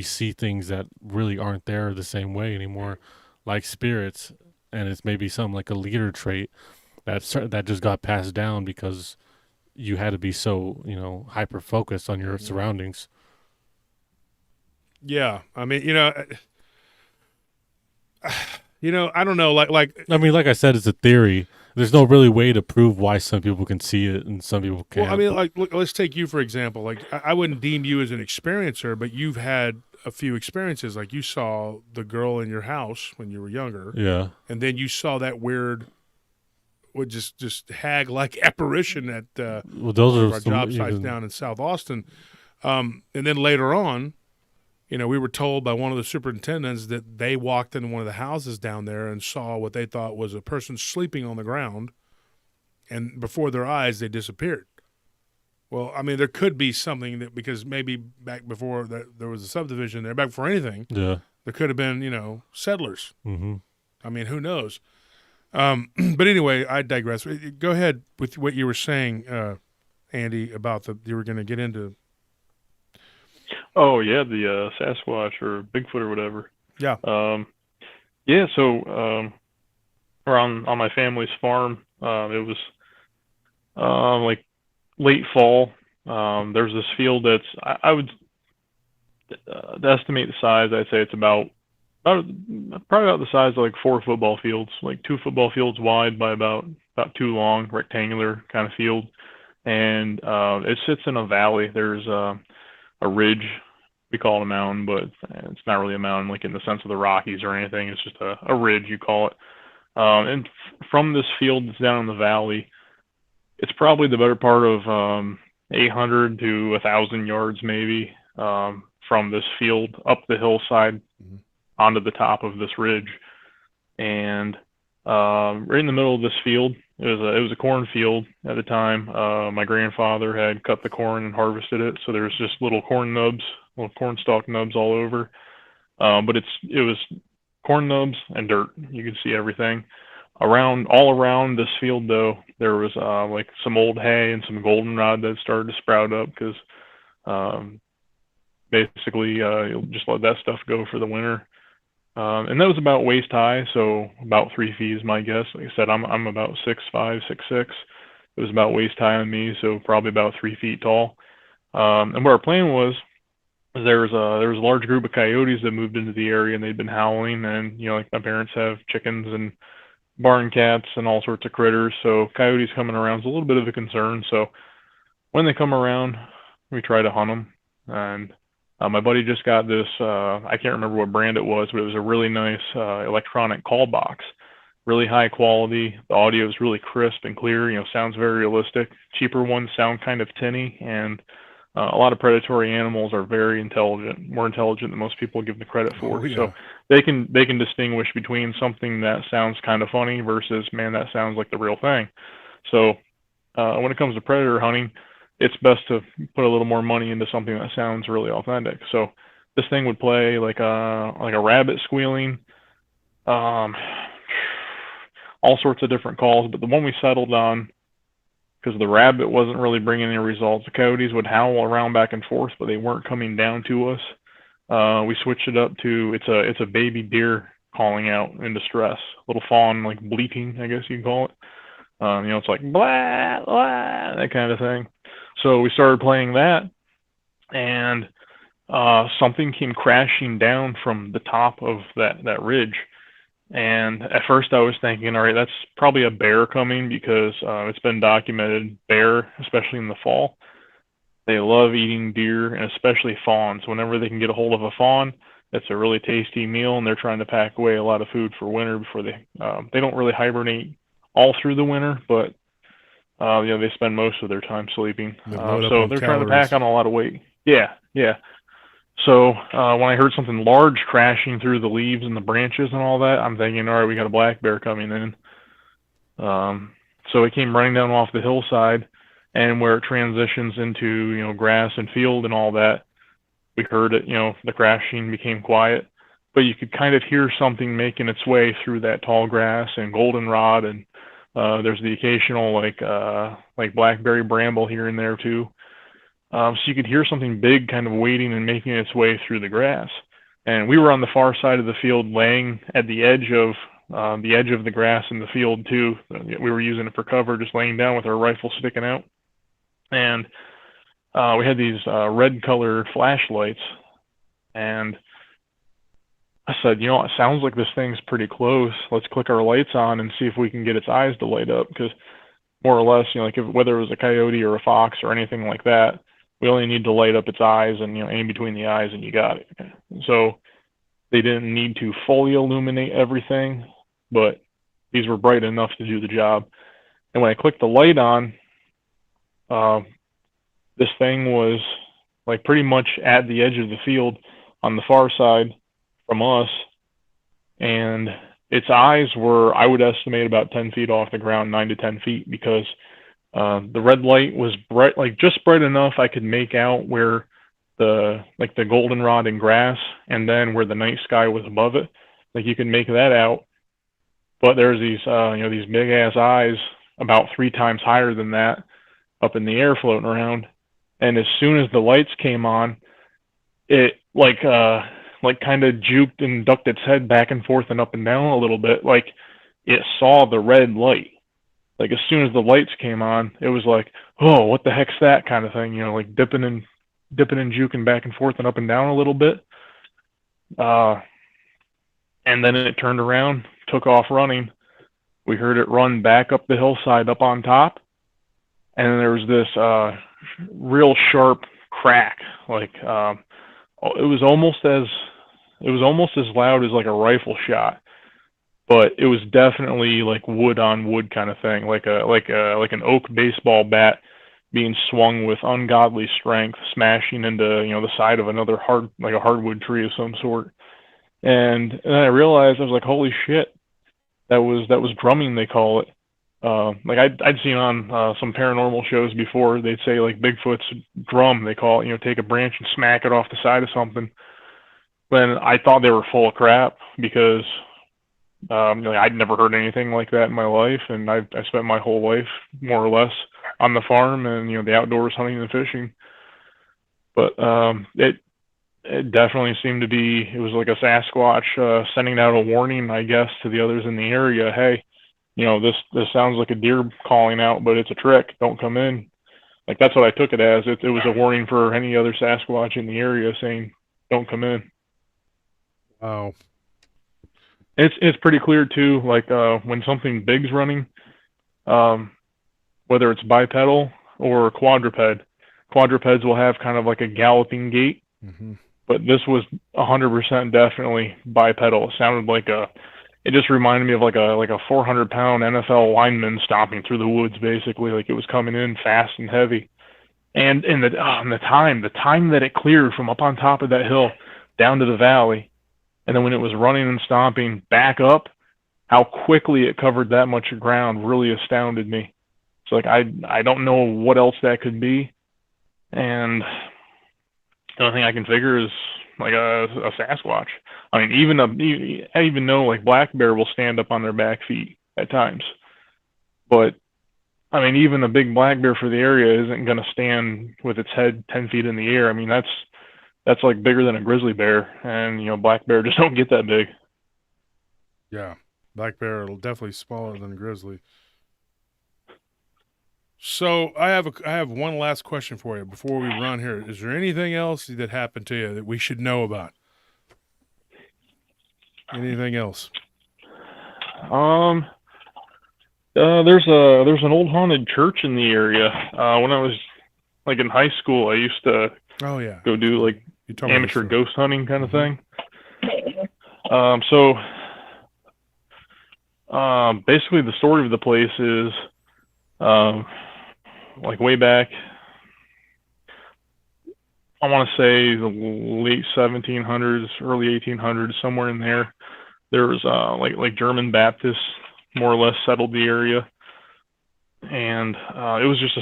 see things that really aren't there the same way anymore, like spirits, and it's maybe something like a leader trait that just got passed down because you had to be so, you know, hyper focused on your surroundings. Yeah, I mean, I don't know. Like I mean, like I said, it's a theory. There's no really way to prove why some people can see it and some people can't. well, I mean, like, look, let's take you for example. Like, I wouldn't deem you as an experiencer, but you've had a few experiences. Like, you saw the girl in your house when you were younger, Yeah. and then you saw that weird, would just hag like apparition at Well, those one are of our some job sites even- down in South Austin. And then later on, we were told by one of the superintendents that they walked into one of the houses down there and saw what they thought was a person sleeping on the ground, and before their eyes, they disappeared. Well, I mean, there could be something that, because maybe back before there was a subdivision there, back before anything, Yeah. there could have been, settlers. Mm-hmm. I mean, who knows? But anyway, I digress. Go ahead with what you were saying, Andy, about you were going to get into. Oh yeah, the Sasquatch or Bigfoot or whatever. Yeah. Yeah. So around on my family's farm, it was like late fall. There's this field that's I would to estimate the size. I'd say it's probably about the size of like 4 football fields, like 2 football fields wide by about 2 long, rectangular kind of field, and it sits in a valley. There's a ridge. We call it a mountain, but it's not really a mountain, like in the sense of the Rockies or anything. It's just a ridge, you call it. And from this field that's down in the valley, it's probably the better part of 800 to 1,000 yards maybe from this field up the hillside onto the top of this ridge. And right in the middle of this field, it was a cornfield at the time. My grandfather had cut the corn and harvested it, so there's just little corn nubs, little corn stalk nubs all over. But it was corn nubs and dirt. You could see everything. All around this field, though, there was like some old hay and some goldenrod that started to sprout up because basically you'll just let that stuff go for the winter. And that was about waist high, so about 3 feet is my guess. Like I said, I'm about 6'5", 6'6". It was about waist high on me, so probably about 3 feet tall. And what our plan was there was a large group of coyotes that moved into the area, and they'd been howling. And like my parents have chickens and barn cats and all sorts of critters, so coyotes coming around is a little bit of a concern. So when they come around, we try to hunt them. And my buddy just got this, I can't remember what brand it was, but it was a really nice electronic call box. Really high quality. The audio is really crisp and clear, sounds very realistic. Cheaper ones sound kind of tinny, and a lot of predatory animals are very intelligent, more intelligent than most people give them credit for. Oh, yeah. So they can distinguish between something that sounds kind of funny versus, man, that sounds like the real thing. So when it comes to predator hunting, it's best to put a little more money into something that sounds really authentic. So this thing would play like a rabbit squealing, all sorts of different calls. But the one we settled on, because the rabbit wasn't really bringing any results. The coyotes would howl around back and forth, but they weren't coming down to us. We switched it up to it's a baby deer calling out in distress, little fawn like bleating, I guess you'd call it. It's like blah blah, that kind of thing. So we started playing that, and something came crashing down from the top of that ridge. And at first I was thinking, all right, that's probably a bear coming, because it's been documented, bear, especially in the fall, they love eating deer, and especially fawns. Whenever they can get a hold of a fawn, it's a really tasty meal, and they're trying to pack away a lot of food for winter before they don't really hibernate all through the winter, but they spend most of their time sleeping. So they're trying to pack on a lot of weight. Yeah. So when I heard something large crashing through the leaves and the branches and all that, I'm thinking, all right, we got a black bear coming in. So it came running down off the hillside, and where it transitions into grass and field and all that, we heard it. The crashing became quiet, but you could kind of hear something making its way through that tall grass and goldenrod, and there's the occasional like blackberry bramble here and there too. So you could hear something big kind of waiting and making its way through the grass. And we were on the far side of the field, laying at the edge of the grass in the field too. We were using it for cover, just laying down with our rifle sticking out. And we had these red colored flashlights. And I said, it sounds like this thing's pretty close. Let's click our lights on and see if we can get its eyes to light up. Because more or less, whether it was a coyote or a fox or anything like that, we only need to light up its eyes, and in between the eyes, and you got it. So they didn't need to fully illuminate everything, but these were bright enough to do the job. And when I clicked the light on, this thing was like pretty much at the edge of the field on the far side from us, and its eyes were, I would estimate, about 10 feet off the ground, 9 to 10 feet, because the red light was bright, like just bright enough I could make out where the goldenrod and grass, and then where the night sky was above it. Like you could make that out, but there's these these big ass eyes about 3 times higher than that up in the air floating around. And as soon as the lights came on, it like kind of juked and ducked its head back and forth and up and down a little bit, like it saw the red light. Like as soon as the lights came on, it was like, oh, what the heck's that kind of thing, like dipping and juking back and forth and up and down a little bit. And then it turned around, took off running. We heard it run back up the hillside up on top, and then there was this real sharp crack, like it was almost as loud as like a rifle shot, but it was definitely like wood on wood kind of thing, like an oak baseball bat being swung with ungodly strength, smashing into the side of another hardwood tree of some sort. And then I realized, I was like, holy shit, that was drumming, they call it. Like I'd seen on some paranormal shows before, they'd say like Bigfoot's drum, they call it, take a branch and smack it off the side of something. But I thought they were full of crap, because I'd never heard anything like that in my life, and I spent my whole life more or less on the farm and the outdoors, hunting and fishing. But it definitely seemed to be, it was like a Sasquatch sending out a warning, I guess, to the others in the area. Hey, this sounds like a deer calling out, but it's a trick. Don't come in. Like that's what I took it as. It was a warning for any other Sasquatch in the area, saying, don't come in. Wow. It's pretty clear too, like when something big's running, whether it's bipedal or quadruped. Quadrupeds will have kind of like a galloping gait, but this was 100% definitely bipedal. It sounded like it just reminded me of like a 400-pound NFL lineman stomping through the woods, basically. Like it was coming in fast and heavy. And the time that it cleared from up on top of that hill down to the valley, and then when it was running and stomping back up, how quickly it covered that much ground really astounded me. It's like I don't know what else that could be, and the only thing I can figure is like a Sasquatch. I mean, I even know like black bear will stand up on their back feet at times, but I mean, even a big black bear for the area isn't going to stand with its head 10 feet in the air. I mean, that's like bigger than a grizzly bear, and black bear just don't get that big. Yeah, black bear are definitely smaller than grizzly. So I have one last question for you before we run here. Is there anything else that happened to you that we should know about? Anything else? There's an old haunted church in the area. When I was like in high school, I used to go do like amateur ghost hunting kind of thing. Basically the story of the place is, like way back, I want to say the late 1700s, early 1800s, somewhere in there. There was like German Baptists more or less settled the area, and it was just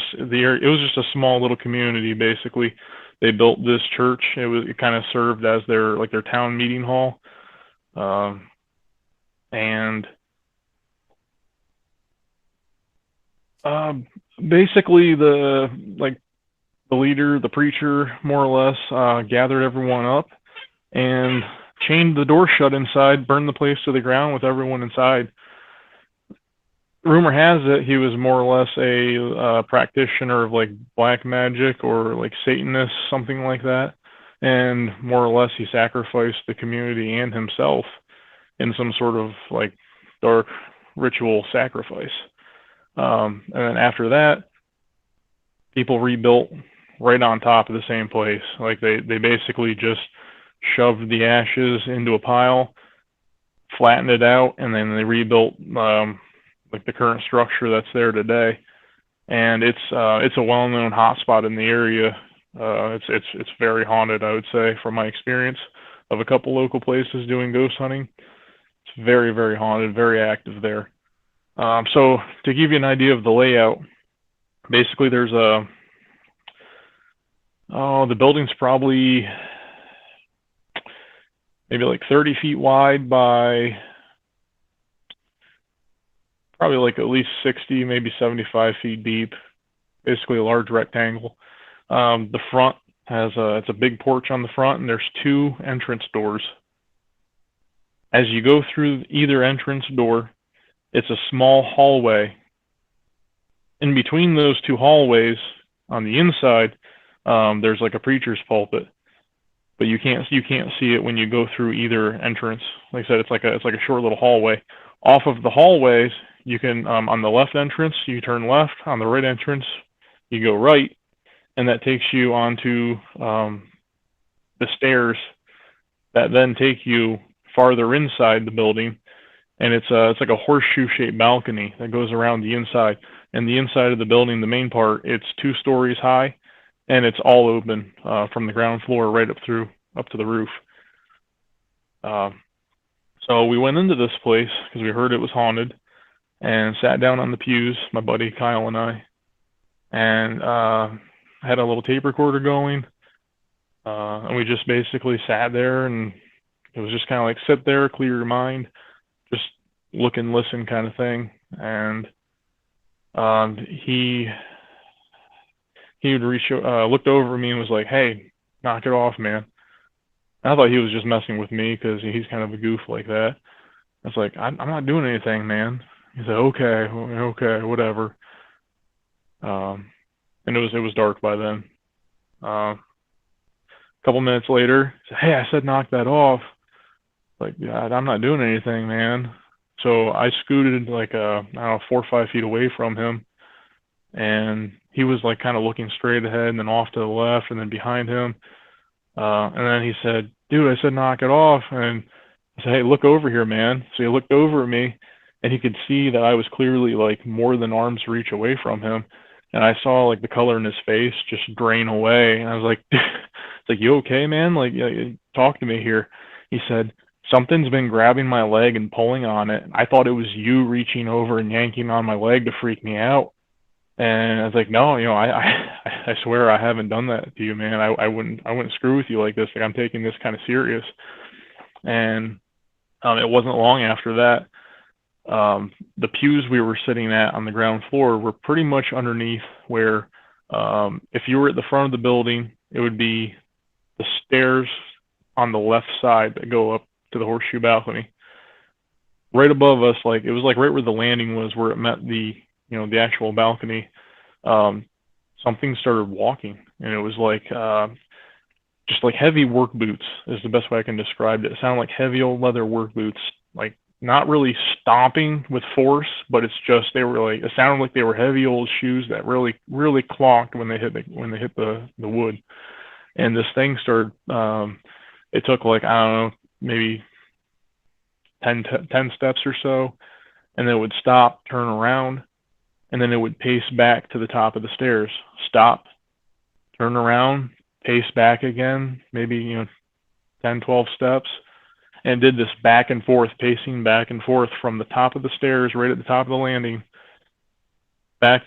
a small little community. Basically, they built this church. It kind of served as their town meeting hall, and basically the leader, the preacher, more or less, gathered everyone up and chained the door shut inside, burned the place to the ground with everyone inside. Rumor has it he was more or less a practitioner of like black magic or like Satanist, something like that, and more or less he sacrificed the community and himself in some sort of like dark ritual sacrifice. And then after that, people rebuilt right on top of the same place. Like they basically just shoved the ashes into a pile, flattened it out, and then they rebuilt like the current structure that's there today. And it's a well-known hotspot in the area. It's very haunted, I would say, from my experience of a couple local places doing ghost hunting. It's very, very haunted, very active there. So to give you an idea of the layout, basically there's the building's probably maybe like 30 feet wide by probably like at least 60, maybe 75 feet deep. Basically a large rectangle. The front has it's a big porch on the front, and there's 2 entrance doors. As you go through either entrance door, it's a small hallway. In between those 2 hallways, on the inside, there's like a preacher's pulpit, but you can't see it when you go through either entrance. Like I said, it's like a short little hallway. Off of the hallways, you can on the left entrance you turn left, on the right entrance you go right, and that takes you onto the stairs that then take you farther inside the building, and it's like a horseshoe shaped balcony that goes around the inside. And the inside of the building, the main part, it's 2 stories high, and it's all open from the ground floor right up to the roof. So we went into this place because we heard it was haunted, and sat down on the pews, my buddy Kyle and I, and had a little tape recorder going, and we just basically sat there, and it was just kind of like sit there, clear your mind, just look and listen kind of thing. And he looked over at me and was like, "Hey, knock it off, man." And I thought he was just messing with me because he's kind of a goof like that. I was like, I'm not doing anything, man." He said, okay, whatever. And it was dark by then. A couple minutes later, he said, "Hey, I said knock that off." Like, "God, I'm not doing anything, man." So I scooted like 4 or 5 feet away from him, and he was like kind of looking straight ahead and then off to the left and then behind him. And then he said, "Dude, I said knock it off." And I said, "Hey, look over here, man." So he looked over at me, and he could see that I was clearly like more than arm's reach away from him. And I saw like the color in his face just drain away. And I was like, "It's like, you okay, man? Like, talk to me here." He said, "Something's been grabbing my leg and pulling on it. I thought it was you reaching over and yanking on my leg to freak me out." And I was like, "No, I swear I haven't done that to you, man. I wouldn't screw with you like this. Like, I'm taking this kind of serious." And it wasn't long after that, the pews we were sitting at on the ground floor were pretty much underneath where, if you were at the front of the building, it would be the stairs on the left side that go up to the horseshoe balcony. Right above us, like it was like right where the landing was, where it met the the actual balcony. Something started walking, and it was like just like heavy work boots is the best way I can describe it. It sounded like heavy old leather work boots, like not really stomping with force, but it's just they were like it sounded like they were heavy old shoes that really clonked when they hit the wood. And this thing started. It took like I don't know, maybe 10 steps or so, and then it would stop, turn around, and then it would pace back to the top of the stairs. Stop, turn around, pace back again, maybe 10, 12 steps, and did this back and forth, pacing back and forth from the top of the stairs, right at the top of the landing, back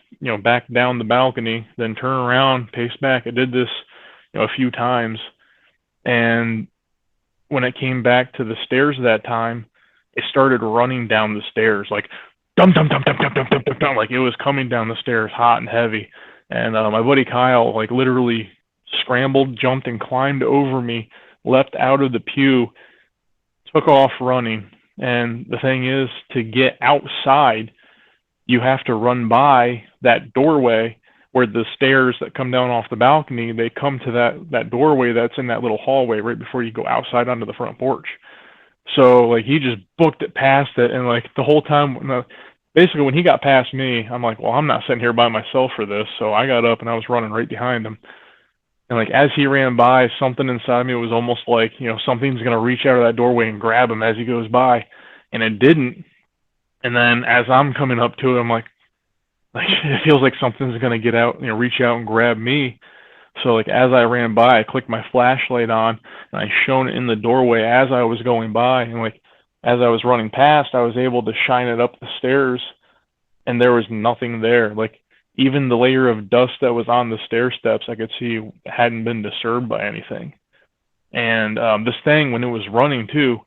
down the balcony, then turn around, pace back. It did this a few times, and when it came back to the stairs that time, it started running down the stairs like dum dum dum dum dum dum dum dum, like it was coming down the stairs hot and heavy. And my buddy Kyle like literally scrambled, jumped, and climbed over me, leapt out of the pew, took off running. And the thing is, to get outside, you have to run by that doorway where the stairs that come down off the balcony, they come to that doorway that's in that little hallway right before you go outside onto the front porch. So like he just booked it past it, and like the whole time, basically when he got past me, I'm like, well, I'm not sitting here by myself for this. So I got up and I was running right behind him. And like as he ran by, something inside me was almost like, something's gonna reach out of that doorway and grab him as he goes by, and it didn't. And then as I'm coming up to it, I'm like it feels like something's gonna get out, reach out and grab me. So like as I ran by, I clicked my flashlight on and I shone it in the doorway as I was going by, and like as I was running past, I was able to shine it up the stairs, and there was nothing there. Like even the layer of dust that was on the stair steps, I could see hadn't been disturbed by anything. And this thing, when it was running too,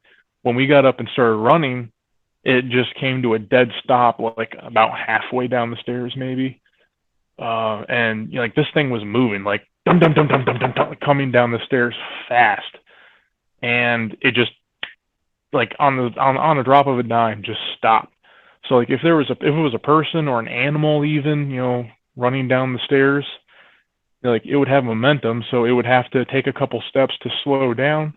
when we got up and started running, it just came to a dead stop, like about halfway down the stairs, maybe. And like this thing was moving, like dum dum dum dum dum dum, dum coming down the stairs fast, and it just like on a drop of a dime just stopped. So like if it was a person or an animal even, running down the stairs, like it would have momentum, so it would have to take a couple steps to slow down.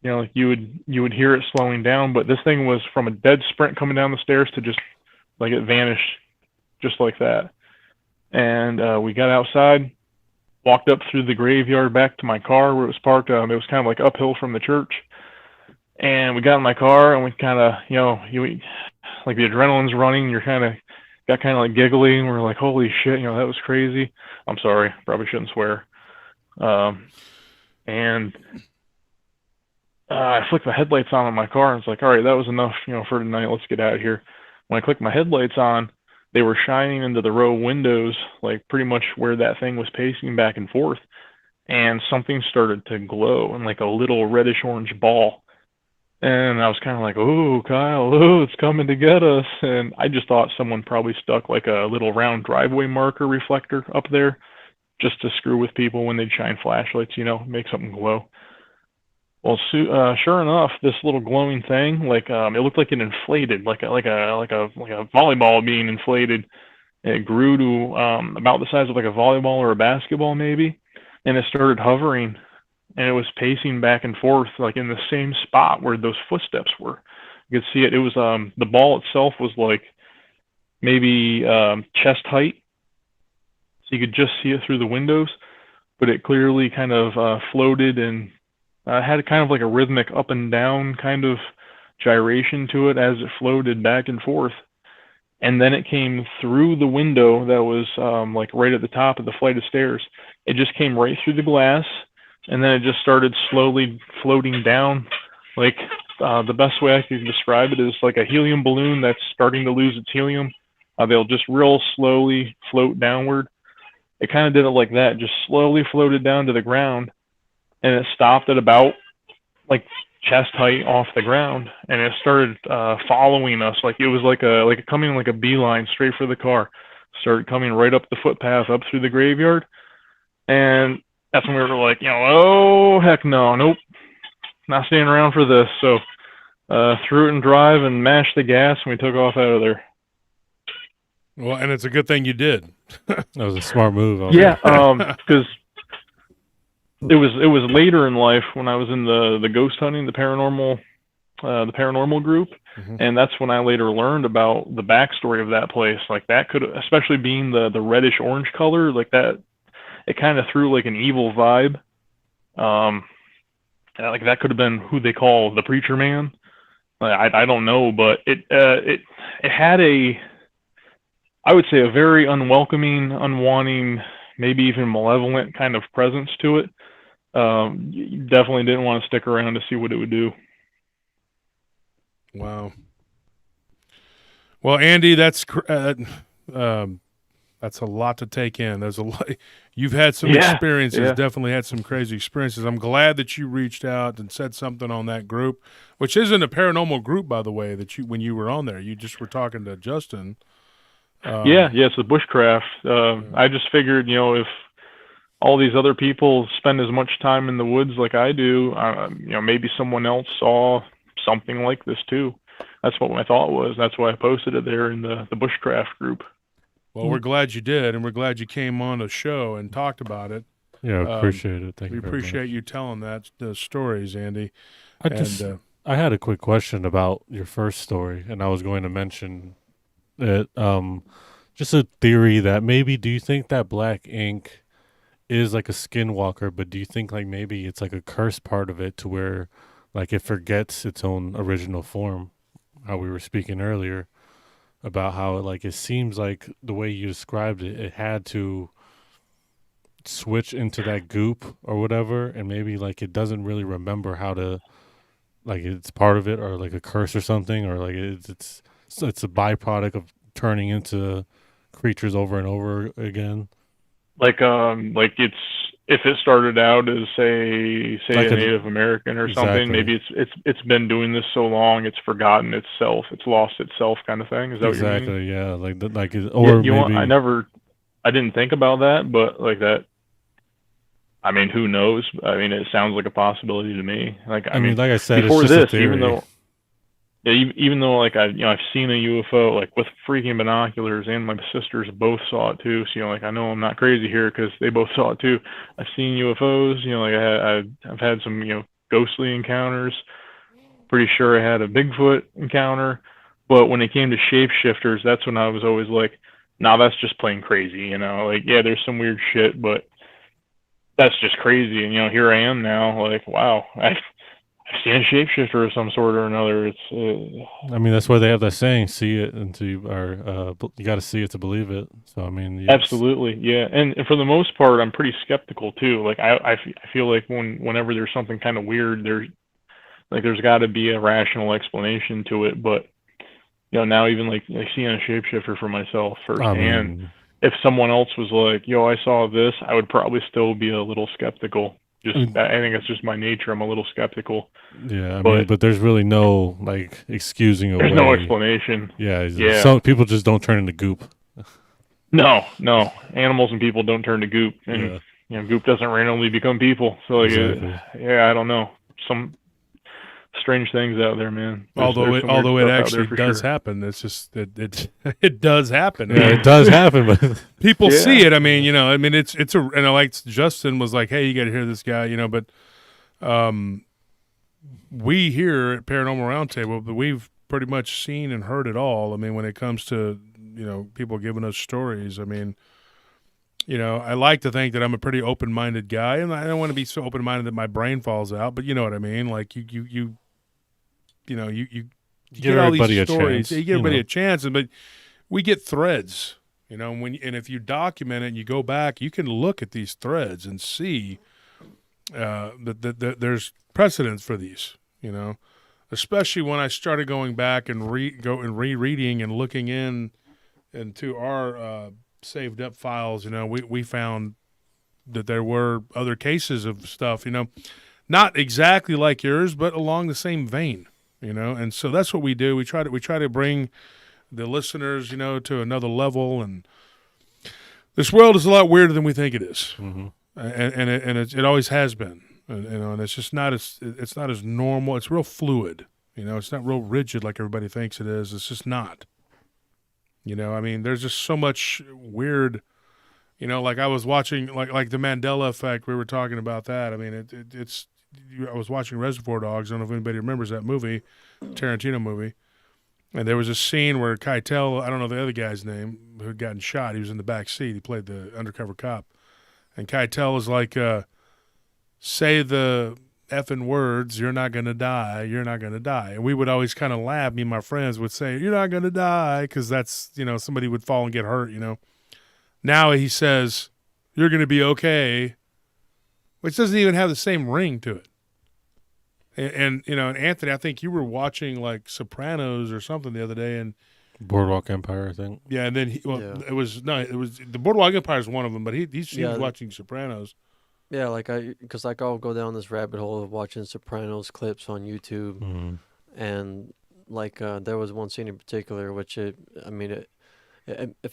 Like you would hear it slowing down, but this thing was from a dead sprint coming down the stairs to just like it vanished just like that. And we got outside, walked up through the graveyard back to my car where it was parked. It was kind of like uphill from the church. And we got in my car and we kind of, like the adrenaline's running. You're got kind of like giggly, and we're like, holy shit, that was crazy. I'm sorry, probably shouldn't swear. And I flicked the headlights on in my car, and it's like, all right, that was enough, for tonight. Let's get out of here. When I clicked my headlights on, they were shining into the row windows, like pretty much where that thing was pacing back and forth, and something started to glow in like a little reddish orange ball. And I was kind of like, oh, Kyle, it's coming to get us. And I just thought someone probably stuck like a little round driveway marker reflector up there just to screw with people when they'd shine flashlights, make something glow. Well, sure enough, this little glowing thing, like it looked like it inflated, like a volleyball being inflated. It grew to about the size of like a volleyball or a basketball maybe, and it started hovering, and it was pacing back and forth like in the same spot where those footsteps were. You could see it. It was the ball itself was like maybe chest height, so you could just see it through the windows, but it clearly kind of floated and had kind of like a rhythmic up and down kind of gyration to it as it floated back and forth. And then it came through the window that was like right at the top of the flight of stairs. It just came right through the glass, and then it just started slowly floating down. Like the best way I can describe it is like a helium balloon that's starting to lose its helium. They'll just real slowly float downward. It kind of did it like that, just slowly floated down to the ground. And it stopped at about like chest height off the ground, and it started following us. Like it was like coming like a beeline straight for the car. Started coming right up the footpath up through the graveyard, and that's when we were like, oh heck no, nope, not staying around for this. So threw it in drive and mashed the gas, and we took off out of there. Well, and it's a good thing you did. That was a smart move. Yeah, because it was later in life when I was in the ghost hunting, the paranormal group, and that's when I later learned about the backstory of that place. Like that could, especially being the reddish orange color, like that, it kind of threw like an evil vibe. Like that could have been who they call the preacher man. I don't know, but it had I would say a very unwelcoming, unwanting, maybe even malevolent kind of presence to it. You definitely didn't want to stick around to see what it would do. Wow. Well, Andy, that's a lot to take in. There's a lot. You've had some experiences. Definitely had some crazy experiences. I'm glad that you reached out and said something on that group, which isn't a paranormal group, by the way. That when you were on there, you just were talking to Justin. It's a bushcraft. I just figured, if all these other people spend as much time in the woods like I do, maybe someone else saw something like this too. That's what my thought was. That's why I posted it there in the bushcraft group. Well, we're glad you did, and we're glad you came on the show and talked about it. Yeah, appreciate it. Thank you. We appreciate you telling the stories, Andy. I had a quick question about your first story, and I was going to mention it. Just a theory that maybe, do you think that black ink is like a skinwalker, but do you think like maybe it's like a cursed part of it to where like it forgets its own original form? How we were speaking earlier about how it seems like the way you described it, it had to switch into that goop or whatever, and maybe like it doesn't really remember how to, like it's part of it, or like a curse or something, or like it's a byproduct of turning into creatures over and over again. Like it's, if it started out as say like a Native American or something, maybe it's been doing this so long it's forgotten itself, it's lost itself, kind of thing. Is that what you mean? Yeah, or maybe I didn't think about that, but like that. I mean, who knows? I mean, it sounds like a possibility to me. Like I mean, like I said, before it's just this, a theory. even though like I've seen a UFO like with freaking binoculars, and my sisters both saw it too. So like I know I'm not crazy here because they both saw it too. I've seen UFOs. Like I've had some ghostly encounters. Pretty sure I had a Bigfoot encounter. But when it came to shapeshifters, that's when I was always like, nah, that's just plain crazy. Like yeah, there's some weird shit, but that's just crazy. And here I am now. Like wow, I've seen a shapeshifter of some sort or another. It's. I mean, that's why they have that saying: "See it until you are. You got to see it to believe it." So I mean, yes. Absolutely, yeah. And for the most part, I'm pretty skeptical too. Like I feel like whenever there's something kind of weird, there's got to be a rational explanation to it. But now even like seeing a shapeshifter for myself firsthand, if someone else was like, "Yo, I saw this," I would probably still be a little skeptical. I think it's just my nature. I'm a little skeptical. Yeah, but there's really no like excusing away. There's no explanation. Yeah. Some people just don't turn into goop. No. Animals and people don't turn to goop, and goop doesn't randomly become people. So like, I don't know. Some strange things out there, man. Although it actually does happen. It's just it does happen. Yeah, it does happen, but people see it. I mean, and like Justin was like, "Hey, you got to hear this guy," but we here at Paranormal Roundtable, but we've pretty much seen and heard it all. I mean, when it comes to people giving us stories, I mean, I like to think that I'm a pretty open-minded guy, and I don't want to be so open-minded that my brain falls out. But you know what I mean? Like you give all these stories. You give everybody a chance, but we get threads, and if you document it and you go back, you can look at these threads and see that there's precedence for these, especially when I started going back and rereading and looking into our saved up files. We found that there were other cases of stuff, not exactly like yours, but along the same vein, And so that's what we do. We try to bring the listeners, to another level. And this world is a lot weirder than we think it is, Mm-hmm. and it always has been. And it's just not as normal. It's real fluid. It's not real rigid like everybody thinks it is. It's just not. I mean, there's just so much weird. Like I was watching, like the Mandela Effect. We were talking about that. I mean, it's. I was watching Reservoir Dogs. I don't know if anybody remembers that movie, Tarantino movie. And there was a scene where Keitel, I don't know the other guy's name, who had gotten shot. He was in the back seat. He played the undercover cop. And Keitel was like, say the effing words, you're not going to die, you're not going to die. And we would always kind of laugh. Me and my friends would say, you're not going to die, because that's, somebody would fall and get hurt, Now he says, you're going to be okay, which doesn't even have the same ring to it. And Anthony, I think you were watching like Sopranos or something the other day, and Boardwalk Empire, I think. yeah, and then Yeah. it was the Boardwalk Empire is one of them, but he was Yeah. watching Sopranos. Yeah, because I'll go down this rabbit hole of watching Sopranos clips on YouTube, Mm-hmm. and there was one scene in particular which if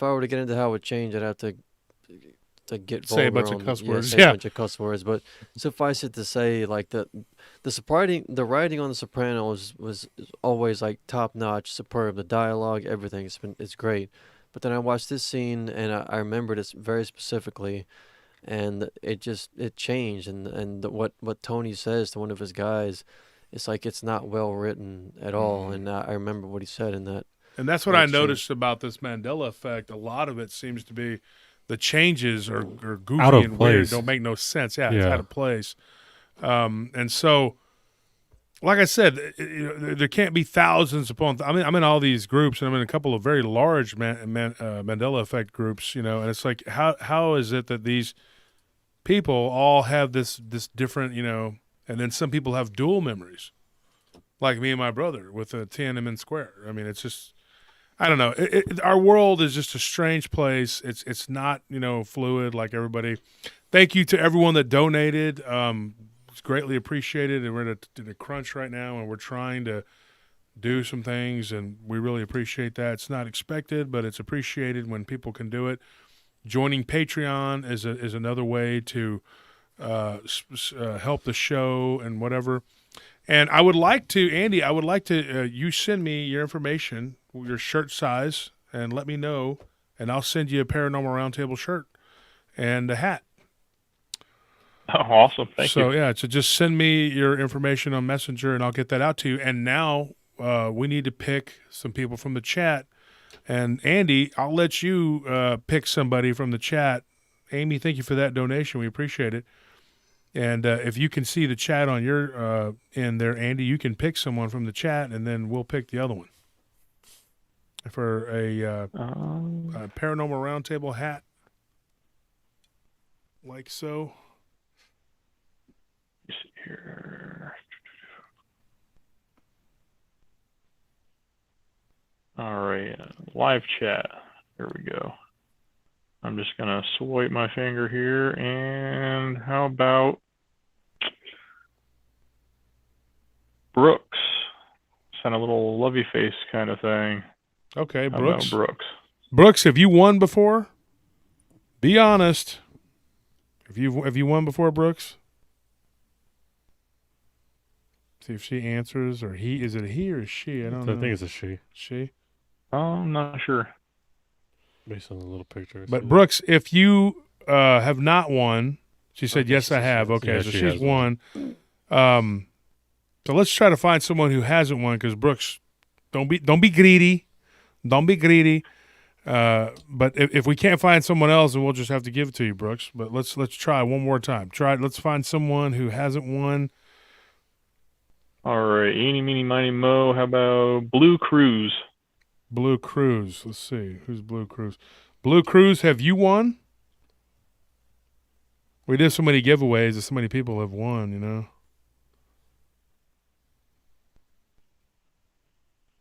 I were to get into how it would change, I'd have to get Say a vulgar bunch of on- cuss words, say yeah. a bunch of cuss words. But suffice it to say, like the writing on The Sopranos was always like top notch, superb. The dialogue, everything, it's great. But then I watched this scene and I remembered it very specifically, and it changed. And what Tony says to one of his guys, it's like it's not well written at all. And I remember what he said in that. And that's what I Excellent. noticed about this Mandela Effect. A lot of it seems to be the changes are goofy Out of and weird, place. don't make no sense. Yeah, it's Yeah. out of place. And so, like I said, there can't be thousands upon. I'm in all these groups, and I'm in a couple of very large Mandela Effect groups. And it's like, how is it that these people all have this different, and then some people have dual memories, like me and my brother with Tiananmen Square. I mean, it's just. I don't know. Our world is just a strange place. It's not, fluid like everybody. Thank you to everyone that donated. It's greatly appreciated. And we're in a crunch right now, and we're trying to do some things, and we really appreciate that. It's not expected, but it's appreciated when people can do it. Joining Patreon is another way to help the show and whatever. And I would like to, Andy, you send me your information, your shirt size, and let me know, and I'll send you a Paranormal Roundtable shirt and a hat. Oh, awesome. Thank you. So, yeah, so just send me your information on Messenger, and I'll get that out to you. And now we need to pick some people from the chat. And, Andy, I'll let you pick somebody from the chat. Amy, thank you for that donation. We appreciate it. And if you can see the chat on your end there, Andy, you can pick someone from the chat, and then we'll pick the other one for a Paranormal Roundtable hat, like so. Let's see here. All right, live chat. Here we go. I'm just going to swipe my finger here, and how about Brooks? Send a little lovey face kind of thing. Okay, How Brooks. about Brooks? Brooks, have you won before? Be honest. Have you won before, Brooks? See if she answers, or he. Is it he or she? I don't know. I think it's a she, She. I'm not sure. based on the little picture. But Brooks, if you have not won, she said, Okay, yes, I have. yes. Okay, Yeah, so she she's has won. So let's try to find someone who hasn't won, because Brooks, don't be greedy. Don't be greedy. But if we can't find someone else, then we'll just have to give it to you, Brooks. But let's try one more time. Let's find someone who hasn't won. All right, eeny, meeny, miny, mo. How about Blue Cruise? Blue Cruise. Let's see. Who's Blue Cruise? Blue Cruise, have you won? We did so many giveaways that so many people have won,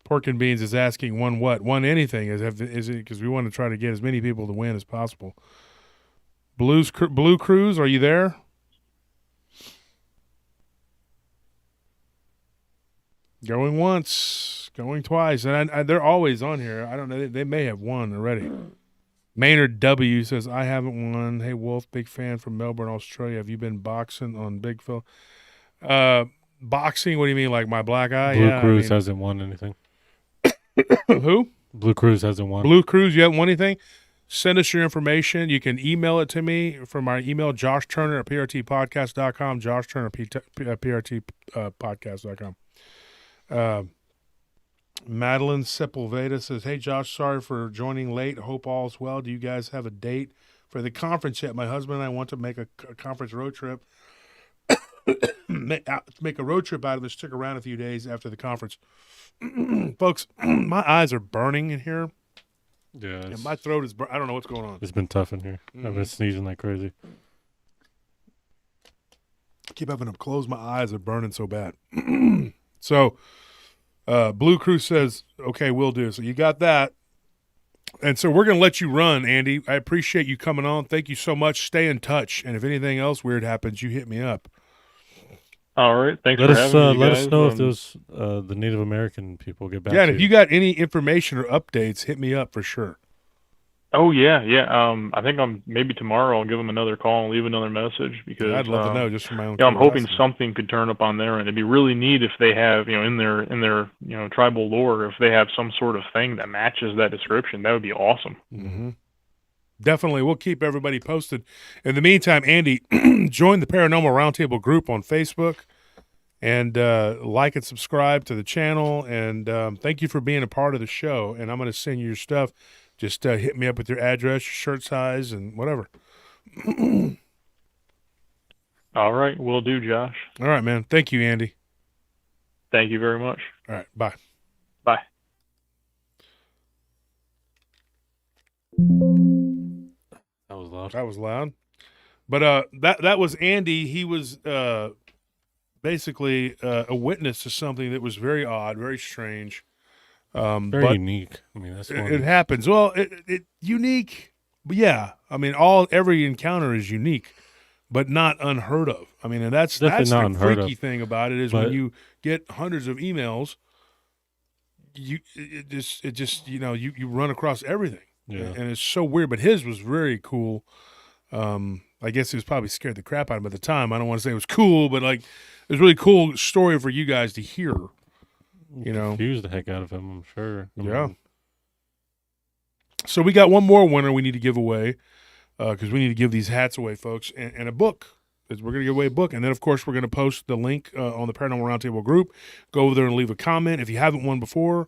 Pork and Beans is asking, won what? Won anything? Is it because we want to try to get as many people to win as possible. Blue Cruise, are you there? Going once, going twice, and they're always on here. I don't know. They may have won already. Maynard W says, I haven't won. Hey, Wolf, big fan from Melbourne, Australia. Have you been boxing on Big Phil? Boxing? What do you mean, like my black eye? Blue Cruise hasn't won anything. Who? Blue Cruise hasn't won. Blue Cruise, you haven't won anything? Send us your information. You can email it to me from our email, joshturner@prtpodcast.com, joshturner@prtpodcast.com. Madeline Sepulveda says, hey, Josh, sorry for joining late. Hope all's well. Do you guys have a date for the conference yet? My husband and I want to make a conference road trip. Make a road trip out of it. Stick around a few days after the conference. Folks, my eyes are burning in here. Yeah. And my throat is I don't know what's going on. It's been tough in here. I've been sneezing like crazy. I keep having to close my eyes. They're burning so bad. So, Blue Crew says, okay, we'll do. So you got that. And so we're going to let you run, Andy. I appreciate you coming on. Thank you so much. Stay in touch. And if anything else weird happens, you hit me up. All right. Thanks Let for us having me, let guys. us know if those the Native American people get back Yeah, to and if you got any information or updates, hit me up for sure. Oh yeah. I think maybe tomorrow I'll give them another call and leave another message because I'd love to know just from my own. Yeah, I'm hoping curiosity. something could turn up on there, and it'd be really neat if they have, in their tribal lore, if they have some sort of thing that matches that description. That would be awesome. Mm-hmm. Definitely, we'll keep everybody posted. In the meantime, Andy, join the Paranormal Roundtable group on Facebook, and like and subscribe to the channel. And thank you for being a part of the show. And I'm going to send you your stuff. Just hit me up with your address, your shirt size, and whatever. All right, will do, Josh. All right, man. Thank you, Andy. Thank you very much. All right, bye. Bye. That was loud. That was loud. But that was Andy. He was basically a witness to something that was very odd, very strange. Very but unique. I mean, that's it happens. Well, it unique. But yeah, I mean, every encounter is unique, but not unheard of. I mean, and that's Definitely the not unheard freaky of. thing about it is But- when you get hundreds of emails, it just you run across everything. Yeah. And it's so weird. But his was very cool. I guess he was probably scared the crap out of him at the time. I don't want to say it was cool, but like it was a really cool story for you guys to hear. Confused the heck out of him, I'm sure. I Yeah. mean, So we got one more winner we need to give away because we need to give these hats away, folks, and a book. We're going to give away a book. And then, of course, we're going to post the link on the Paranormal Roundtable group. Go over there and leave a comment if you haven't won before.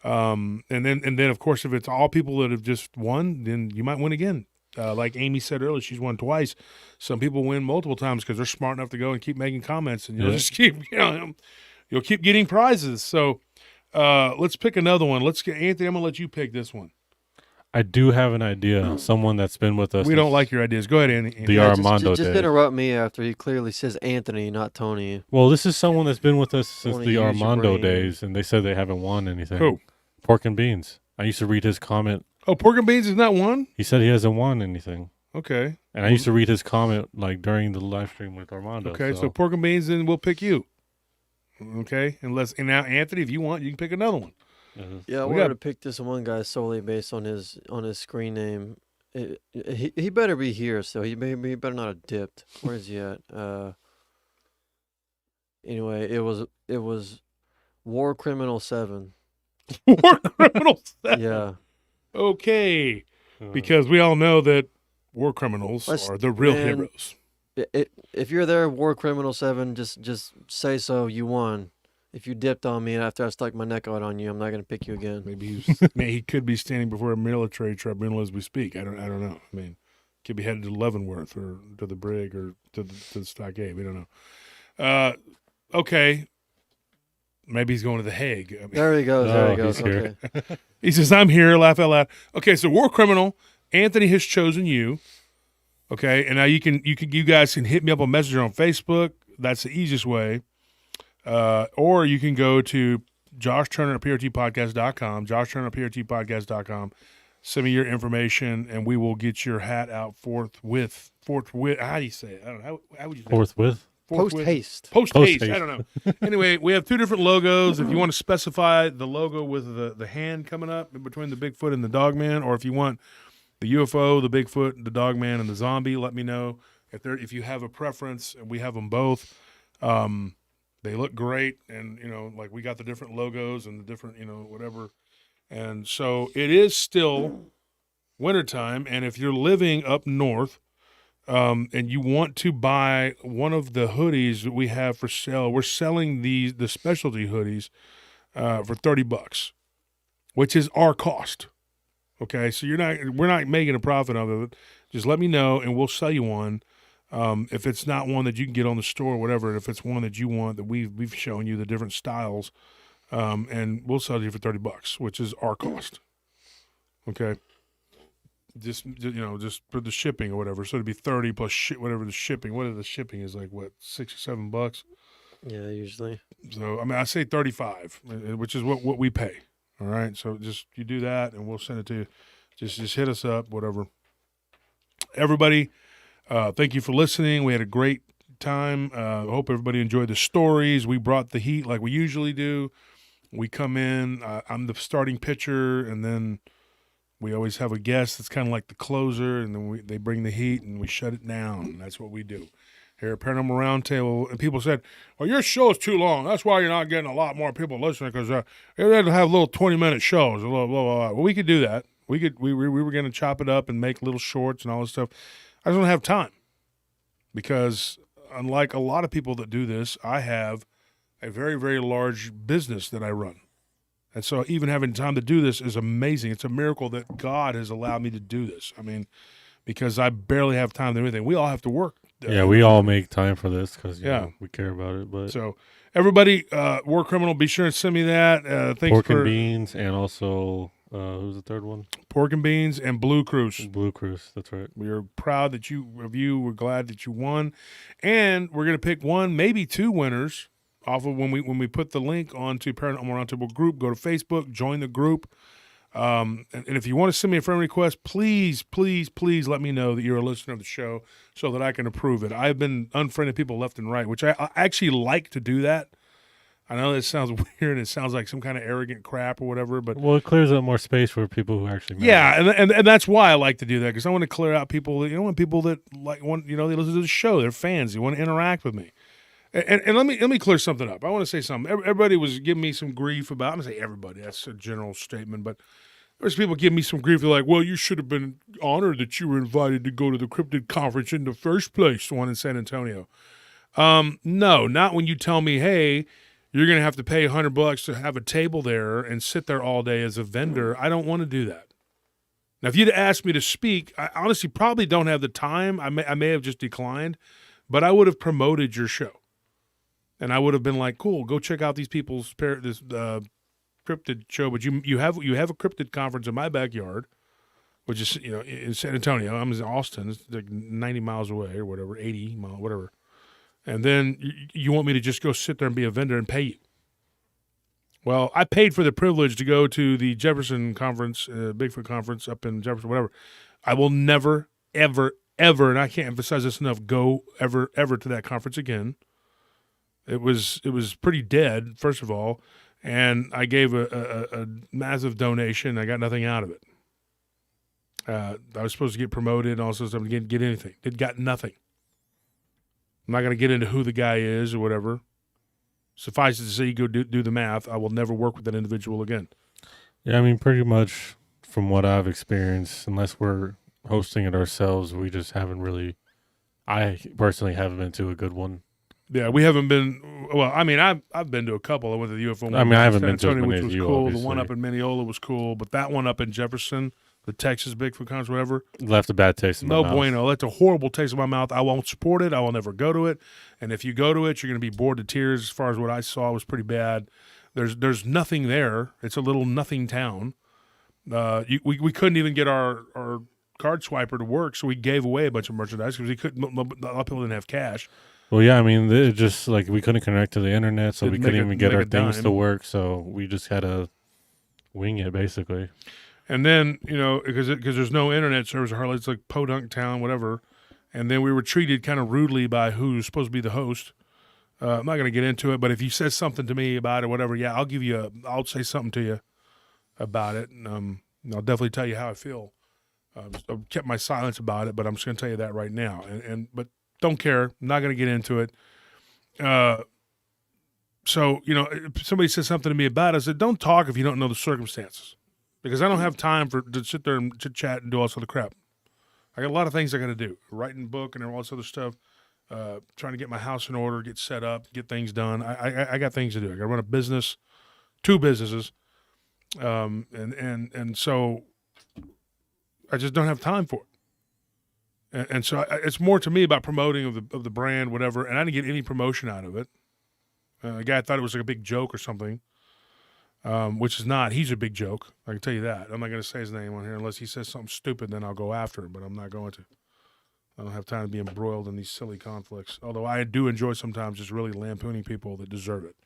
And then, of course, if it's all people that have just won, then you might win again. Like Amy said earlier, she's won twice. Some people win multiple times because they're smart enough to go and keep making comments, and you'll just keep, you'll keep getting prizes. So let's pick another one. Anthony, I'm gonna let you pick this one. I do have an idea. Someone that's been with us. We don't like your ideas. Go ahead, Andy. The Yeah, Armando just days. interrupt me after he clearly says Anthony, not Tony. Well, this is someone that's been with us since Wanna the use your Armando brain. days, and they said they haven't won anything. Who? Pork and Beans. I used to read his comment. Oh, Pork and Beans is not one? He said he hasn't won anything. Okay. And I used to read his comment like during the live stream with Armando. Okay, so Pork and Beans, then we'll pick you. Okay? And now, Anthony, if you want, you can pick another one. Yeah, I We wanted got- to pick this one guy solely based on his screen name. He better be here, so he better not have dipped. Where is he at? Anyway, it was War Criminal 7. War criminals. Yeah. Okay. Because we all know that war criminals Let's- are the real man. heroes. If you're there, War Criminal 7, just say so. You won. If you dipped on me after I stuck my neck out on you, I'm not gonna pick you again. Maybe he could be standing before a military tribunal as we speak. I don't know. I mean, could be headed to Leavenworth or to the brig or to the stockade. We don't know. Okay. Maybe he's going to the Hague. I mean, There he goes. There Oh, he goes. he's here. Okay. he says, "I'm here." Laugh out loud. Okay, so war criminal. Anthony has chosen you. Okay, and now you guys can hit me up on Messenger on Facebook. That's the easiest way. Or you can go to joshturner@prtpodcast.com, joshturner@prtpodcast.com. Send me your information, and we will get your hat out forthwith. How do you say it? I don't know. How would you say it? Forthwith. Post haste. Post Post haste. I haste. don't know. Anyway, we have 2 different logos. If you want to specify the logo with the hand coming up in between the Bigfoot and the Dogman, or if you want the UFO, the Bigfoot, the Dogman, and the zombie, let me know. If you have a preference, and we have them both. They look great, and like we got the different logos and the different whatever. And so it is still wintertime, and if you're living up north, and you want to buy one of the hoodies that we have for sale, we're selling the specialty hoodies for $30, which is our cost. Okay, so we're not making a profit out of it. Just let me know, and we'll sell you one. If it's not one that you can get on the store or whatever, if it's one that you want, that we've shown you the different styles, and we'll sell you for $30, which is our cost. Okay. Just for the shipping or whatever. So it'd be 30 plus whatever the shipping. What is the shipping is like? What, $6 or $7? Yeah, usually. So I say 35, which is what we pay. All right. So just you do that, and we'll send it to you. Just hit us up, whatever. Everybody, thank you for listening. We had a great time. I hope everybody enjoyed the stories. We brought the heat like we usually do. We come in. I'm the starting pitcher, and then we always have a guest that's kind of like the closer, and then they bring the heat, and we shut it down. And that's what we do here at Paranormal Roundtable. And people said, well, your show is too long. That's why you're not getting a lot more people listening, because they have little 20-minute shows. Blah, blah, blah. Well, we could do that. We were going to chop it up and make little shorts and all this stuff. I just don't have time, because unlike a lot of people that do this, I have a very, very large business that I run. And so even having time to do this is amazing. It's a miracle that God has allowed me to do this. I mean, because I barely have time to do anything. We all have to work. Yeah, we all make time for this because Yeah. we care about it. But So everybody, War Criminal, be sure and send me that. Thanks pork for and beans, and also who's the third one? Pork and Beans and Blue Cruise. Blue Cruise. That's right. We are proud that we're glad that you won. And we're going to pick one, maybe 2 winners off of when we put the link onto Paranormal Roundtable group. Go to Facebook, join the group. And if you want to send me a friend request, please, please, please let me know that you're a listener of the show so that I can approve it. I've been unfriending people left and right, which I actually like to do that. I know that sounds weird. It sounds like some kind of arrogant crap or whatever, but Well, it clears up more space for people who actually matter. yeah, and that's why I like to do that, because I want to clear out people that want people that they listen to the show, they're fans, they want to interact with me. And let me clear something up. I want to say something. Everybody was giving me some grief about. I'm gonna say everybody. That's a general statement, but there's people giving me some grief. They're like, "Well, you should have been honored that you were invited to go to the cryptid conference in the first place, the one in San Antonio." No, not when you tell me, "Hey, you're gonna have to pay $100 to have a table there and sit there all day as a vendor." I don't want to do that. Now, if you'd asked me to speak, I honestly probably don't have the time. I may have just declined, but I would have promoted your show. And I would have been like, cool, go check out these people's cryptid show. But you have a cryptid conference in my backyard, which is in San Antonio. I'm in Austin. It's like 90 miles away or whatever, 80 miles, whatever. And then you want me to just go sit there and be a vendor and pay you? Well, I paid for the privilege to go to the Jefferson conference, Bigfoot conference up in Jefferson, whatever. I will never, ever, ever, and I can't emphasize this enough, go ever to that conference again. It was pretty dead, first of all, and I gave a massive donation. I got nothing out of it. I was supposed to get promoted and all sorts of stuff, get anything. It got nothing. I'm not going to get into who the guy is or whatever. Suffice it to say, you go do the math. I will never work with that individual again. Yeah, I mean, pretty much from what I've experienced, unless we're hosting it ourselves, we just haven't really. I personally haven't been to a good one. Yeah, we haven't been. Well, I mean, I've been to a couple. I went to the UFO one. I mean, I haven't been to as Antonio, many which as was you, cool. obviously. The one up in Mineola was cool, but that one up in Jefferson, the Texas Bigfoot conference, whatever, Left a bad taste in my no mouth. bueno. That's a horrible taste in my mouth. I won't support it. I will never go to it. And if you go to it, you're going to be bored to tears. As far as what I saw, it was pretty bad. There's nothing there. It's a little nothing town. We couldn't even get our card swiper to work, so we gave away a bunch of merchandise because we couldn't. A lot of people didn't have cash. Well, yeah, I mean, it just like we couldn't connect to the internet, so we Didn't couldn't make even a- get make our a things dime. to work. So we just had to wing it, basically. And then, because there's no internet service, hardly, it's like Podunk Town, whatever. And then we were treated kind of rudely by who's supposed to be the host. I'm not going to get into it, but if you said something to me about it, whatever, yeah, I'll say something to you about it, and I'll definitely tell you how I feel. I've kept my silence about it, but I'm just going to tell you that right now. But don't care. I'm not going to get into it. So, if somebody says something to me about it, I said, don't talk if you don't know the circumstances, because I don't have time to sit there and chit chat and do all this other crap. I got a lot of things I got to do, writing a book and all this other stuff, trying to get my house in order, get set up, get things done. I got things to do. I got to run a business, 2 businesses, and so I just don't have time for it. And so it's more to me about promoting of the brand, whatever. And I didn't get any promotion out of it. A guy thought it was like a big joke or something, which is not. He's a big joke. I can tell you that. I'm not going to say his name on here unless he says something stupid. Then I'll go after him. But I'm not going to. I don't have time to be embroiled in these silly conflicts. Although I do enjoy sometimes just really lampooning people that deserve it.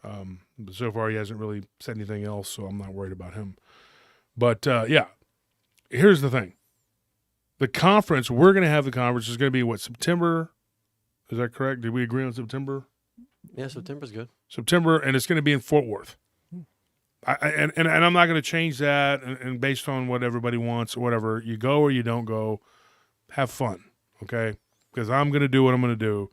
But so far he hasn't really said anything else, so I'm not worried about him. But yeah, here's the thing. The conference, we're going to have the conference, is going to be September? Is that correct? Did we agree on September? Yeah, September's good. September, and it's going to be in Fort Worth. And I'm not going to change that, and based on what everybody wants or whatever, you go or you don't go, have fun, okay? Because I'm going to do what I'm going to do.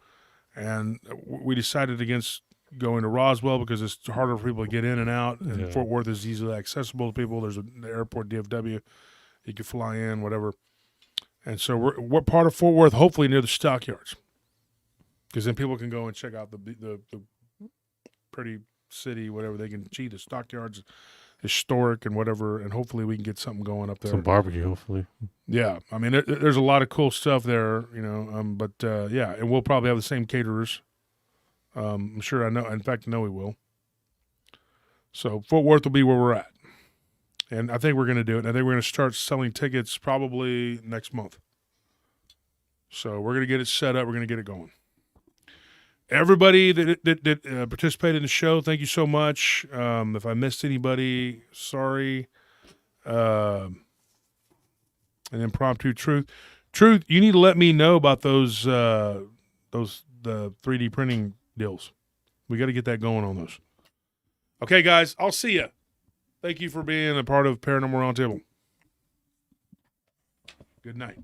And we decided against going to Roswell because it's harder for people to get in and out, and Fort Worth is easily accessible to people. There's an airport, DFW. You can fly in, whatever. And so we're part of Fort Worth, hopefully near the stockyards, because then people can go and check out the pretty city, whatever. They can see the stockyards, historic and whatever, and hopefully we can get something going up there. Some barbecue, hopefully. Yeah, I mean, there's a lot of cool stuff there, but yeah, and we'll probably have the same caterers. I'm sure I know. In fact, I know we will. So Fort Worth will be where we're at. And I think we're going to do it. I think we're going to start selling tickets probably next month. So we're going to get it set up. We're going to get it going. Everybody that participated in the show, thank you so much. If I missed anybody, sorry. An impromptu truth, you need to let me know about those the 3D printing deals. We got to get that going on those. Okay, guys, I'll see you. Thank you for being a part of Paranormal Roundtable. Good night.